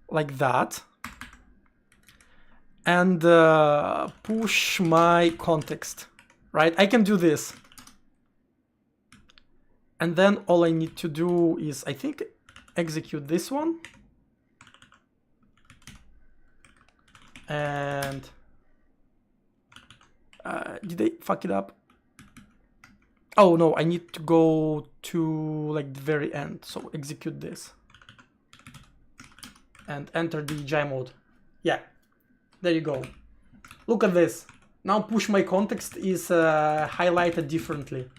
like that and push my context, right? I can do this. And then all I need to do is, I think, execute this one. And did I fuck it up? Oh no, I need to go to like the very end. So execute this and enter the GI mode. Yeah, there you go. Look at this. Now push my context is highlighted differently.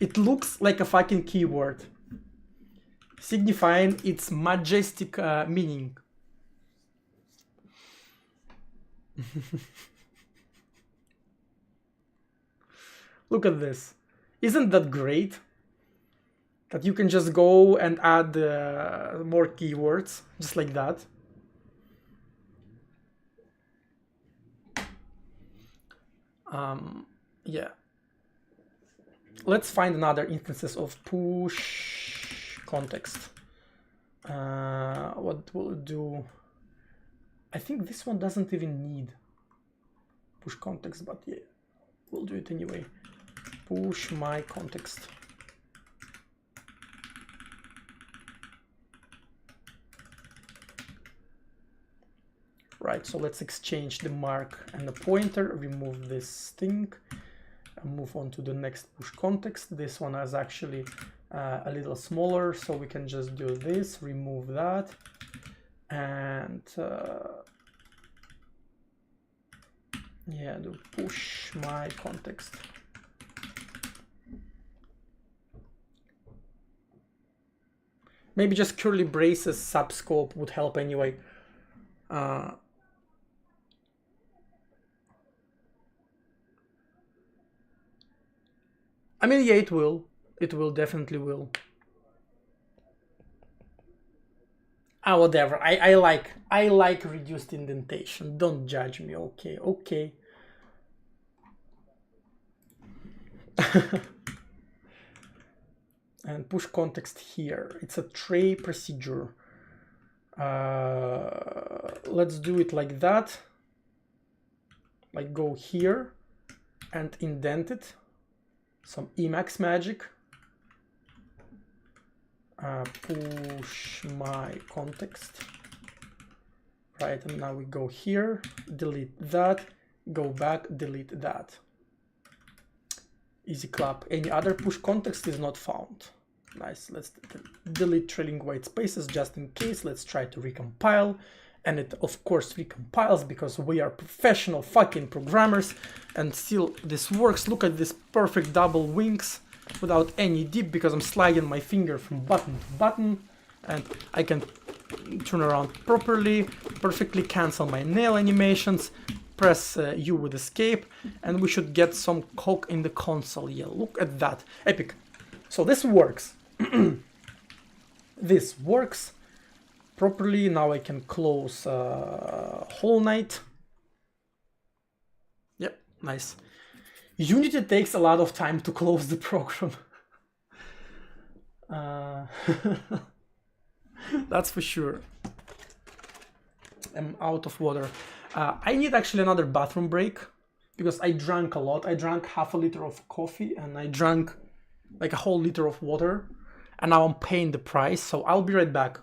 It looks like a fucking keyword, signifying its majestic meaning. Look at this. Isn't that great? That you can just go and add more keywords, just like that. Yeah. Let's find another instances of push context. What will it do? I think this one doesn't even need push context, but yeah, we'll do it anyway. Push my context. Right, so let's exchange the mark and the pointer, remove this thing, and move on to the next push context. This one is actually a little smaller, so we can just do this, remove that, and yeah, do push my context. Maybe just curly braces subscope would help anyway. I mean, yeah, it will. It will, definitely will. Ah, whatever. I like reduced indentation. Don't judge me. Okay, okay. And push context here. It's a tray procedure. Let's do it like that. Like go here and indent it. Some Emacs magic. Push my context. Right, and now we go here, delete that, go back, delete that. Easy clap. Any other push context is not found. Nice. Let's delete trailing white spaces just in case. Let's try to recompile. And it of course recompiles because we are professional fucking programmers, and still this works. Look at this perfect double wings without any dip because I'm sliding my finger from button to button, and I can turn around properly, perfectly cancel my nail animations, press U with escape, and we should get some coke in the console. Yeah, look at that. Epic. So this works. This works properly. Now I can close Hollow Knight. Yep, nice. Unity takes a lot of time to close the program. That's for sure. I'm out of water. I need actually another bathroom break because I drank a lot. I drank half a liter of coffee and I drank like a whole liter of water, and now I'm paying the price, so I'll be right back.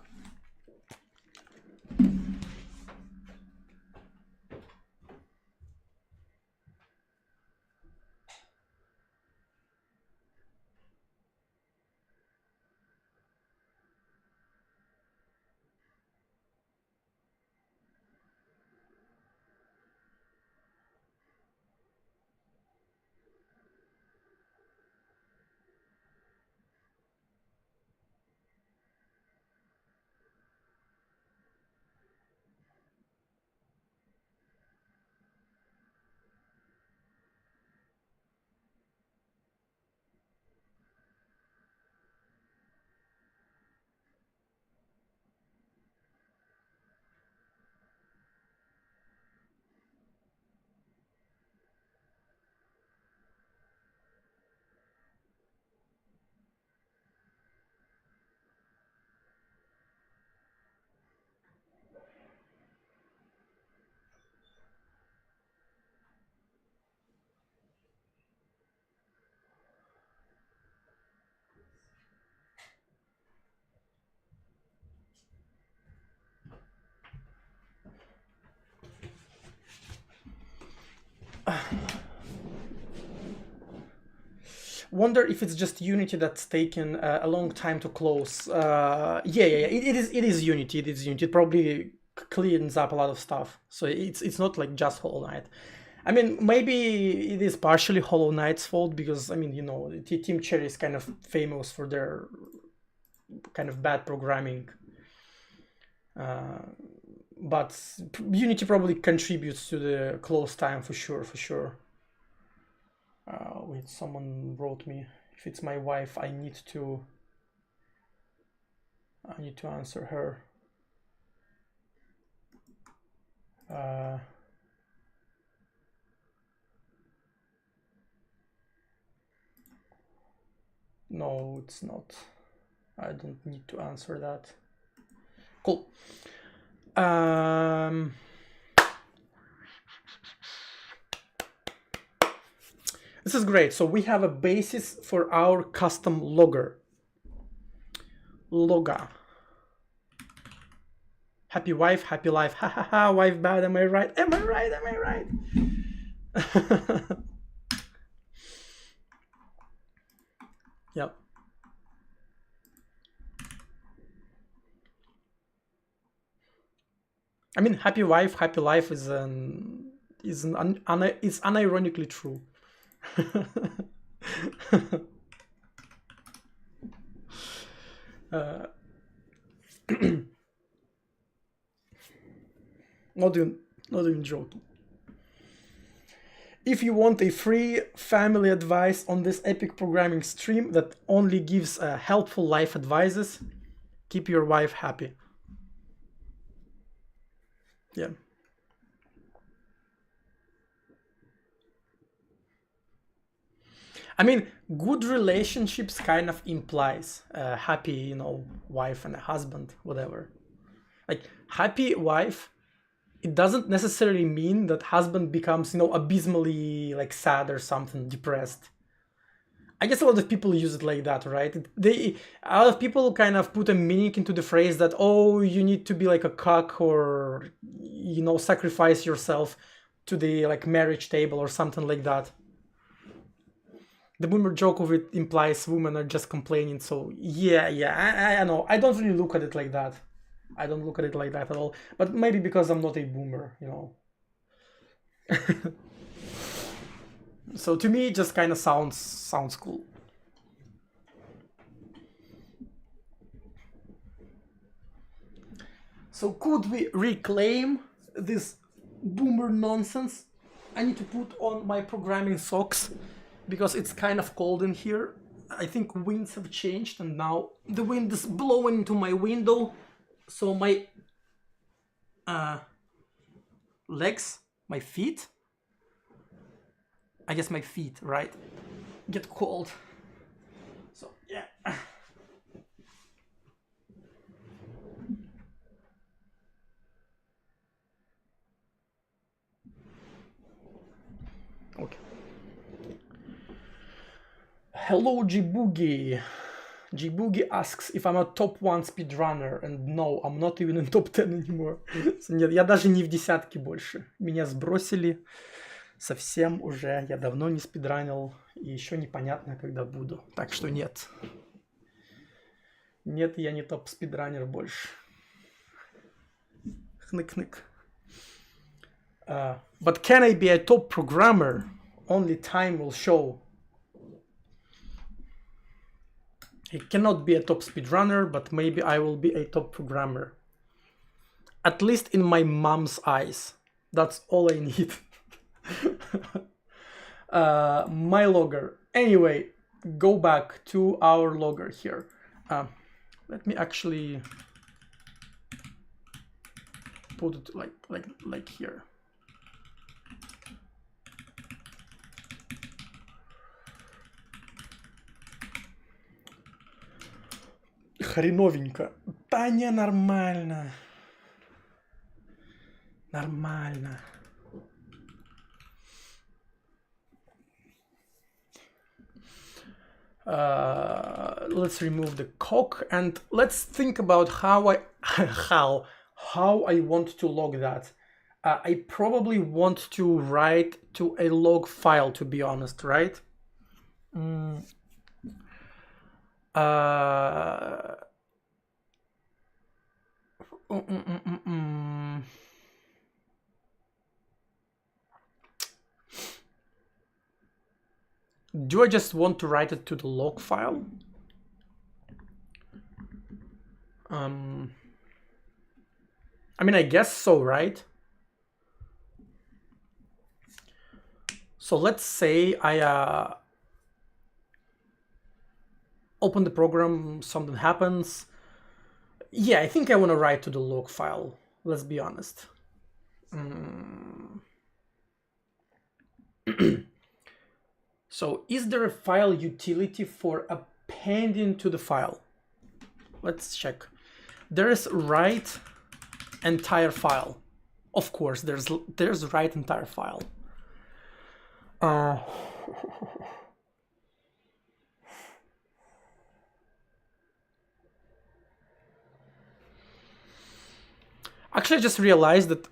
Wonder if it's just Unity that's taken a long time to close. Yeah. It is Unity. It is Unity. It probably cleans up a lot of stuff. So it's not like just Hollow Knight. I mean, maybe it is partially Hollow Knight's fault because, I mean, you know, Team Cherry is kind of famous for their kind of bad programming. But Unity probably contributes to the close time for sure. Wait, someone wrote me. If it's my wife, I need to answer her. No, it's not. I don't need to answer that. Cool. This is great. So we have a basis for our custom logger. Logger. Happy wife, happy life. Ha ha ha, wife bad, am I right? Am I right? Am I right? Yep. I mean, happy wife, happy life is unironically true. Not even joking. If you want a free family advice on this epic programming stream that only gives helpful life advices, keep your wife happy. Yeah. I mean, good relationships kind of implies happy, you know, wife and a husband, whatever. Like, happy wife, it doesn't necessarily mean that husband becomes, you know, abysmally like sad or something, depressed. I guess a lot of people use it like that, right? A lot of people kind of put a meaning into the phrase that, oh, you need to be like a cock or, you know, sacrifice yourself to the like marriage table or something like that. The boomer joke of it implies women are just complaining. So yeah, I know. I don't really look at it like that. I don't look at it like that at all. But maybe because I'm not a boomer, you know. So to me, it just kind of sounds cool. So could we reclaim this boomer nonsense? I need to put on my programming socks because it's kind of cold in here. I think winds have changed and now the wind is blowing into my window. So my legs, my feet I guess my feet, right, get cold. So yeah. Okay. Hello, Debuggy. Debuggy asks if I'm a top 1 speedrunner, and no, I'm not even in top 10 anymore. Нет, я даже не в десятке больше. Меня сбросили совсем уже. Я давно не спидранил, и еще непонятно, когда буду. Так что нет. Нет, я не топ спидранер больше. Хнык-хнык. But can I be a top programmer? Only time will show. I cannot be a top speedrunner, but maybe I will be a top programmer. At least in my mom's eyes. That's all I need. My logger. Anyway, go back to our logger here. Let me actually put it like here. Хреновенько. Да не, нормально. Нормально. Let's remove the cock and let's think about how I want to log that. I probably want to write to a log file, to be honest, right? Do I just want to write it to the log file? I mean, I guess so, right? So let's say I open the program, something happens. Yeah, I think I want to write to the log file. Let's be honest. So is there a file utility for appending to the file? Let's check. There is write entire file. Of course, there's write entire file. Actually, I just realized that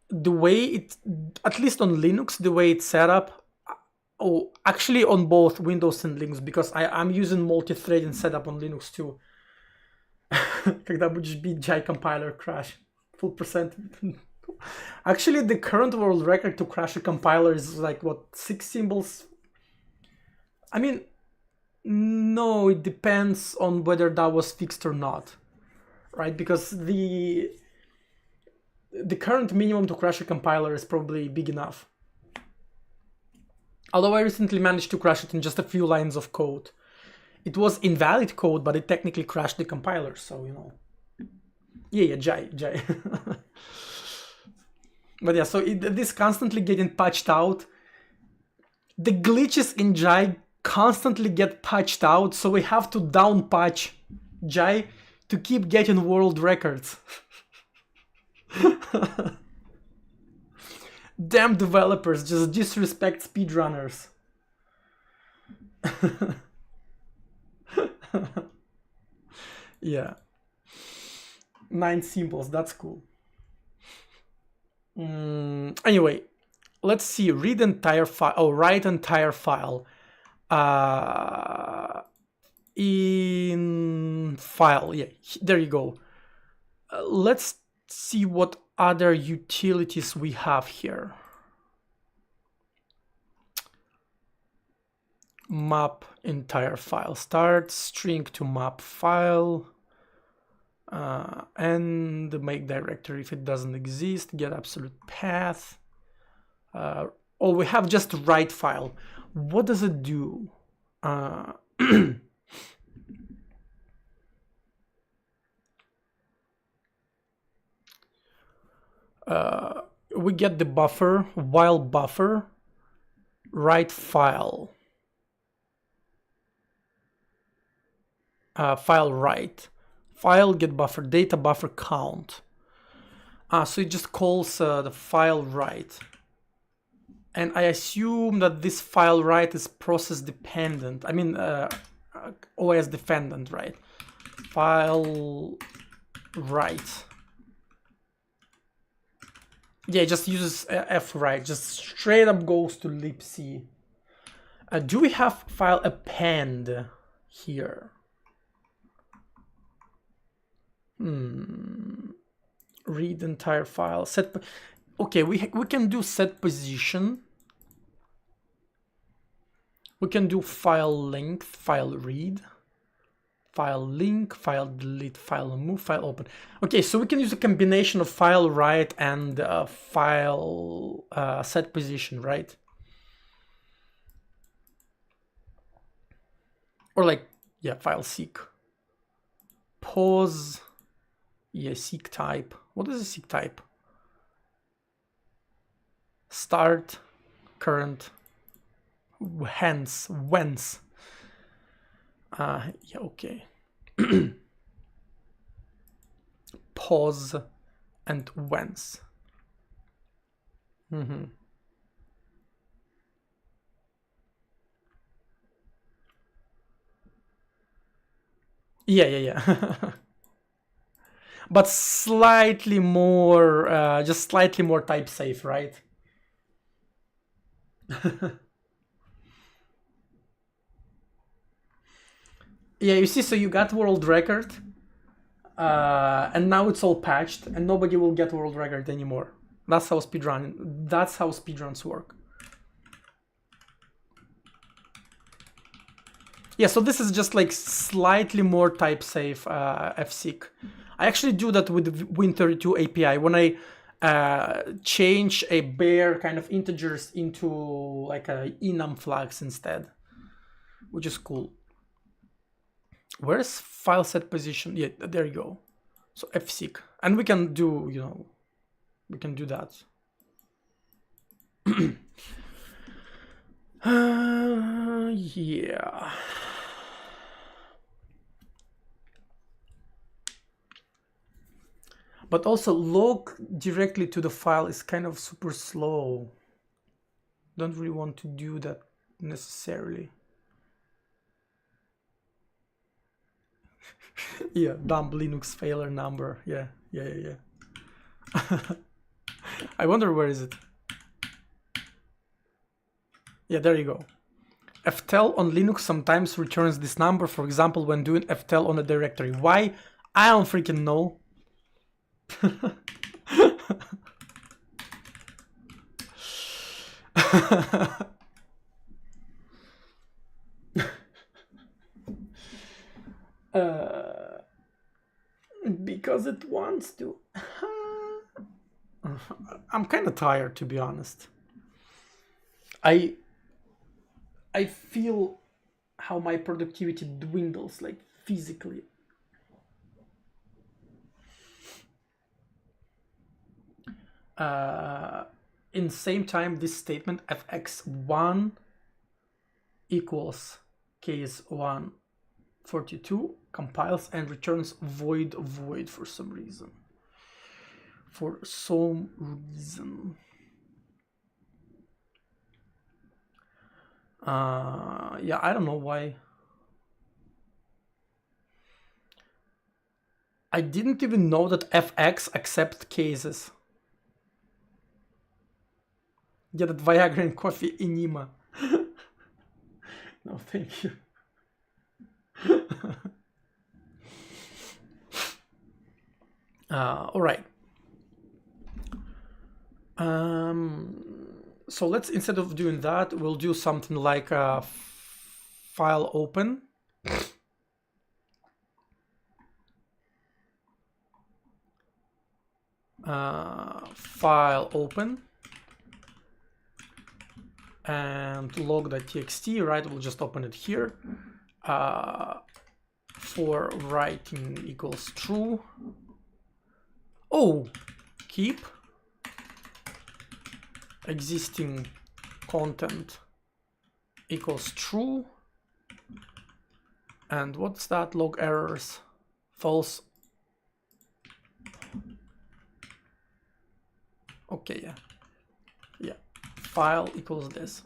the way it, at least on Linux, the way it's set up, actually on both Windows and Linux, because I'm using multi-threading setup on Linux too. Когда будешь бить Jai compiler crash, full percent. Actually, the current world record to crash a compiler is like, what, 6 symbols? I mean, no, it depends on whether that was fixed or not, right? Because the current minimum to crash a compiler is probably big enough. Although I recently managed to crash it in just a few lines of code. It was invalid code, but it technically crashed the compiler, so, you know. Yeah, Jai. But yeah, so this constantly getting patched out. The glitches in Jai constantly get patched out, so we have to down patch Jai to keep getting world records. Damn developers, just disrespect speedrunners. Yeah. 9 symbols, that's cool. Anyway, let's see. Read entire file. Oh, write entire file. In file. Yeah, there you go. Let's see what other utilities we have here. Map entire file. Start string to map file. And make directory if it doesn't exist. Get absolute path. Oh, we have just write file. What does it do? We get the buffer, while buffer. write file. File write. File get buffer data buffer count. So it just calls the file write. And I assume that this file write is process dependent. I mean, OS dependent, right? File write. Yeah, it just uses fwrite, just straight up goes to libc. Do we have file append here? Read entire file. Set. Okay, we can do set position. We can do file length, file read, file link, file delete, file move, file open. Okay, so we can use a combination of file write and file set position, right? Or like, yeah, file seek. Pause. Yeah, seek type. What is a seek type? Start, current, hence, whence. Yeah, okay. Pause and whence. Yeah. But slightly more, just slightly more type safe, right? Yeah, you see, so you got world record, and now it's all patched, and nobody will get world record anymore. That's how speedruns work. Yeah, so this is just like slightly more type safe fseek. I actually do that with Win32 API when I change a bare kind of integers into like a enum flags instead, which is cool. Where's file set position? Yeah, there you go. So fseek, and we can do, you know, we can do that. Yeah. But also log directly to the file is kind of super slow. Don't really want to do that necessarily. Yeah, dump Linux failure number. Yeah. I wonder where is it. Yeah, there you go. ftell on Linux sometimes returns this number, for example, when doing ftell on a directory. Why? I don't freaking know. Because it wants to. I'm kind of tired, to be honest. I feel how my productivity dwindles, like physically. In the same time, this statement fx1 equals case 142 compiles and returns void for some reason. Yeah, I don't know why. I didn't even know that fx accepts cases. Yeah, that Viagra and coffee enema. No, thank you. All right. So let's, instead of doing that, we'll do something like file open. File open and log.txt, right? We'll just open it here. For writing equals true. Oh, keep existing content equals true. And what's that? Log errors, false. Okay, yeah. File equals this.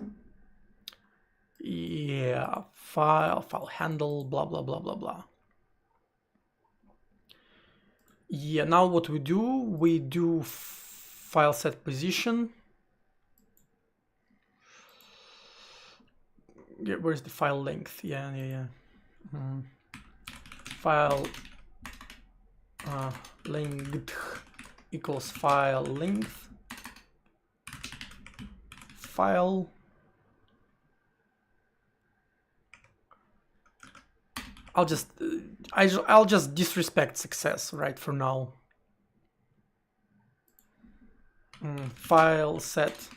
Yeah, file handle, blah, blah, blah, blah, blah. Yeah, now what we do file set position. Yeah, where's the file length? Yeah. File length equals file length. File. I'll just disrespect success right for now. File set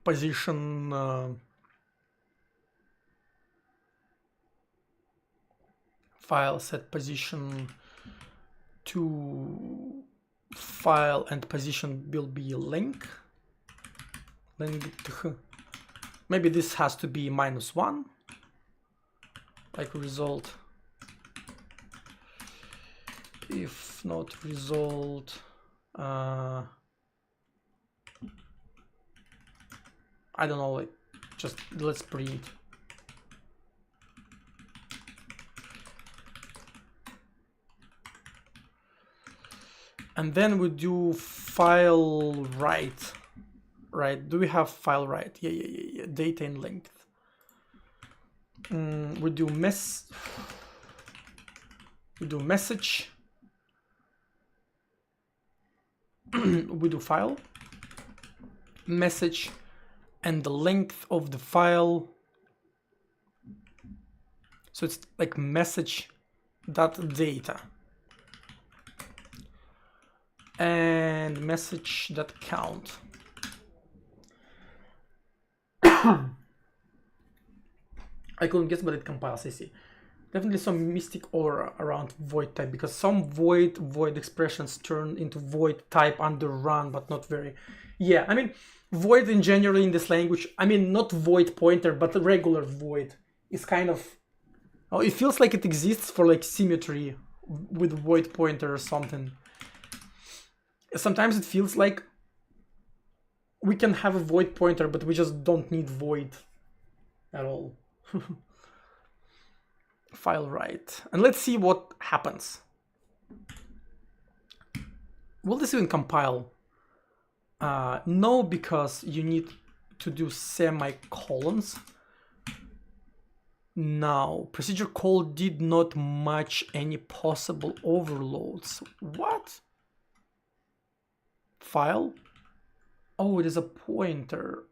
position. File set position to file and position will be length. Maybe this has to be -1. Like result. If not result, I don't know, like just let's print. And then we do file write, right? Do we have file write? Yeah. Data and length. We do message. We do file message and the length of the file. So it's like message.data and message.count. I couldn't guess, but it compiles. I see. Definitely some mystic aura around void type, because some void expressions turn into void type under run, but not very. Yeah, I mean, void in general in this language, I mean, not void pointer, but a regular void is kind of. Oh, it feels like it exists for like symmetry with void pointer or something. Sometimes it feels like we can have a void pointer, but we just don't need void at all. File write, and let's see what happens. Will this even compile? No, because you need to do semicolons. Now, procedure call did not match any possible overloads. What? File? Oh, it is a pointer.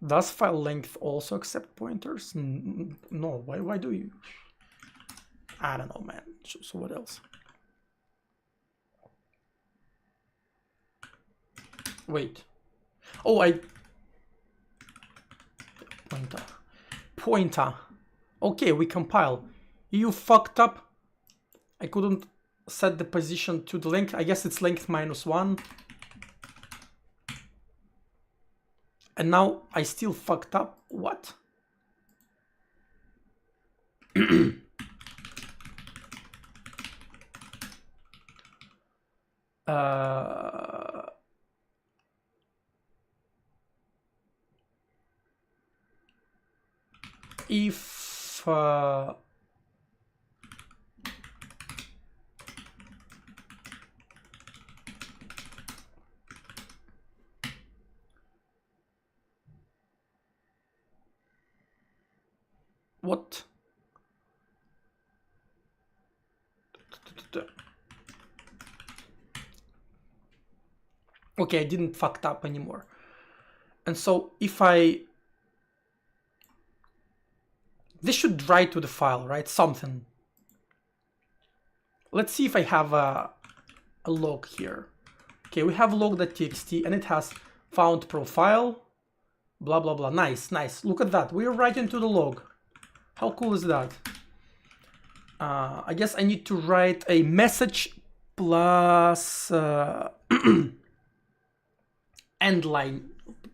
Does file length also accept pointers? No, why do you? I don't know, man. So what else? Wait. Oh, pointer. Okay, we compile. You fucked up. I couldn't set the position to the length. I guess it's length -1. And now I still fucked up. What? If what? Okay, I didn't fucked up anymore. And so if this should write to the file, right? Something. Let's see if I have a log here. Okay, we have log.txt and it has found profile, blah, blah, blah. Nice. Look at that. We're writing to the log. How cool is that? I guess I need to write a message plus end line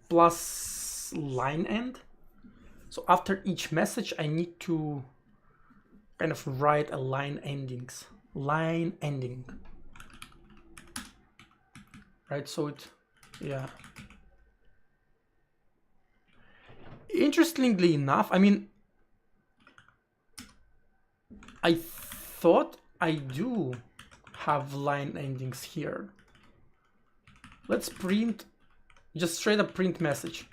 plus line end. So after each message, I need to kind of write a line ending, right? So it, yeah. Interestingly enough, I mean, I thought I do have line endings here. Let's print, just straight up print message.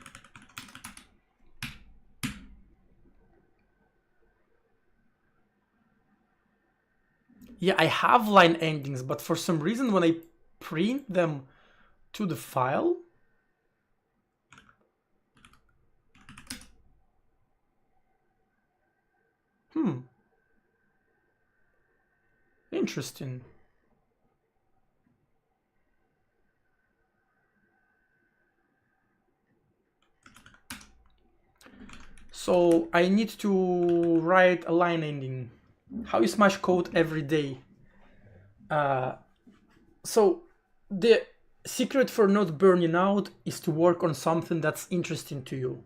Yeah, I have line endings, but for some reason when I print them to the file, interesting. So I need to write a line ending. How you smash code every day. So the secret for not burning out is to work on something that's interesting to you.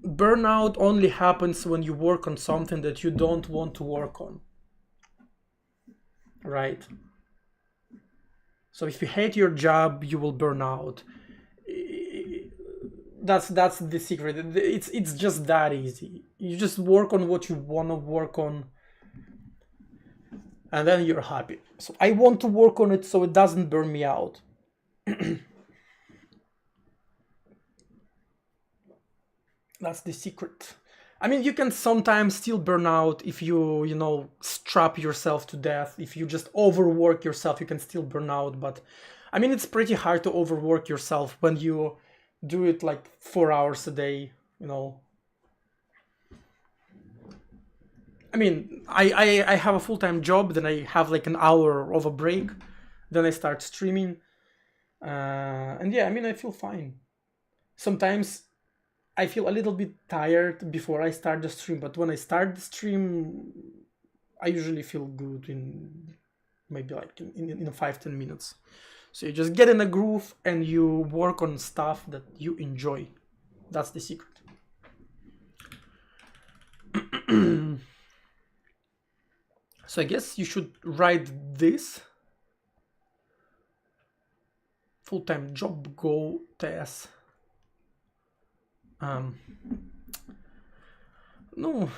Burnout only happens when you work on something that you don't want to work on. Right? So if you hate your job, you will burn out. That's the secret. It's just that easy. You just work on what you want to work on, and then you're happy. So I want to work on it so it doesn't burn me out. That's the secret. I mean, you can sometimes still burn out if you strap yourself to death. If you just overwork yourself, you can still burn out. But I mean, it's pretty hard to overwork yourself when you do it like 4 hours a day, I mean, I have a full-time job, then I have like an hour of a break, then I start streaming. And yeah, I mean, I feel fine. Sometimes I feel a little bit tired before I start the stream, but when I start the stream, I usually feel good in maybe like in 5-10 minutes. So you just get in a groove and you work on stuff that you enjoy. That's the secret. So I guess you should write this. Full-time job go TS. Ну,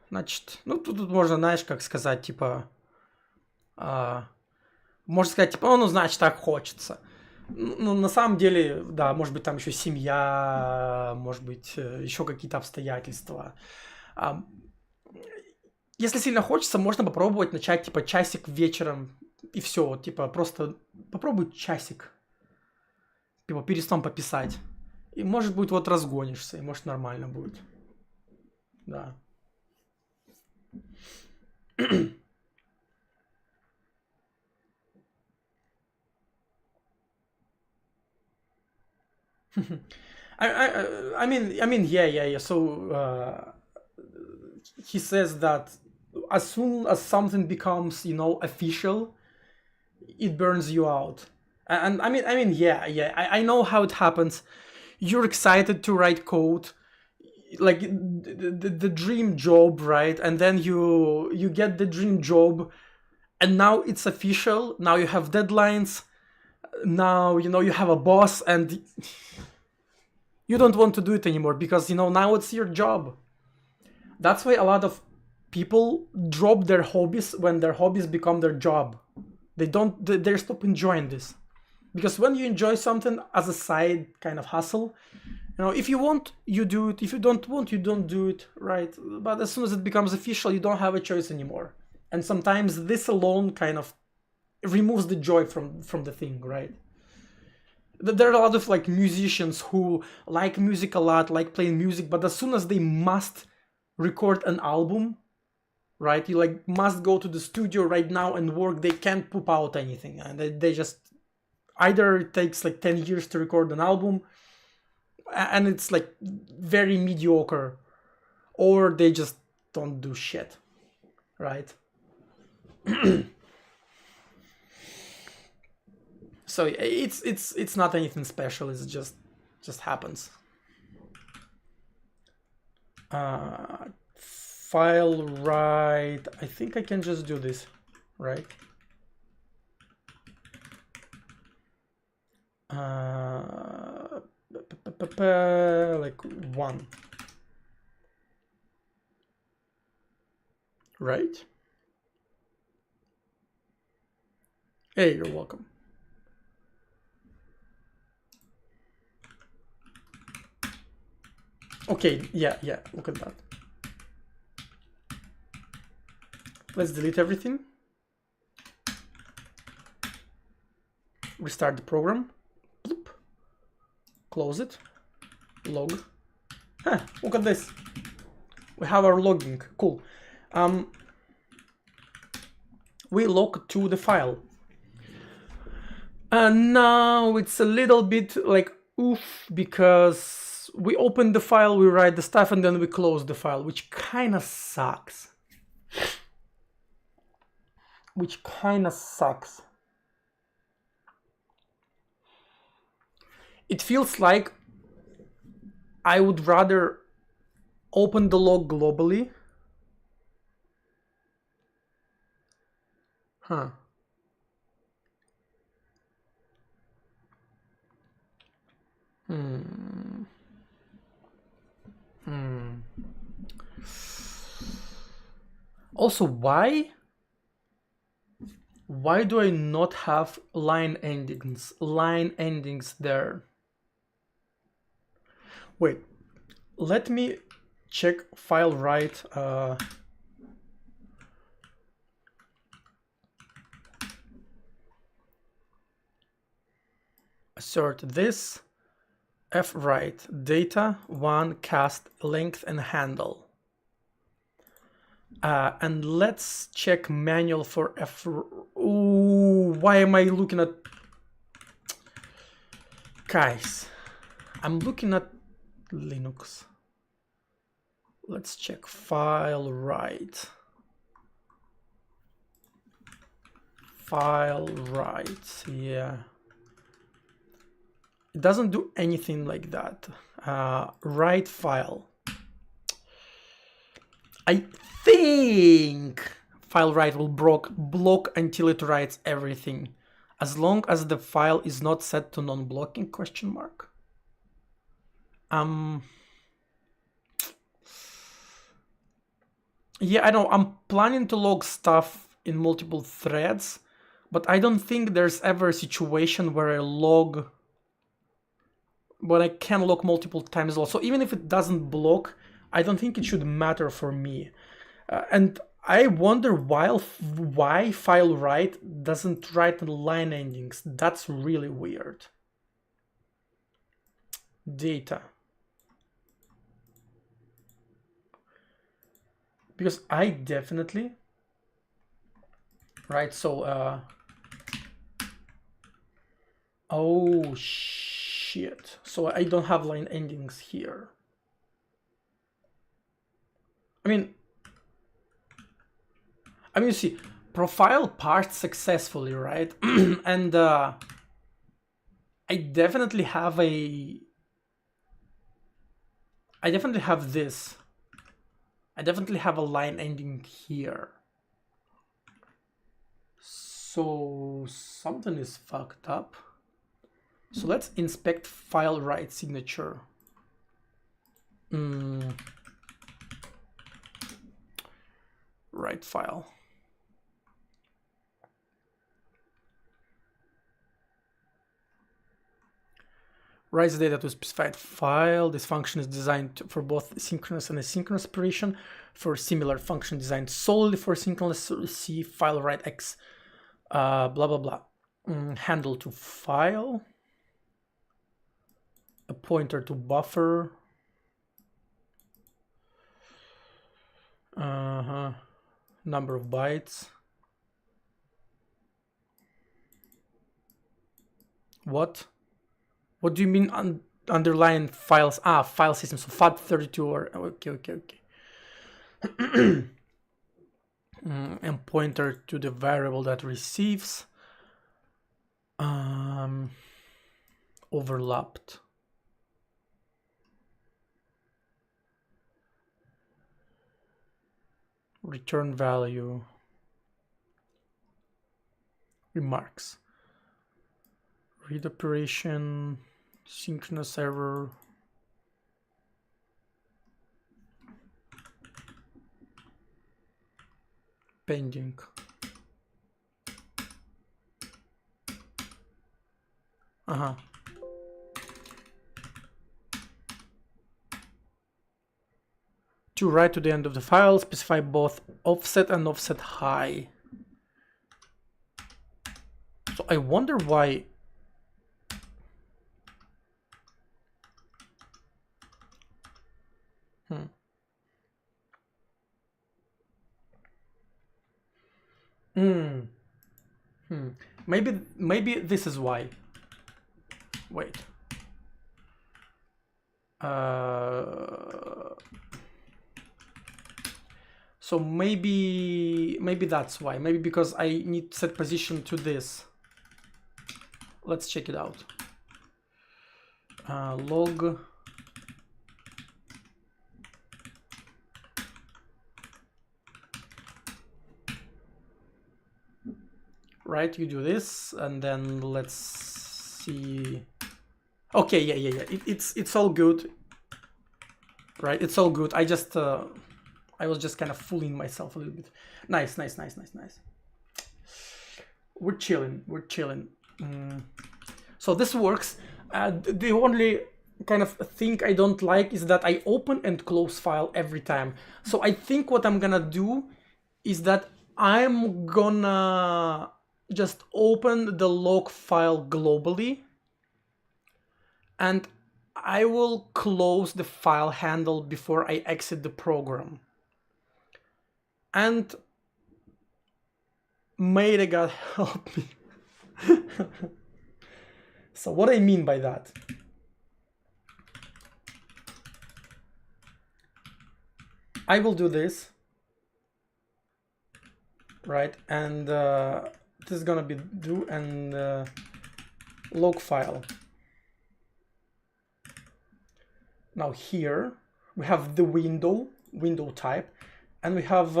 значит, тут можно, знаешь, как сказать, типа, можно сказать, типа, ну, значит, так хочется. Ну, на самом деле, да, может быть, там еще семья, может быть, еще какие-то обстоятельства. Если сильно хочется, можно попробовать начать, типа, часик вечером, и все, типа, просто попробуй часик, типа, перед сном пописать. И, может быть, вот разгонишься, и, может, нормально будет. Да. I mean, yeah. So he says that as soon as something becomes, official, it burns you out. And I mean, yeah. I know how it happens. You're excited to write code, like the dream job, right? And then you get the dream job, and now it's official. Now you have deadlines. Now you have a boss, and you don't want to do it anymore because now it's your job. That's why a lot of people drop their hobbies when their hobbies become their job. They stop enjoying this. Because when you enjoy something as a side kind of hustle, if you want, you do it. If you don't want, you don't do it, right? But as soon as it becomes official, you don't have a choice anymore. And sometimes this alone kind of removes the joy from the thing, right? There are a lot of like musicians who like music a lot, like playing music, but as soon as they must record an album, right? You like must go to the studio right now and work. They can't poop out anything, and they just either it takes like 10 years to record an album, and it's like very mediocre, or they just don't do shit, right? So it's not anything special. It's just happens. File write. I think I can just do this, right? Like 1, right? Hey, you're welcome. Okay, yeah, look at that. Let's delete everything. Restart the program. Bloop. Close it. Log. Huh, look at this. We have our logging. Cool. We log to the file. And now it's a little bit like oof, because we open the file, we write the stuff, and then we close the file, which kind of sucks. It feels like I would rather open the log globally. Huh. Also, why do I not have line endings there? Wait, let me check file write. Assert this f write data 1 cast length and handle. And let's check manual for f. Ooh, why am I looking at? Guys, I'm looking at Linux. Let's check file write. File write, yeah. It doesn't do anything like that. Write file. I think file write will block until it writes everything, as long as the file is not set to non-blocking question mark. Yeah, I know I'm planning to log stuff in multiple threads, but I don't think there's ever a situation where I can log multiple times also. Even if it doesn't block, I don't think it should matter for me. And I wonder why file write doesn't write line endings. That's really weird. Data. Because I definitely, right, so, oh shit. So I don't have line endings here. I mean, you see, profile parsed successfully, right? And I definitely have this. I definitely have a line ending here. So something is fucked up. So let's inspect file write signature. Write file. Writes data to a specified file. This function is designed for both synchronous and asynchronous operation. For similar function designed solely for synchronous, see file write x, blah, blah, blah. Handle to file. A pointer to buffer. Number of bytes. What do you mean underline files? File system. So FAT32 or okay. And pointer to the variable that receives. Overlapped. Return value. Remarks. Read operation. Synchronous error. Pending. To write to the end of the file, specify both offset and offset high. So I wonder why. Maybe this is why. Wait. So maybe that's why. Maybe because I need to set position to this. Let's check it out. Log. Right, you do this, and then let's see. Okay, yeah. It's all good. Right, it's all good. I just I was just kind of fooling myself a little bit. Nice. We're chilling. So this works. The only kind of thing I don't like is that I open and close file every time. So I think what I'm gonna do is that I'm gonna just open the log file globally, and I will close the file handle before I exit the program. And may the God help me. So what I mean by that, I will do this, right? And this is gonna be do and log file. Now here we have the window type, and we have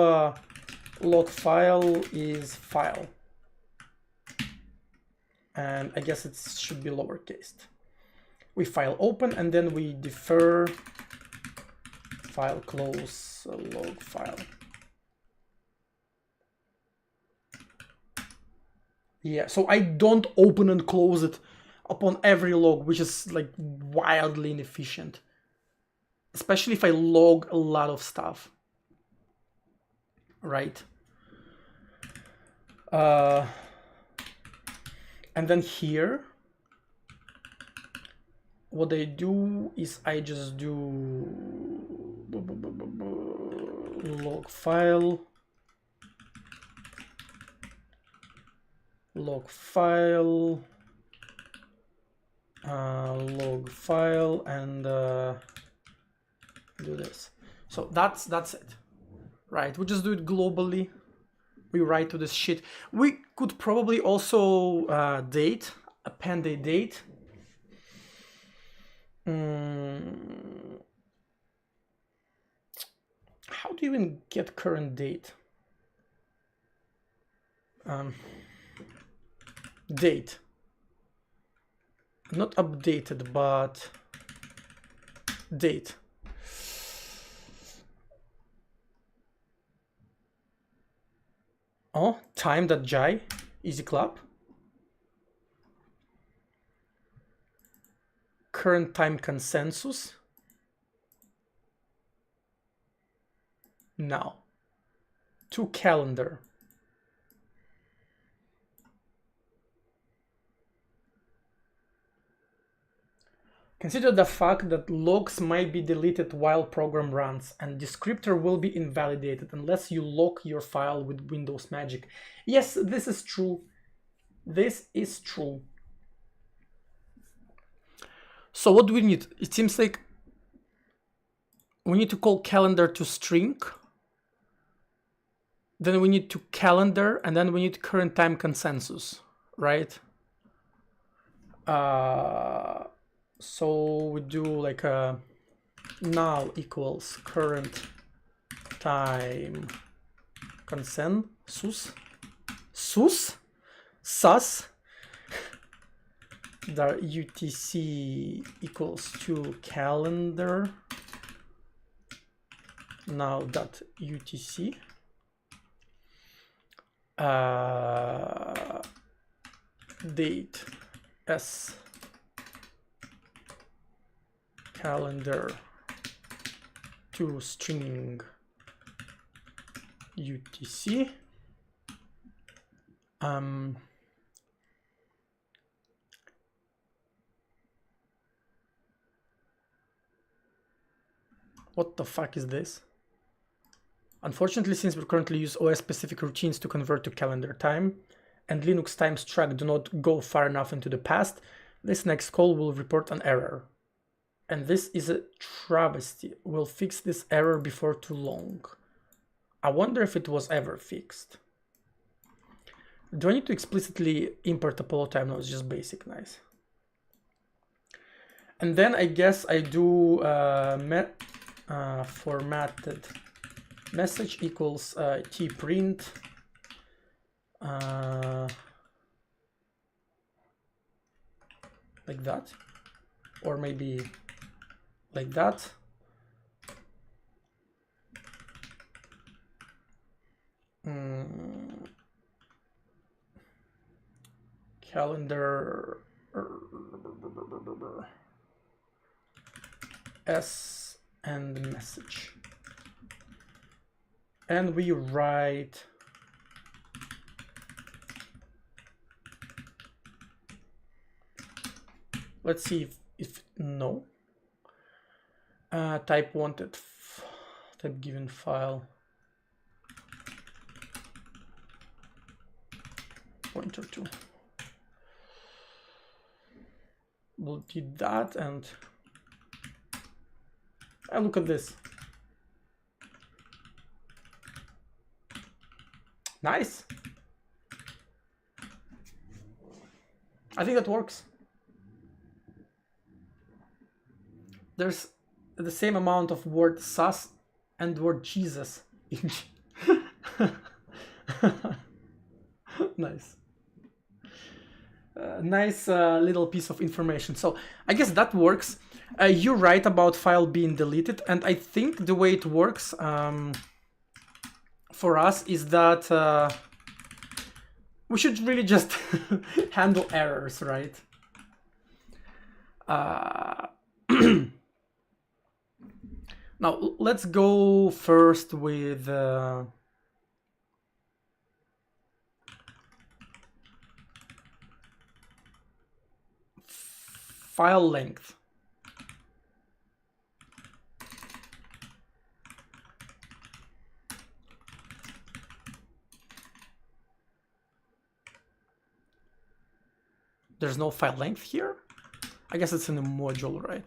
log file is file, and I guess it should be lowercase. We file open, and then we defer file close log file. Yeah, so I don't open and close it upon every log, which is like wildly inefficient, especially if I log a lot of stuff, right? And then here, what I do is I just do log file, log file, and do this. So that's it, right? We just do it globally. We write to this shit. We could probably also append a date. How do you even get current date? Date. Not updated, but date. Oh, time.jai, easy clap. Current time consensus. Now, to calendar. Consider the fact that logs might be deleted while program runs, and descriptor will be invalidated unless you lock your file with Windows Magic. Yes, this is true. This is true. So what do we need? It seems like we need to call calendar to string. Then we need to calendar, and then we need current time consensus, right? So we do like a null equals current time consensus sus the UTC equals to calendar now dot UTC date s calendar to string UTC. What the fuck is this? Unfortunately, since we currently use OS-specific routines to convert to calendar time, and Linux times track do not go far enough into the past, this next call will report an error. And this is a travesty. We'll fix this error before too long. I wonder if it was ever fixed. Do I need to explicitly import Apollo time? No, it's just basic, nice. And then I guess I do formatted message equals tprint like that, or maybe like that. Calendar s and message, and we write let's see if no type wanted type given file pointer to. We'll do that, and look at this. Nice. I think that works. There's the same amount of word sus and word Jesus in nice. Nice little piece of information. So I guess that works. You're right about file being deleted, and I think the way it works for us is that we should really just handle errors, right? Now let's go first with file length. There's no file length here? I guess it's in the module, right?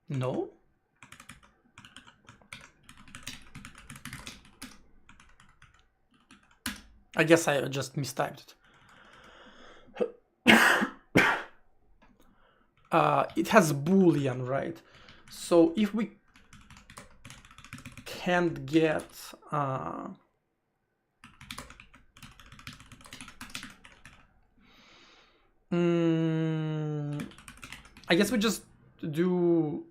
No? I guess I just mistyped it. It has Boolean, right? So if we can't get I guess we just do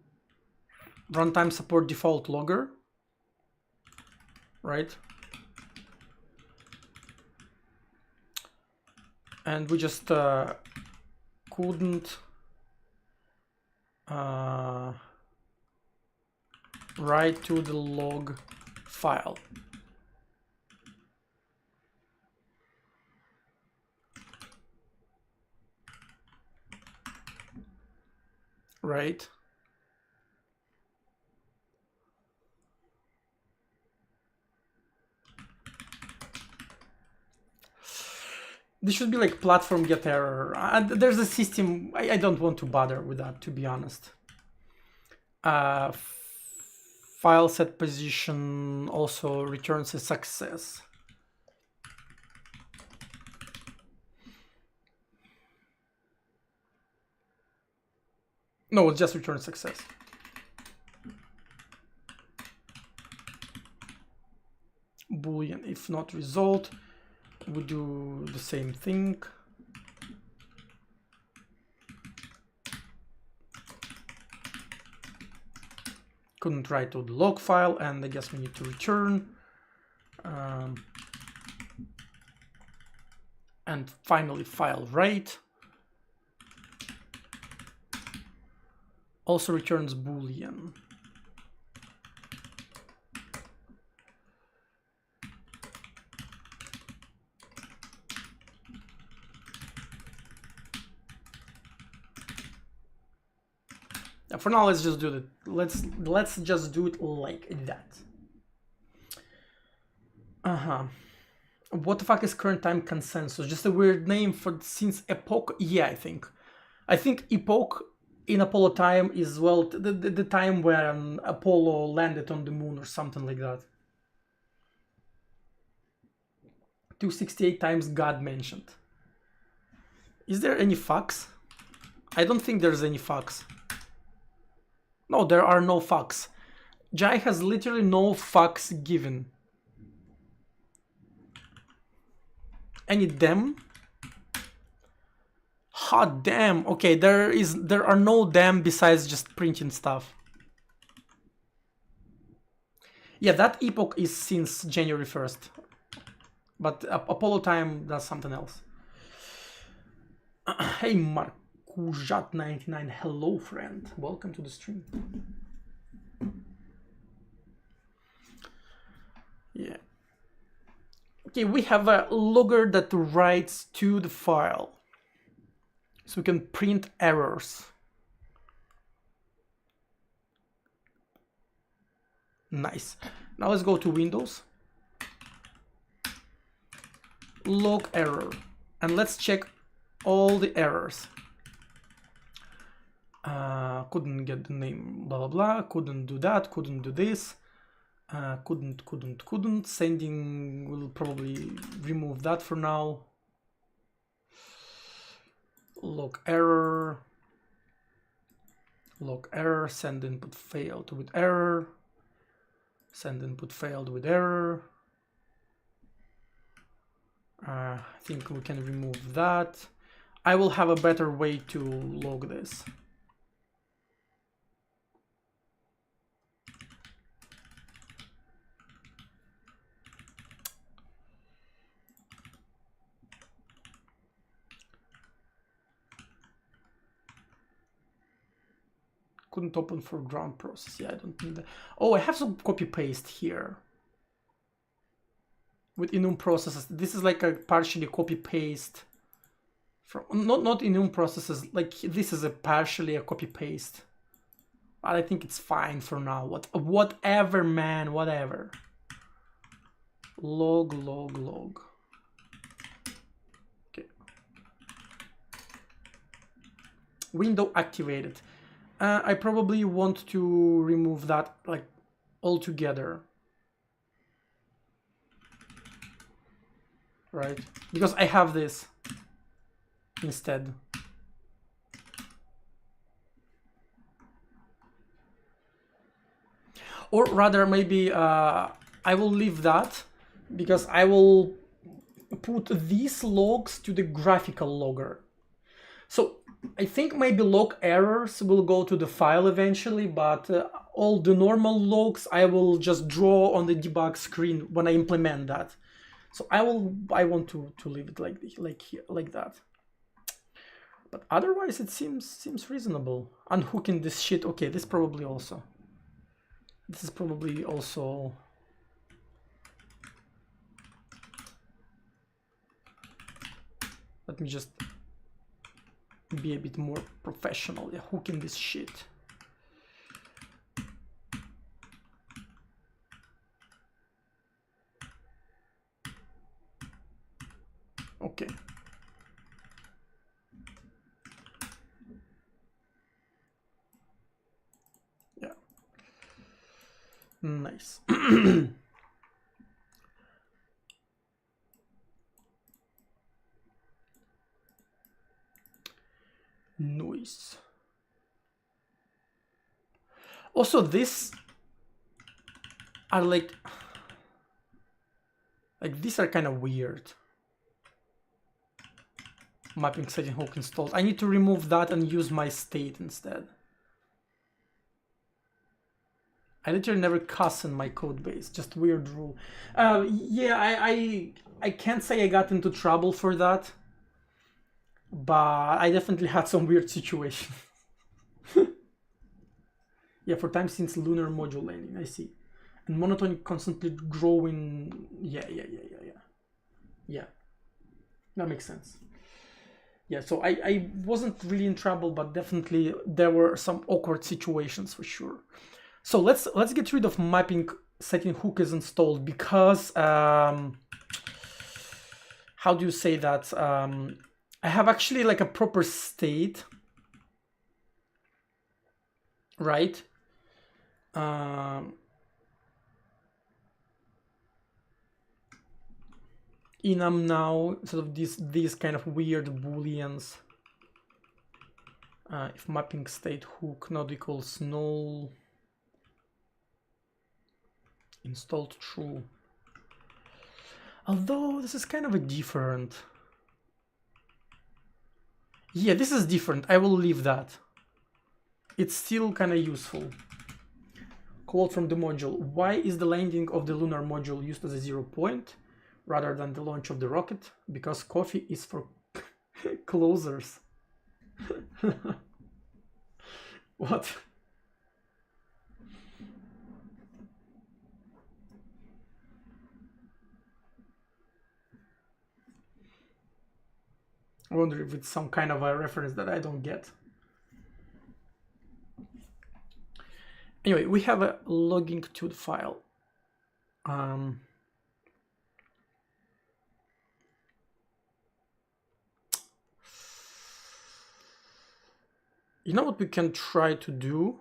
runtime support default logger, right? And we just couldn't write to the log file. Right? This should be like platform get error. There's a system. I don't want to bother with that, to be honest. File set position also returns a success. No, it just returns success. Boolean if not result. We do the same thing. Couldn't write to the log file, and I guess we need to return. And finally file write. Also returns Boolean. For now, let's just do it. Let's just do it like that. What the fuck is current time consensus? Just a weird name for since epoch. Yeah, I think epoch in Apollo time is, well, the time when Apollo landed on the moon or something like that. 268 times God mentioned. Is there any fucks? I don't think there's any fucks. No, there are no fucks. Jai has literally no fucks given. Any them? Hot damn. Okay, there are no them besides just printing stuff. Yeah, that epoch is since January 1st. But Apollo time does something else. Hey, Markujat99, hello friend. Welcome to the stream. Yeah. Okay, we have a logger that writes to the file. So we can print errors. Nice. Now let's go to Windows. Log error. And let's check all the errors. Couldn't get the name, blah, blah, blah. Couldn't do that, couldn't do this. Couldn't. Sending will probably remove that for now. Log error, send input failed with error, send input failed with error. I think we can remove that. I will have a better way to log this. Couldn't open foreground process. Yeah, I don't need that. Oh, I have some copy paste here with enum processes. This is like a partially copy paste from not enum processes. Like this is a partially a copy paste, but I think it's fine for now. Whatever, man, whatever. Log. Okay. Window activated. I probably want to remove that like altogether, right? Because I have this instead. Or rather, maybe I will leave that because I will put these logs to the graphical logger. So I think maybe log errors will go to the file eventually, but all the normal logs I will just draw on the debug screen when I implement that. So I want to leave it like that. But otherwise it seems reasonable. Unhooking this shit. Okay, this is probably also. Let me just be a bit more professional. Yeah, hooking this shit. Okay. Yeah. Nice. Noise. Also, these are like these are kind of weird. Mapping setting hook installed. I need to remove that and use my state instead. I literally never cuss in my code base. Just weird rule. Yeah, I can't say I got into trouble for that, but I definitely had some weird situation. Yeah, for time since lunar module landing, I see. And monotone constantly growing. Yeah. That makes sense. Yeah, so I wasn't really in trouble, but definitely there were some awkward situations for sure. So let's get rid of mapping setting hook is installed because how do you say that? I have actually like a proper state, right? Enum now, sort of these kind of weird booleans. If mapping state hook not equals null, installed true. Although this is kind of a different. Yeah, this is different. I will leave that. It's still kind of useful. Quote from the module. Why is the landing of the lunar module used as a 0 point rather than the launch of the rocket? Because coffee is for closers. What? I wonder if it's some kind of a reference that I don't get. Anyway, we have a logging to the file. You know what we can try to do?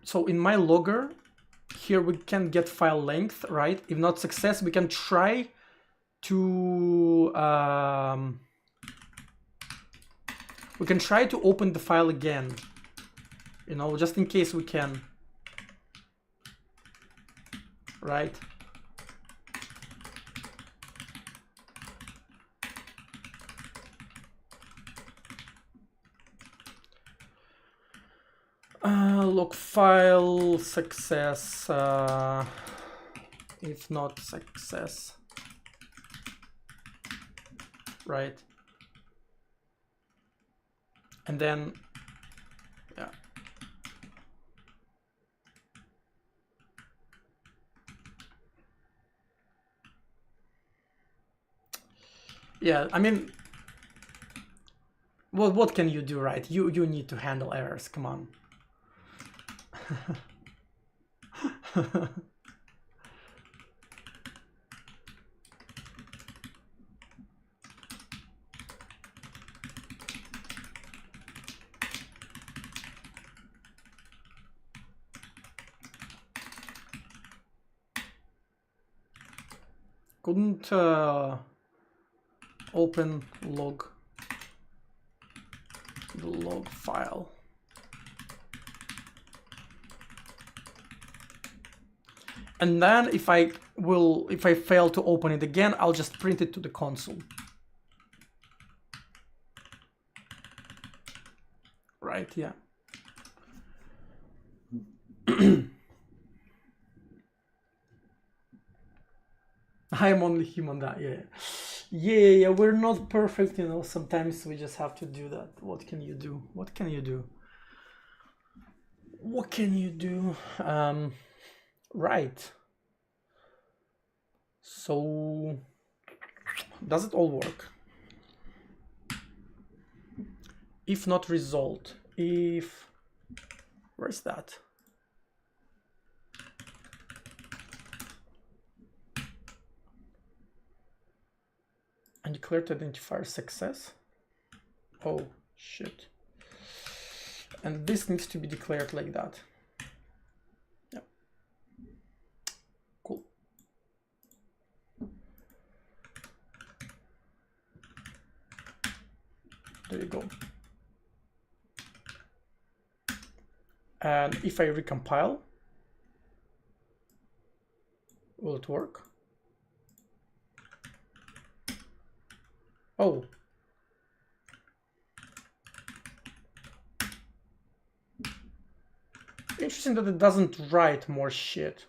So in my logger, here we can get file length, right? If not success, we can try to open the file again, you know, just in case we can, right? Log file success, if not success, right? And then, yeah. Yeah, I mean, well, what can you do, right? You need to handle errors, come on. Couldn't open the log file. And then if I fail to open it again, I'll just print it to the console. Right, yeah. I am only human that, yeah. Yeah, we're not perfect, you know, sometimes we just have to do that. What can you do? What can you do? What can you do? Right. So, does it all work? If not result, if, where's that? Undeclared identifier success. Oh, shit. And this needs to be declared like that. Yeah. Cool. There you go. And if I recompile, will it work? Oh. Interesting that it doesn't write more shit.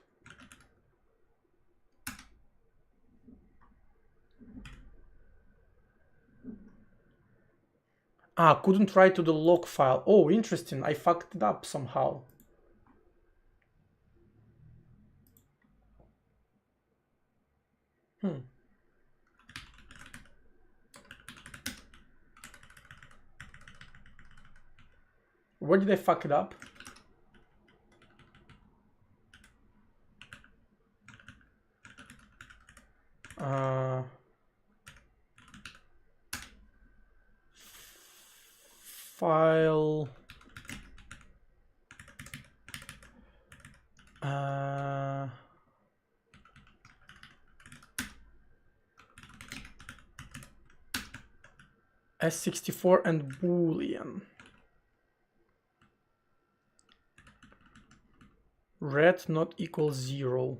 Ah, couldn't write to the log file. Oh, interesting. I fucked it up somehow. Where did I fuck it up? File. S64 and Boolean. Red not equals 0.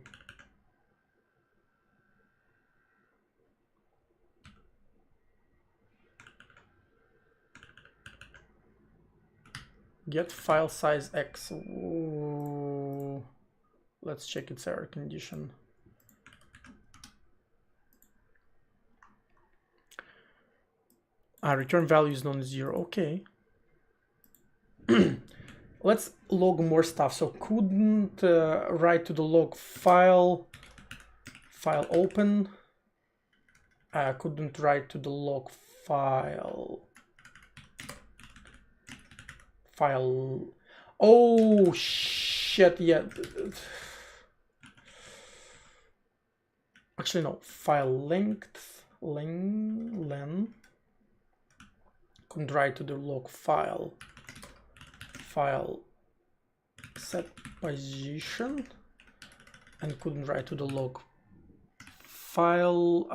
Get file size X. Ooh. Let's check its error condition. Return value is non-zero. Okay. Let's log more stuff. So couldn't write to the log file open. Couldn't write to the log file. Oh shit! Yeah. Actually, no. File length. Len. Couldn't write to the log file set position, and couldn't write to the log file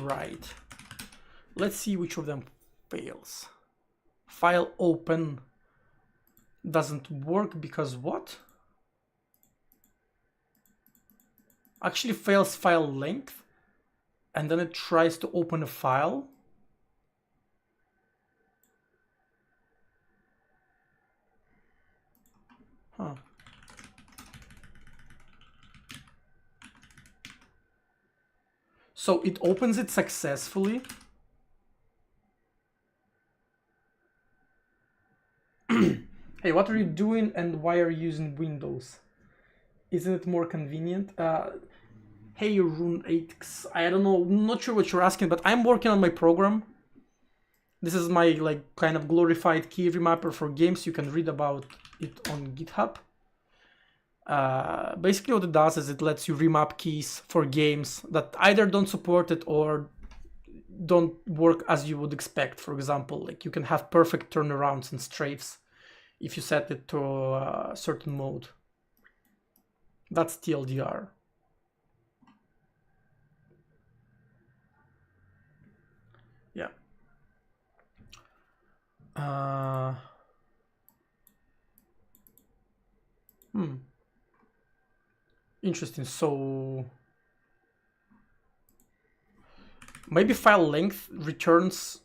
write. Let's see which of them fails. File open doesn't work because what? Actually fails file length, and then it tries to open a file. Huh. So it opens it successfully. Hey, what are you doing and why are you using Windows? Isn't it more convenient? Hey, Rune8, I don't know, not sure what you're asking, but I'm working on my program. This is my like kind of glorified key remapper for games. You can read about it on GitHub. Basically what it does is it lets you remap keys for games that either don't support it or don't work as you would expect. For example, like you can have perfect turnarounds and strafes if you set it to a certain mode. That's TLDR. Yeah. Interesting. So maybe file length returns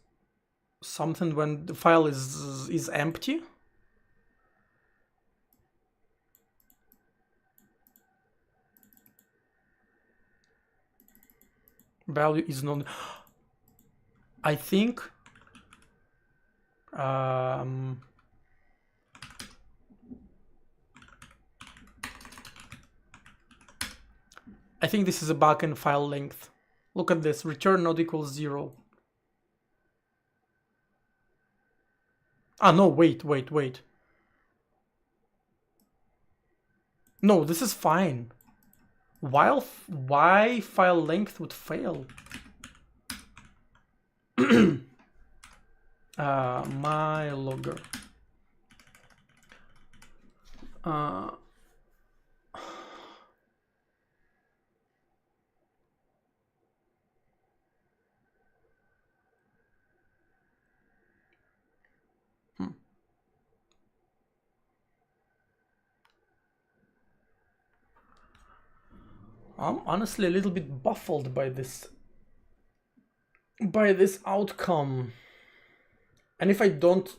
something when the file is empty. Value is non. I think I think this is a bug in file length. Look at this, return not equals 0. Ah, no, wait. No, this is fine. Why file length would fail? My logger. I'm honestly a little bit baffled by this outcome. And if I don't,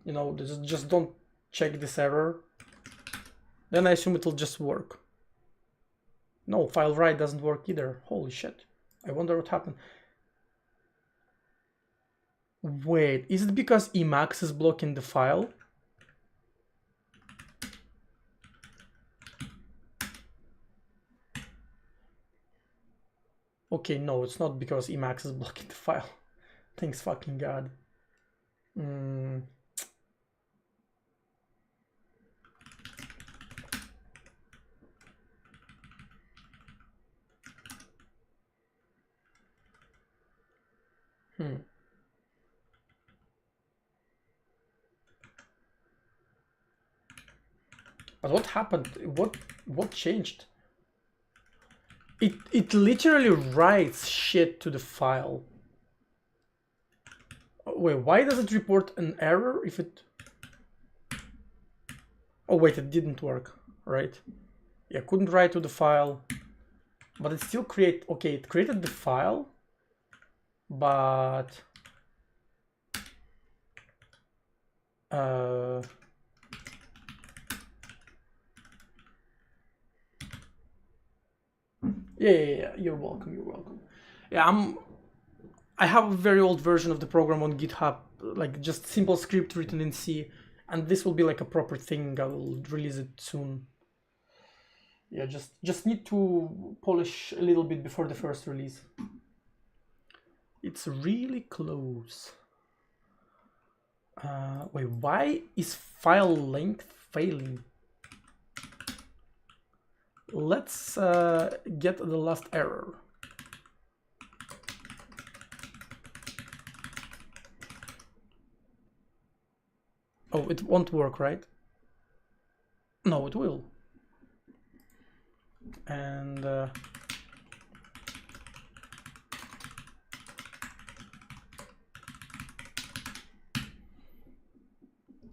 you know, just don't check this error, then I assume it'll just work. No, file write doesn't work either. Holy shit. I wonder what happened. Wait, is it because Emacs is blocking the file? Okay, no, it's not because Emacs is blocking the file. Thanks fucking God. But what happened? What changed? It literally writes shit to the file. Wait, why does it report an error if it... Oh wait, it didn't work, right? Yeah, couldn't write to the file, but it still okay, it created the file, but yeah, you're welcome. Yeah, I have a very old version of the program on GitHub, like just simple script written in C, and this will be like a proper thing. I will release it soon. Yeah, just need to polish a little bit before the first release. It's really close. Wait, why is file length failing? Let's get the last error. Oh, it won't work, right? No, it will. And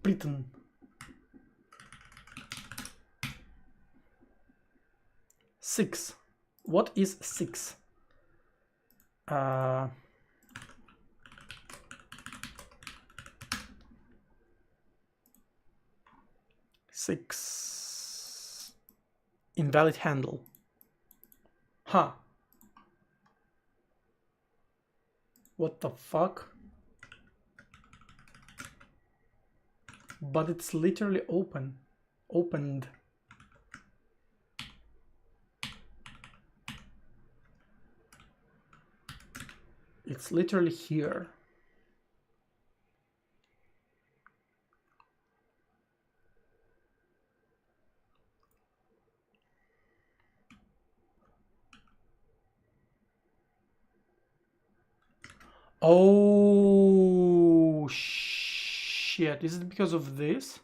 Britain. Six. What is 6? Six. Invalid handle. Huh. What the fuck? But it's literally opened. It's literally here. Oh shit, is it because of this?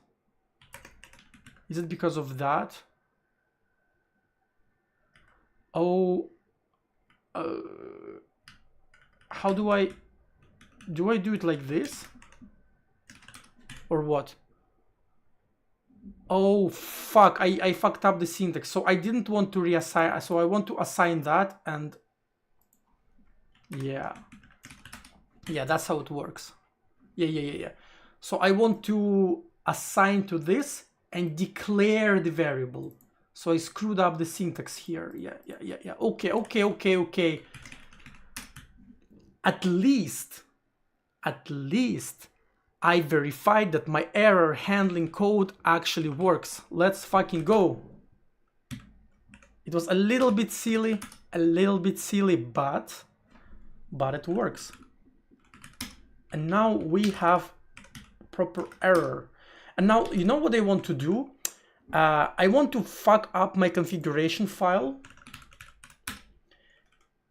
Is it because of that? Oh, how do I do it like this? Or what? Oh fuck, I fucked up the syntax. So I didn't want to reassign, so I want to assign that, and yeah, that's how it works. Yeah. So I want to assign to this and declare the variable. So I screwed up the syntax here. Yeah. Okay. At least I verified that my error handling code actually works. Let's fucking go. It was a little bit silly, but it works. And now we have proper error. And now, you know what I want to do? I want to fuck up my configuration file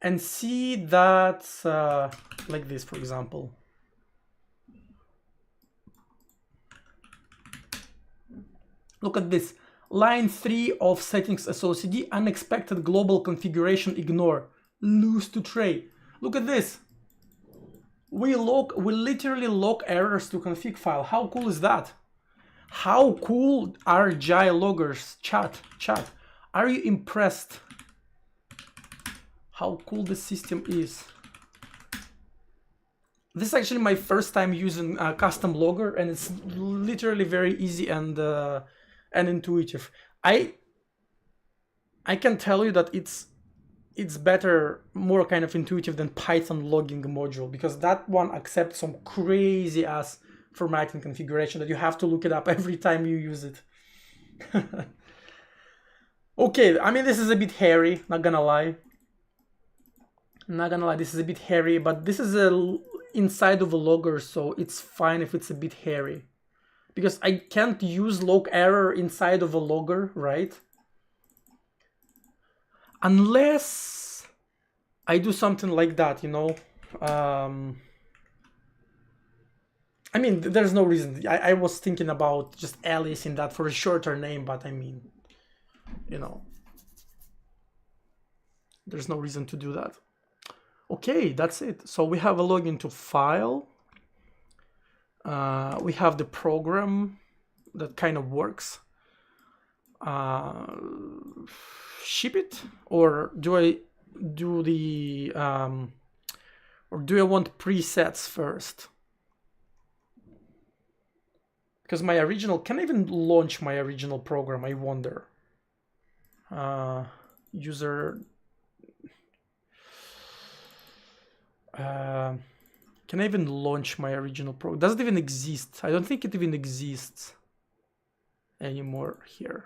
and see that like this, for example. Look at this. Line 3 of settings socd, unexpected global configuration ignore, lose to tray. Look at this. We literally log errors to config file. How cool is that? How cool are GI loggers? Chat. Are you impressed? how cool this system is. This is actually my first time using a custom logger, and it's literally very easy and intuitive. I can tell you that it's better, more kind of intuitive than Python logging module, because that one accepts some crazy ass formatting configuration that you have to look it up every time you use it. Okay, I mean, this is a bit hairy, not gonna lie. Not gonna lie, this is a bit hairy, but this is inside of a logger, so it's fine if it's a bit hairy. Because I can't use log error inside of a logger, right? Unless I do something like that, you know. I mean, there's no reason. I was thinking about just aliasing that for a shorter name, but I mean, you know, there's no reason to do that. Okay, that's it. So we have a login to file. We have the program that kind of works. Ship it, or do I do the or do I want presets first? Because my original, can I even launch my original program? I wonder. User. Can I even launch my original program? Does it even exist? I don't think it even exists anymore here.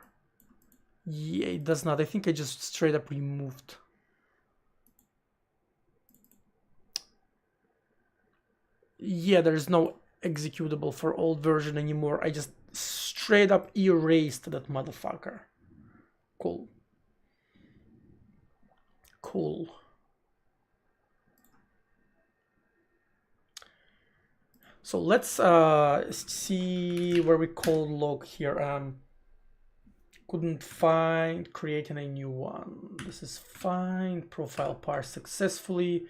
Yeah, it does not. I think I just straight up removed. Yeah, there's no executable for old version anymore. I just straight up erased that motherfucker. Cool. Cool. So let's see where we call log here. Couldn't find, creating a new one. This is fine. Profile parse successfully.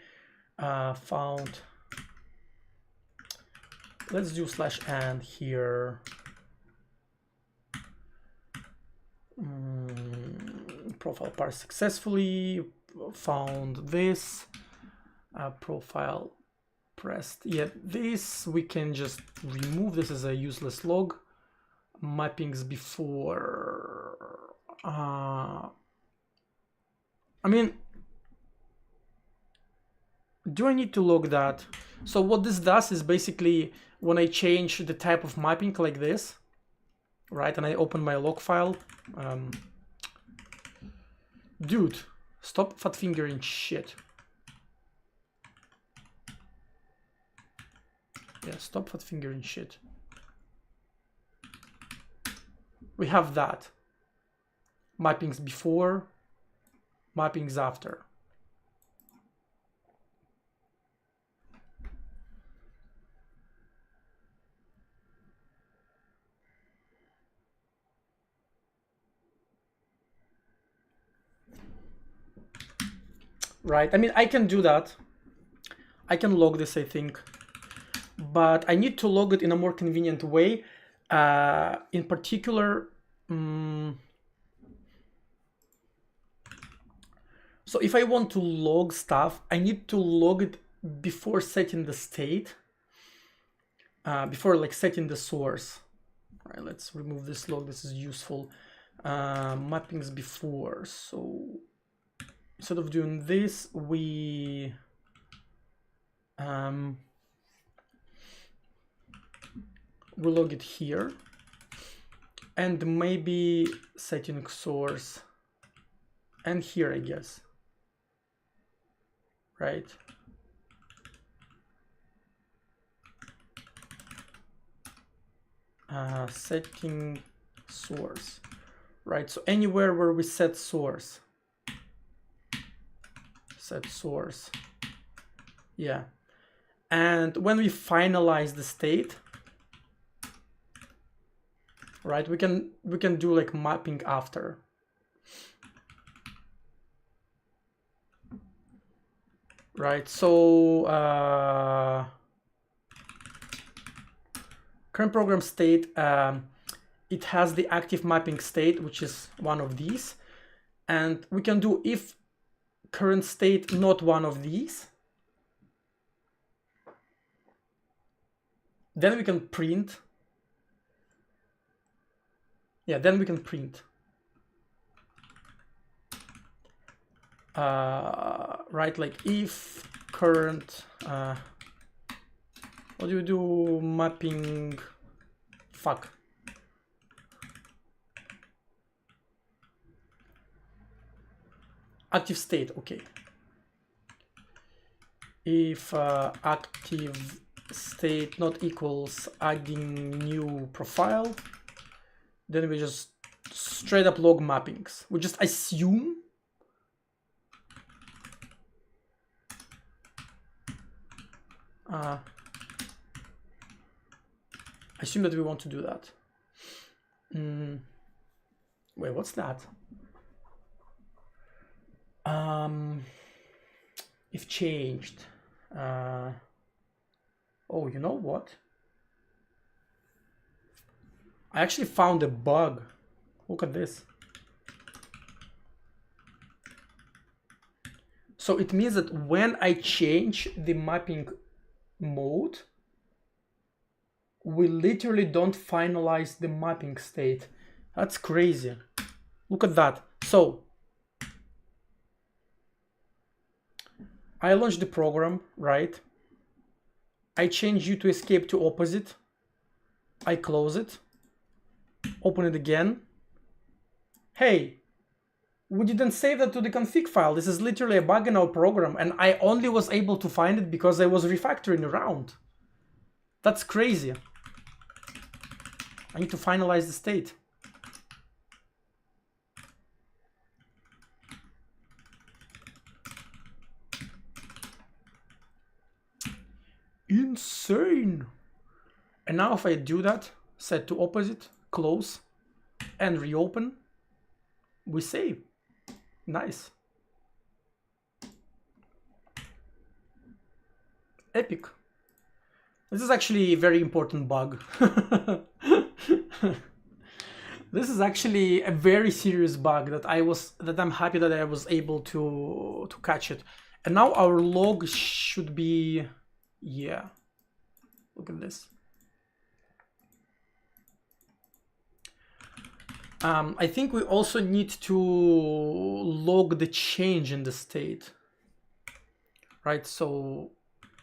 Found. Let's do /and here. Profile parse successfully. Found this. Profile pressed. Yeah, this we can just remove. This is a useless log. Mappings before. I mean, do I need to log that? So what this does is basically when I change the type of mapping like this, right, and I open my log file, dude, stop fat fingering shit. Yeah, stop fat fingering shit. We have that. Mappings before, mappings after. Right, I mean, I can do that. I can log this, I think. But I need to log it in a more convenient way. In particular, so if I want to log stuff, I need to log it before setting the state, before like setting the source. All right, let's remove this log. This is useful. Mappings before. So instead of doing this, we we'll log it here, and maybe setting source, and here, I guess, right? Setting source, right? So anywhere where we set source, yeah. And when we finalize the state, right, we can do like mapping after. Right, so current program state, it has the active mapping state, which is one of these, and we can do if current state not one of these. Then we can print. Yeah, then we can print. Right, like if current, what do you do? Mapping, fuck. Active state, okay. If active state not equals adding new profile, then we just straight up log mappings. We just assume that we want to do that. Wait, what's that? If changed. Oh, you know what? I actually found a bug. Look at this. So it means that when I change the mapping mode, we literally don't finalize the mapping state. That's crazy. Look at that. So I launched the program, right? I change you to escape to opposite. I close it. Open it again. Hey, we didn't save that to the config file. This is literally a bug in our program, and I only was able to find it because I was refactoring around. That's crazy. I need to finalize the state. Insane. And now if I do that, set to opposite, close, and reopen, we save. Nice. Epic. This is actually a very important bug. This is actually a very serious bug that I'm happy that I was able to catch it. And now our log should be, yeah. Look at this. I think we also need to log the change in the state, right? So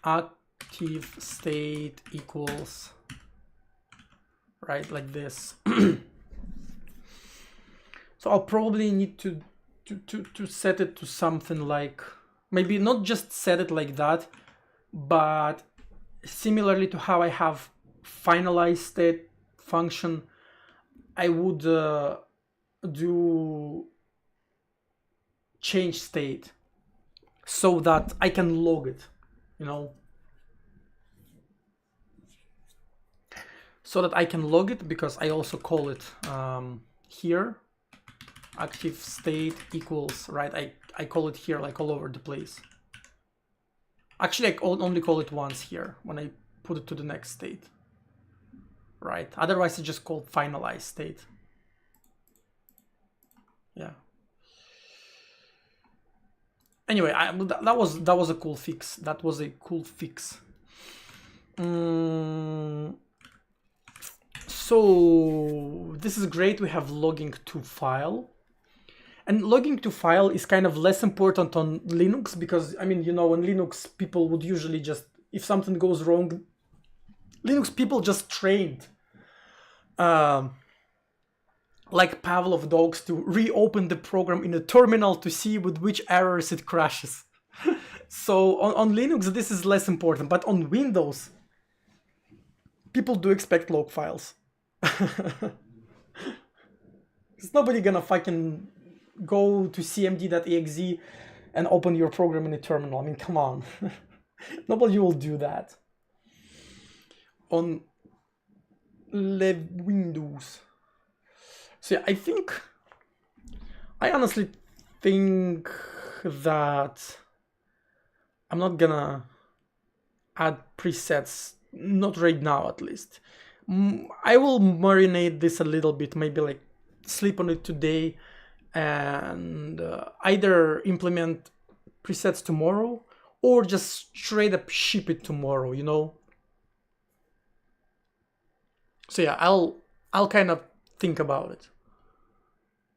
active state equals, right, like this. So I'll probably need to set it to something like, maybe not just set it like that, but similarly to how I have finalize state function, I would do change state so that I can log it, you know, so that I can log it, because I also call it here active state equals, right? I call it here like all over the place. Actually, I only call it once here when I put it to the next state. Right, otherwise it's just called finalize state. Yeah. Anyway, that was a cool fix. That was a cool fix. So this is great. We have logging to file, and logging to file is kind of less important on Linux, because I mean, you know, on Linux people would usually just, if something goes wrong, Linux people just trained like Pavlov dogs to reopen the program in a terminal to see with which errors it crashes. So on Linux this is less important, but on Windows people do expect log files. There's nobody gonna fucking go to cmd.exe and open your program in a terminal. I mean, come on. Nobody will do that on Windows. So yeah, I honestly think that I'm not gonna add presets, not right now at least. I will marinate this a little bit, maybe like sleep on it today, and either implement presets tomorrow, or just straight up ship it tomorrow, you know? So yeah, I'll kind of think about it.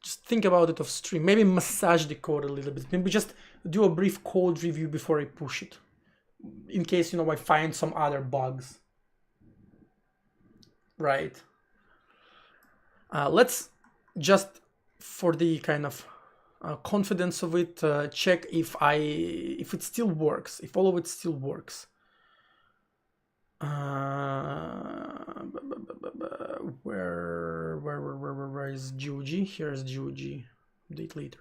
Just think about it off stream. Maybe massage the code a little bit. Maybe just do a brief code review before I push it, in case, you know, I find some other bugs. Right. Let's just, for the kind of confidence of it, check if it still works, if all of it still works. Where is GOG? Here's GOG. Update later.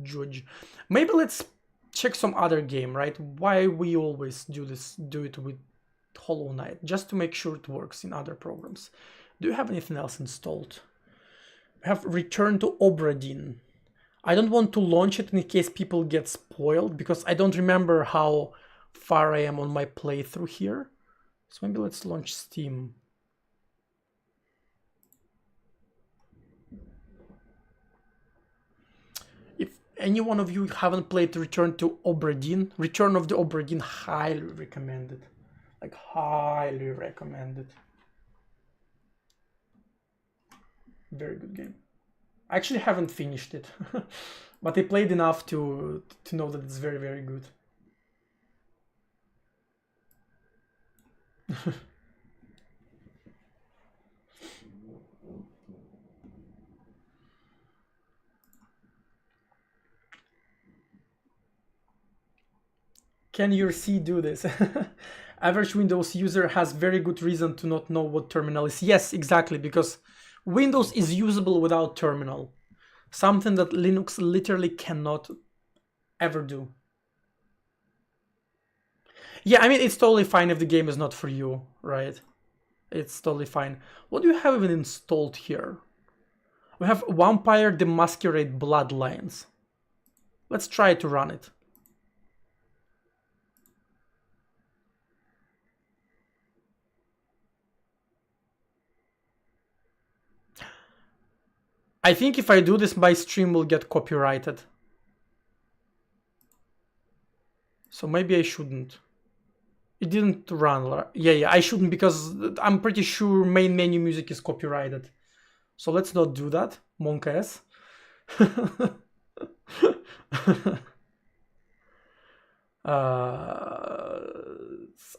GOG. Maybe let's check some other game, right? Why we always do it with Hollow Knight, just to make sure it works in other programs. Do you have anything else installed? We have Return to Obra Dinn. I don't want to launch it in case people get spoiled, because I don't remember how far I am on my playthrough here. So maybe let's launch Steam. If any one of you haven't played Return to Obra Dinn, Return of the Obra Dinn, highly recommended. Like, highly recommended. Very good game. I actually haven't finished it, but I played enough to know that it's very, very good. Can your C do this? Average Windows user has very good reason to not know what terminal is. Yes, exactly, because Windows is usable without terminal. Something that Linux literally cannot ever do. Yeah, I mean, it's totally fine if the game is not for you, right? It's totally fine. What do you have even installed here? We have Vampire the Masquerade Bloodlines. Let's try to run it. I think if I do this, my stream will get copyrighted. So maybe I shouldn't. It didn't run. Yeah, I shouldn't, because I'm pretty sure main menu music is copyrighted. So let's not do that. Monk S.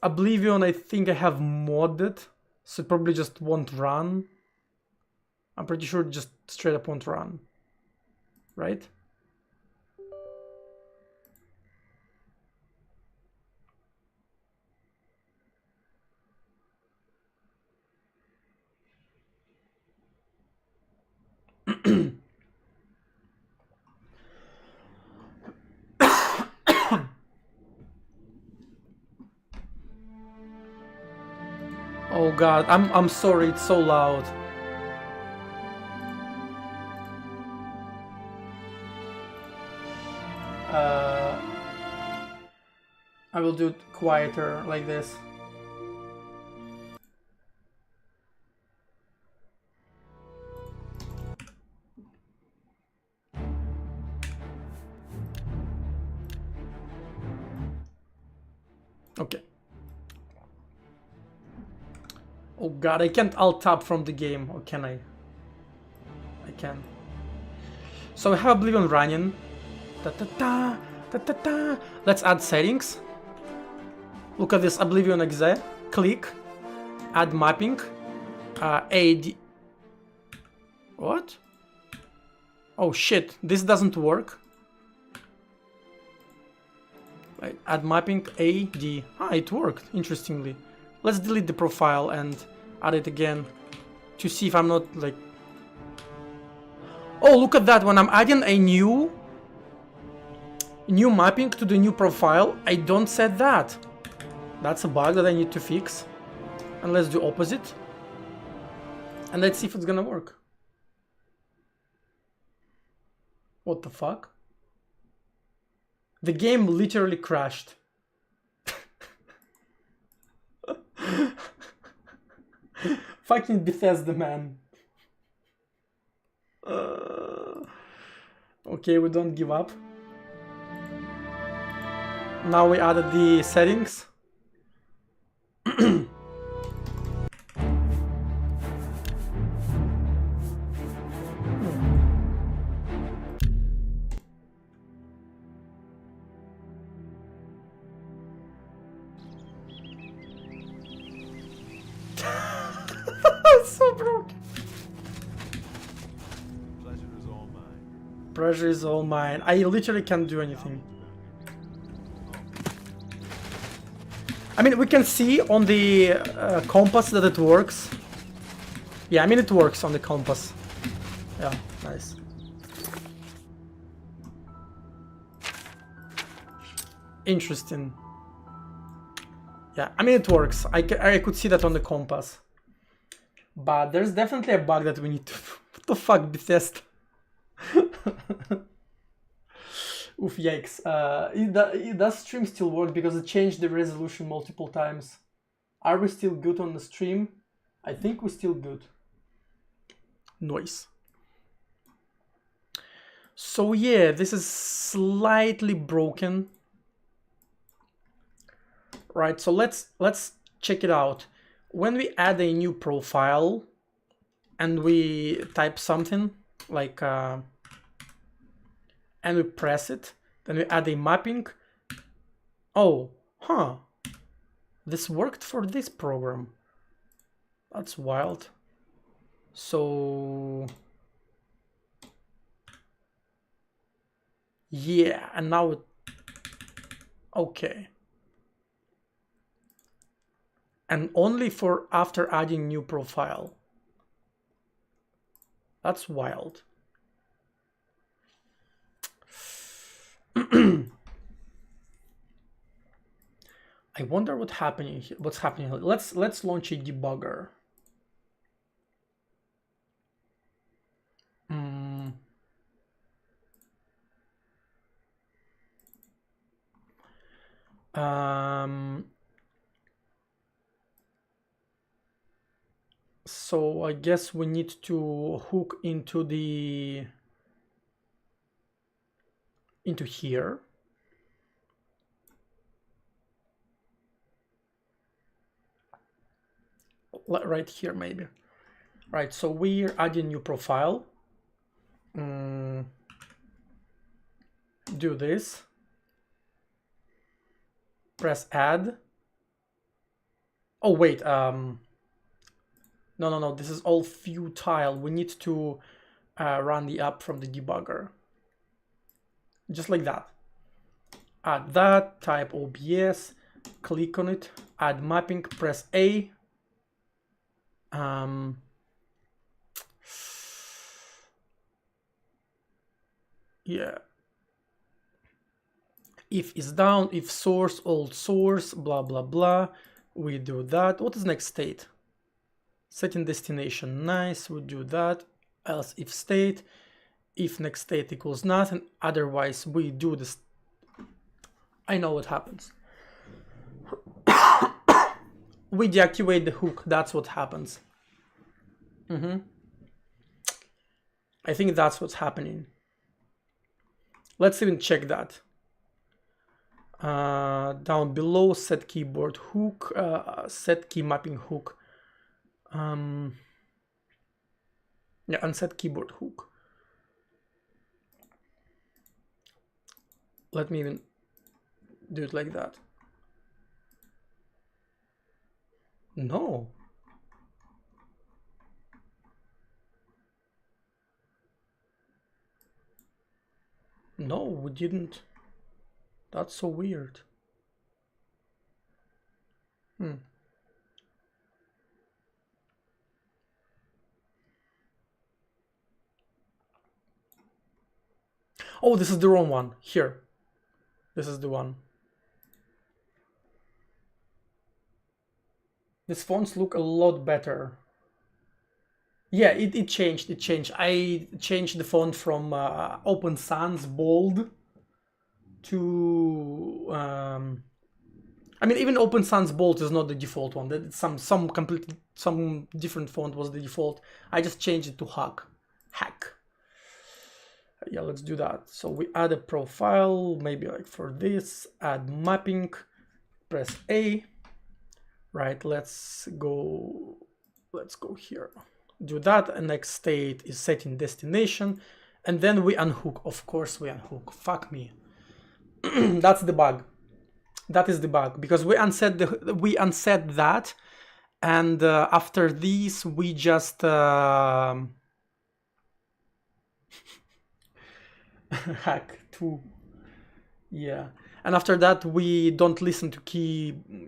Oblivion, I think I have modded, so it probably just won't run. I'm pretty sure it just straight up won't run, right? Oh god, I'm sorry, it's so loud. I will do it quieter like this. Okay. Oh god, I can't alt-tab from the game, or can I? I can. So I have Oblivion running. Da-da-da, da-da-da. Let's add settings. Look at this, Oblivion exe. Click. Add mapping. AD. What? Oh shit, this doesn't work. Right, add mapping AD. Ah, it worked, interestingly. Let's delete the profile and add it again to see if I'm not like... Oh, look at that, when I'm adding a new mapping to the new profile, I don't set that. That's a bug that I need to fix. And let's do opposite. And let's see if it's gonna work. What the fuck? The game literally crashed. Fucking Bethesda, man. Okay, we don't give up. Now we added the settings. So broken. Pleasure is all mine. Pressure is all mine. I literally can't do anything. I mean, we can see on the compass that it works. Yeah, I mean, it works on the compass. Yeah, nice. Interesting. Yeah, I mean, it works. I could see that on the compass. But there's definitely a bug that we need to... What the fuck, Bethesda? Oof, yikes. Does stream still work because it changed the resolution multiple times? Are we still good on the stream? I think we're still good. Noise. So yeah, this is slightly broken. Right, so let's check it out. When we add a new profile and we type something like and we press it, then we add a mapping. Oh, huh. This worked for this program. That's wild. So yeah, and now it, okay. And only for after adding new profile. That's wild. I wonder what's happening here. What's happening here? Let's launch a debugger. So I guess we need to hook into here. Right here, maybe. Right, so we're adding new profile. Do this. Press add. Oh, wait. No. This is all futile. We need to run the app from the debugger. Just like that. Add that, type OBS, click on it, add mapping, press A. Yeah. If is down, if source, old source, blah, blah, blah. We do that. What is next state? Setting destination, nice, we do that. Else if state, if next state equals nothing, otherwise we do this. I know what happens. We deactivate the hook, that's what happens. I think that's what's happening. Let's even check that. Down below, set keyboard hook, set key mapping hook. Yeah, unset keyboard hook. Let me even do it like that. No. No, we didn't. That's so weird. Oh, this is the wrong one. Here. This is the one. These fonts look a lot better. Yeah, it changed. It changed. I changed the font from Open Sans bold to I mean, even Open Sans bold is not the default one. That some different font was the default. I just changed it to hack. Yeah, let's do that. So we add a profile, maybe like for this, add mapping, press A, right? Let's go here. Do that, and next state is setting destination, and then we unhook. Of course we unhook, fuck me. That's the bug. That is the bug, because we unset that, and after this we just hack to, yeah, and after that we don't listen to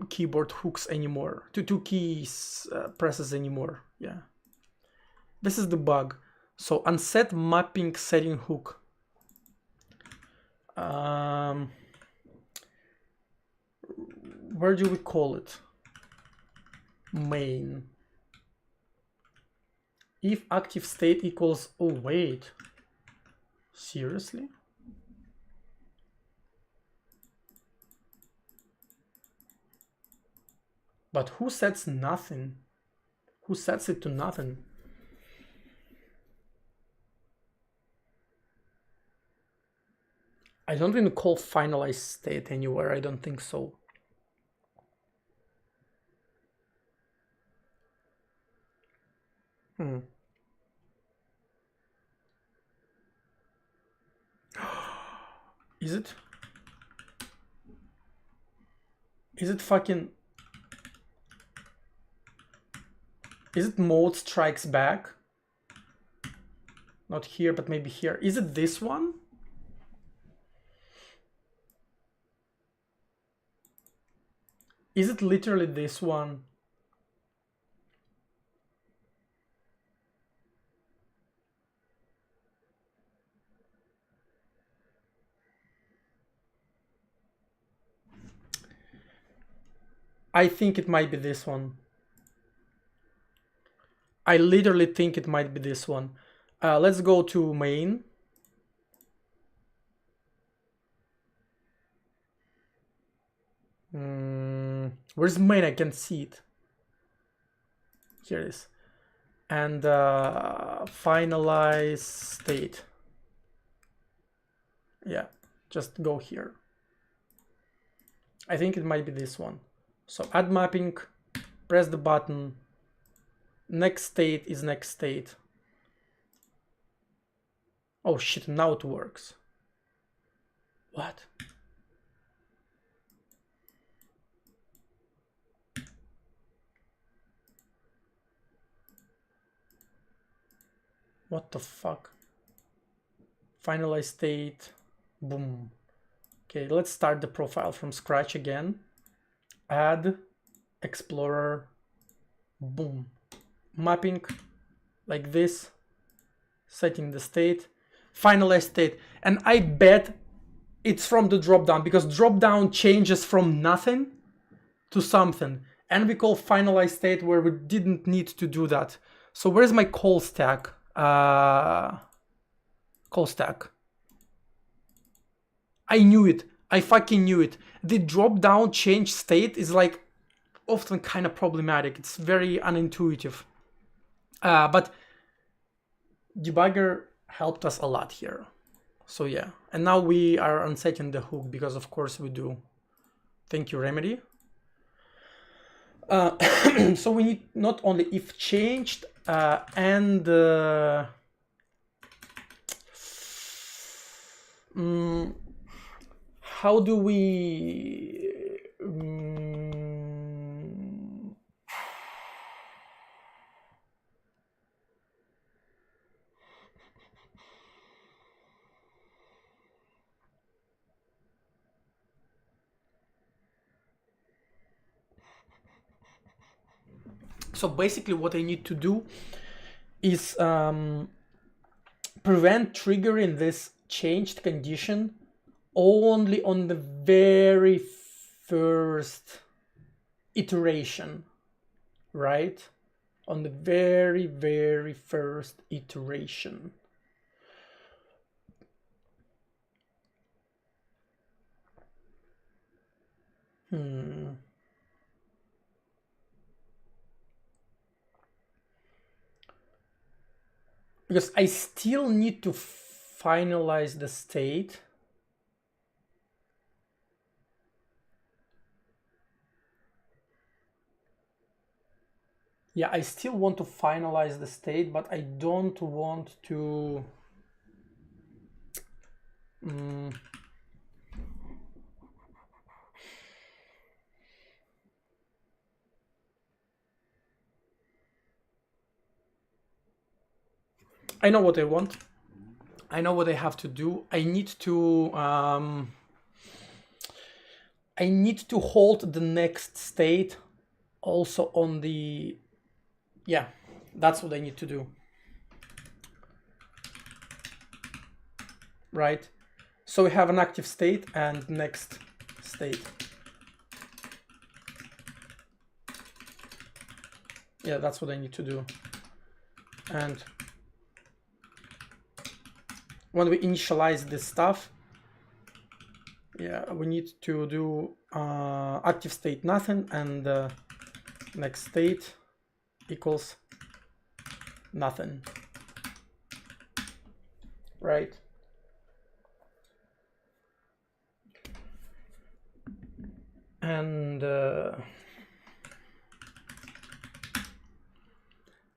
keyboard hooks anymore, to two keys presses anymore. Yeah, this is the bug. So unset mapping setting hook. Where do we call it? Main. If active state equals, oh wait, seriously? But who sets nothing? Who sets it to nothing? I don't even call finalized state anywhere. I don't think so. Is it? Is it fucking... Is it mode strikes back? Not here, but maybe here. Is it this one? Is it literally this one? I think it might be this one. I literally think it might be this one. Let's go to main. Where's main? I can't see it. Here it is. And finalize state. Yeah, just go here. I think it might be this one. So add mapping, press the button. Next state is next state. Oh shit, now it works. What? What the fuck? Finalize state, boom. Okay, let's start the profile from scratch again. Add, explorer, boom. Mapping, like this, setting the state, finalize state. And I bet it's from the dropdown, because dropdown changes from nothing to something. And we call finalize state where we didn't need to do that. So where's my call stack? Call stack. I knew it. I fucking knew it. The drop down change state is like often kind of problematic. It's very unintuitive. But debugger helped us a lot here. So yeah, and now we are unsetting the hook, because of course we do. Thank you, Remedy. So we need not only if changed and how do we so basically what I need to do is prevent triggering this changed condition only on the very first iteration, right? On the very, very first iteration. Because I still need to finalize the state. Yeah, I still want to finalize the state, but I don't want to I know what I want. I know what I have to do. I need to hold the next state also on the, yeah, that's what I need to do. Right? So we have an active state and next state. Yeah, that's what I need to do. And when we initialize this stuff, yeah, we need to do active state nothing and next state equals nothing, right? And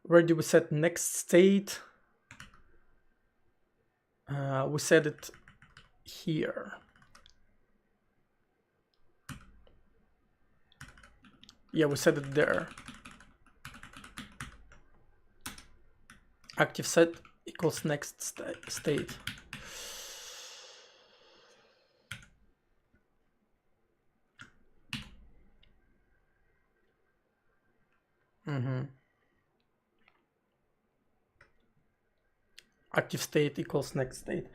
where do we set next state? We set it here. Yeah, we set it there. Active set equals next state. Active state equals next state.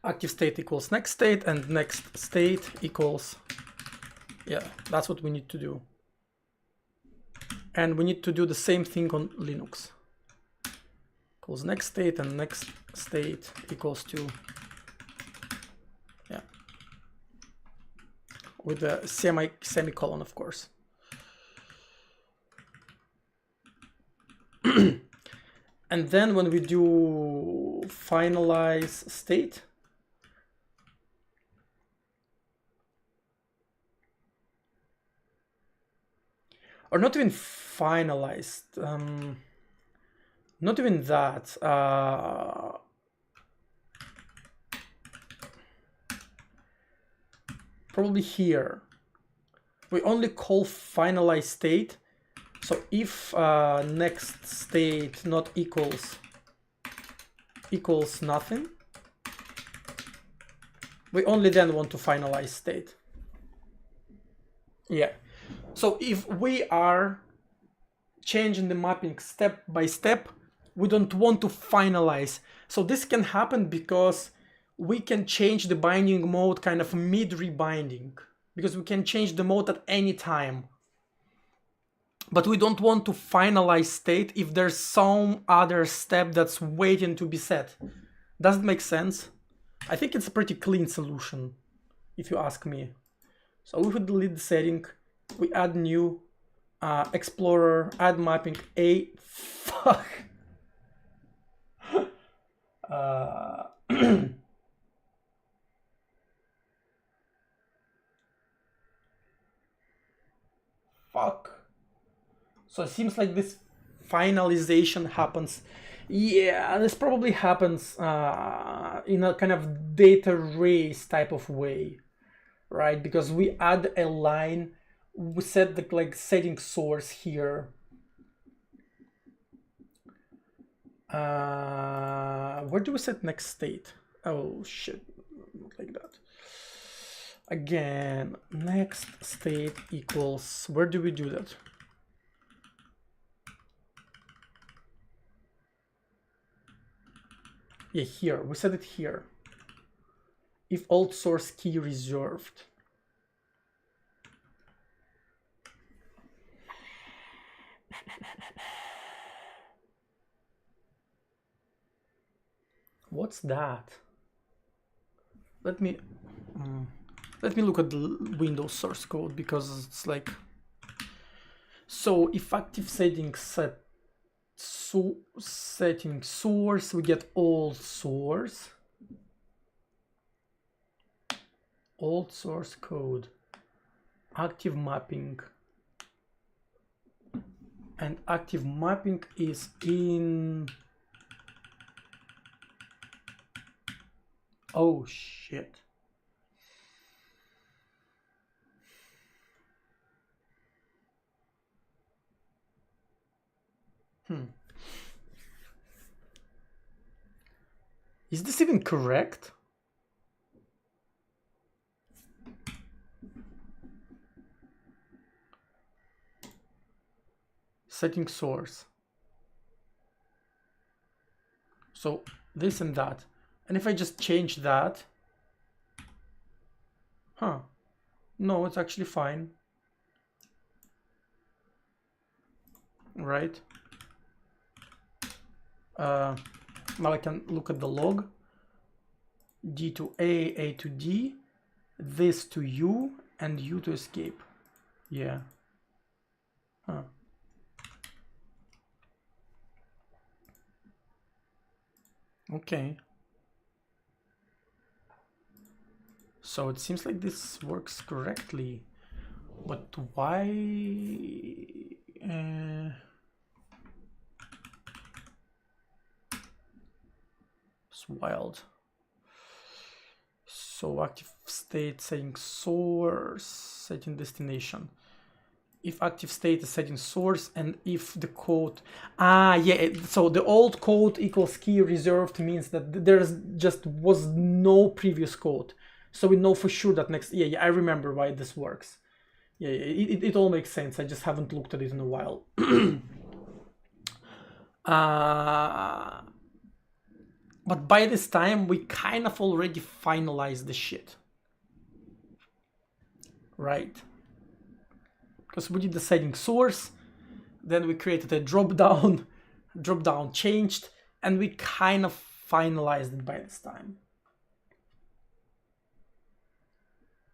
Active state equals next state and next state equals, yeah, that's what we need to do. And we need to do the same thing on Linux. Equals next state and next state equals to, yeah, with a semicolon, of course. And then when we do finalize state, or not even finalized, not even that, probably here, we only call finalize state. So if next state not equals nothing, we only then want to finalize state. Yeah. So if we are changing the mapping step by step, we don't want to finalize. So this can happen because we can change the binding mode kind of mid-rebinding, because we can change the mode at any time. But we don't want to finalize state if there's some other step that's waiting to be set. Does it make sense? I think it's a pretty clean solution, if you ask me. So if we delete the setting, we add new explorer, add mapping a, fuck. Fuck. So it seems like this finalization happens. Yeah, this probably happens in a kind of data race type of way, right? Because we add a line, we set the like setting source here. Where do we set next state? Oh shit, not like that. Again, next state equals, where do we do that? Yeah, here, we set it here. If alt source key reserved. What's that? Let me look at the Windows source code, because it's like So if active settings setting source, we get old source code, active mapping, and active mapping is in, oh shit. Is this even correct? Setting source. So this and that. And if I just change that, no, it's actually fine. Right? Now I can look at the log. D to A to D, this to U, and U to escape. Yeah. Okay. So it seems like this works correctly, but why? It's wild. So active state setting source, setting destination. If active state is setting source, and if the code, so the old code equals key reserved means that there's just was no previous code. So we know for sure that next, I remember why this works. Yeah, it all makes sense. I just haven't looked at it in a while. But by this time, we kind of already finalized the shit. Right? Because we did the setting source, then we created a drop down changed, and we kind of finalized it by this time.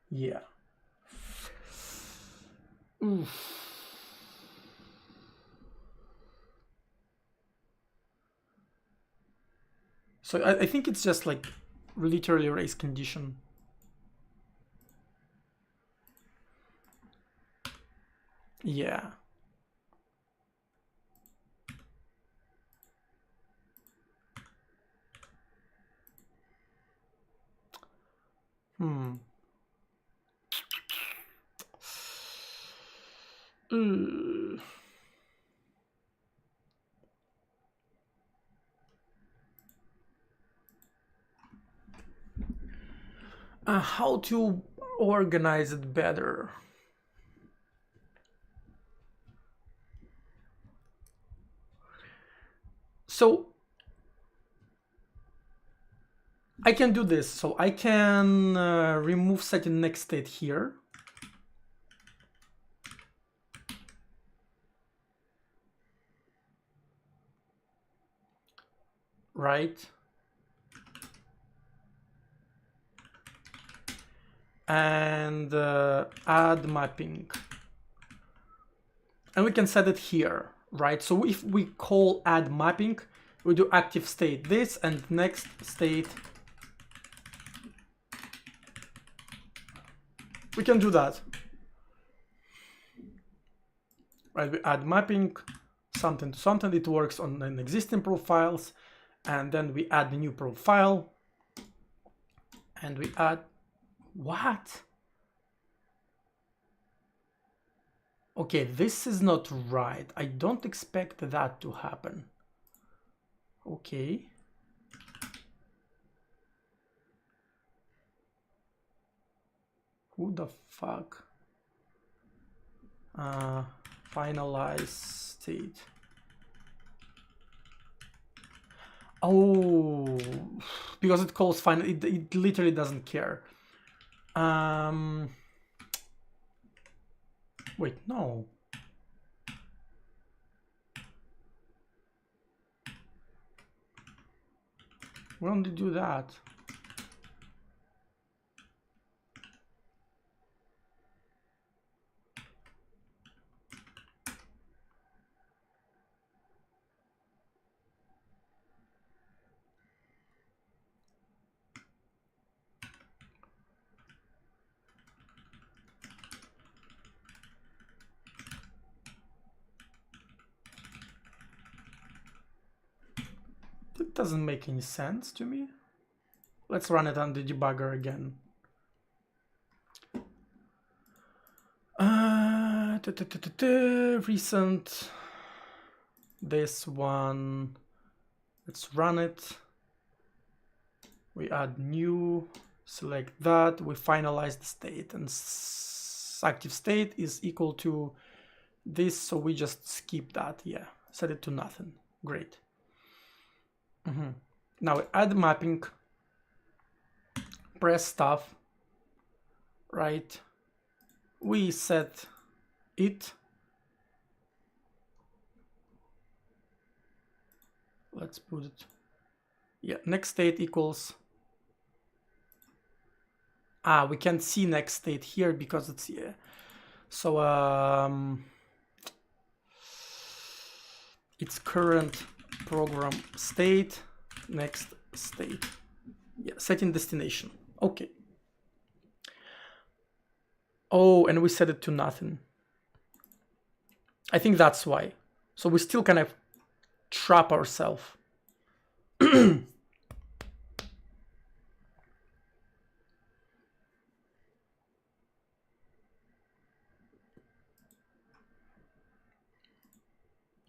Yeah. Oof. So I think it's just like literally race condition. Yeah. How to organize it better? So I can do this. So I can remove setting next state here. Right? And add mapping. And we can set it here, right? So if we call add mapping, we do active state this and next state. We can do that. Right, we add mapping, something to something. It works on an existing profiles. And then we add a new profile. And we add, what? Okay, this is not right. I don't expect that to happen. Okay. Who the fuck? Finalize state. Oh, because it calls final, it literally doesn't care. Wait, no. We only do that. doesn't make any sense to me. Let's run it on the debugger again. Recent. This one. Let's run it. We add new. Select that. We finalize the state, and active state is equal to this. So we just skip that. Yeah, set it to nothing. Great. Now we add mapping. Press stuff. Right. We set it. Let's put it. Yeah, next state equals. We can't see next state here because it's here. So it's current program state, next state. Yeah, setting destination. Okay. Oh, and we set it to nothing. I think that's why. So we still kind of trap ourselves.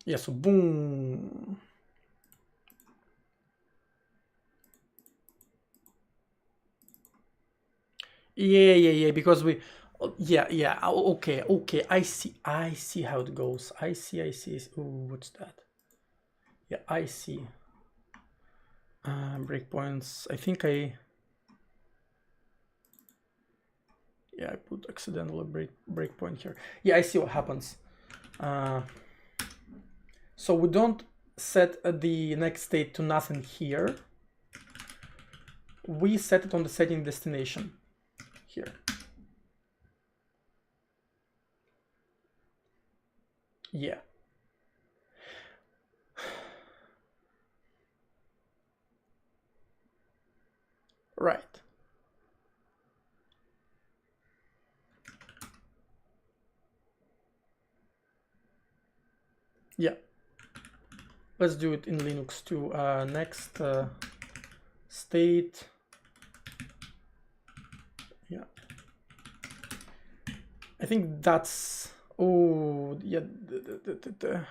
Yeah, so boom. Yeah, because we, yeah, okay, I see how it goes. I see. Ooh, what's that? Yeah, I see. Breakpoints, I think I put accidental breakpoint here. Yeah, I see what happens. So we don't set the next state to nothing here. We set it on the setting destination here. Yeah. Right. Yeah. Let's do it in Linux too. Next state. Yeah. I think that's, oh, yeah, the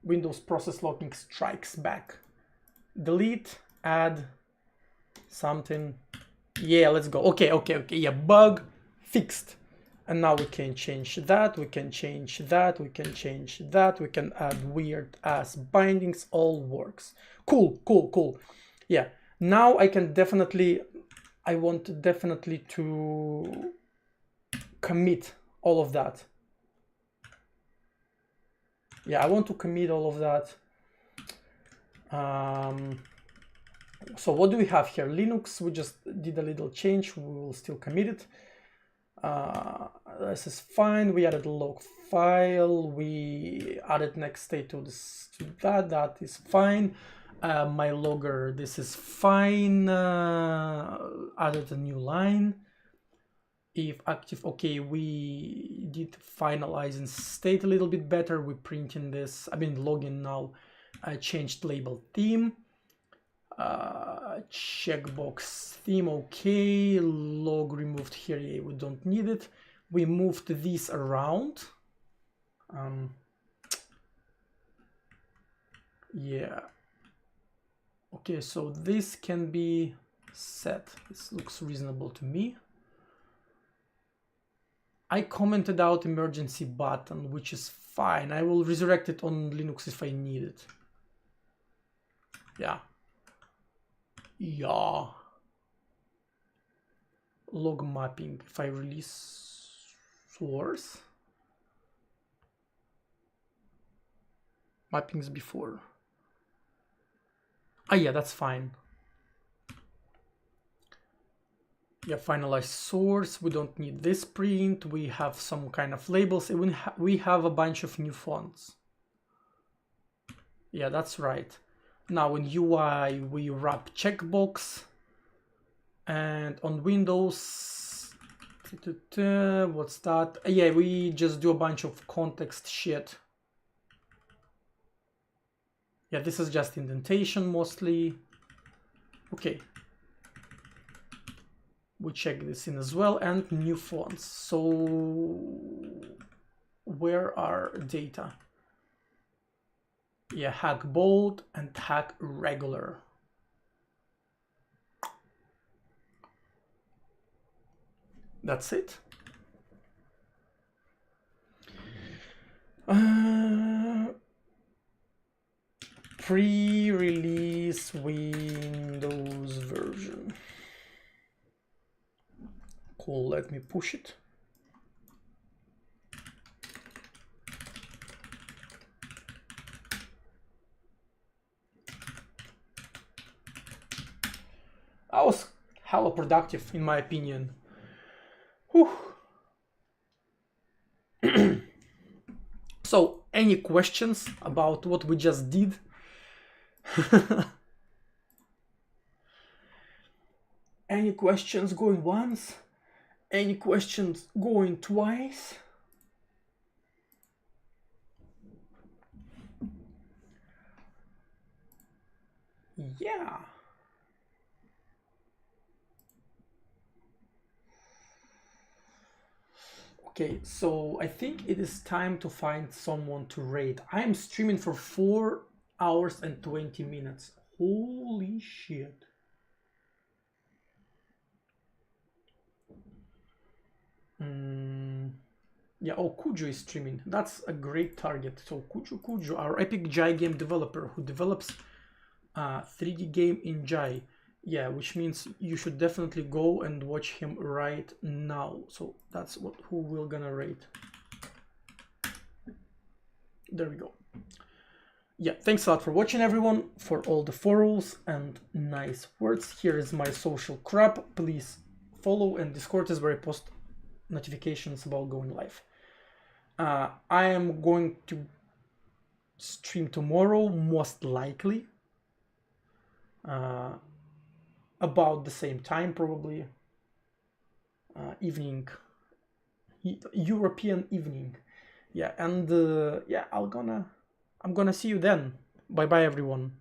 Windows process logging strikes back. Delete, add something. Yeah, let's go. Okay. Yeah, bug fixed. And now we can change that, we can change that, we can change that, we can add weird ass bindings, all works. Cool. Yeah, now I can definitely, I want definitely to commit all of that. Yeah, I want to commit all of that. So what do we have here? Linux, we just did a little change, we will still commit it. This is fine. We added a log file. We added next state to this, to that is fine. My logger, this is fine. Added a new line. If active, okay, we did finalizing state a little bit better. We're printing this, I mean login now. I changed label theme. Checkbox theme, okay. Log removed here, yeah, we don't need it. We moved this around. Yeah. Okay, so this can be set. This looks reasonable to me. I commented out emergency button, which is fine. I will resurrect it on Linux if I need it. Yeah. Log mapping, if I release source, mappings before. Yeah, that's fine. Yeah, finalize source, we don't need this print, we have some kind of labels, we have a bunch of new fonts. Yeah, that's right. Now in UI we wrap checkbox, and on Windows, what's that? Yeah, we just do a bunch of context shit. Yeah, this is just indentation mostly. Okay. We check this in as well, and new fonts. So where are data? Yeah, hack bold and hack regular. That's it. Pre-release Windows version. Cool, let me push it. I was hella productive in my opinion. Whew. So, any questions about what we just did? Any questions going once? Any questions going twice? Yeah. Okay, so I think it is time to find someone to raid. I am streaming for 4 hours and 20 minutes. Holy shit. Yeah, oh, Kujo is streaming. That's a great target. So Kujo, our epic Jai game developer who develops a 3D game in Jai. Yeah, which means you should definitely go and watch him right now. So that's who we're gonna rate. There we go. Yeah, thanks a lot for watching, everyone, for all the follows and nice words. Here is my social crap. Please follow, and Discord is where I post notifications about going live. I am going to stream tomorrow, most likely. About the same time, probably. Evening. European evening. Yeah, and yeah, I'm gonna see you then. Bye bye, everyone.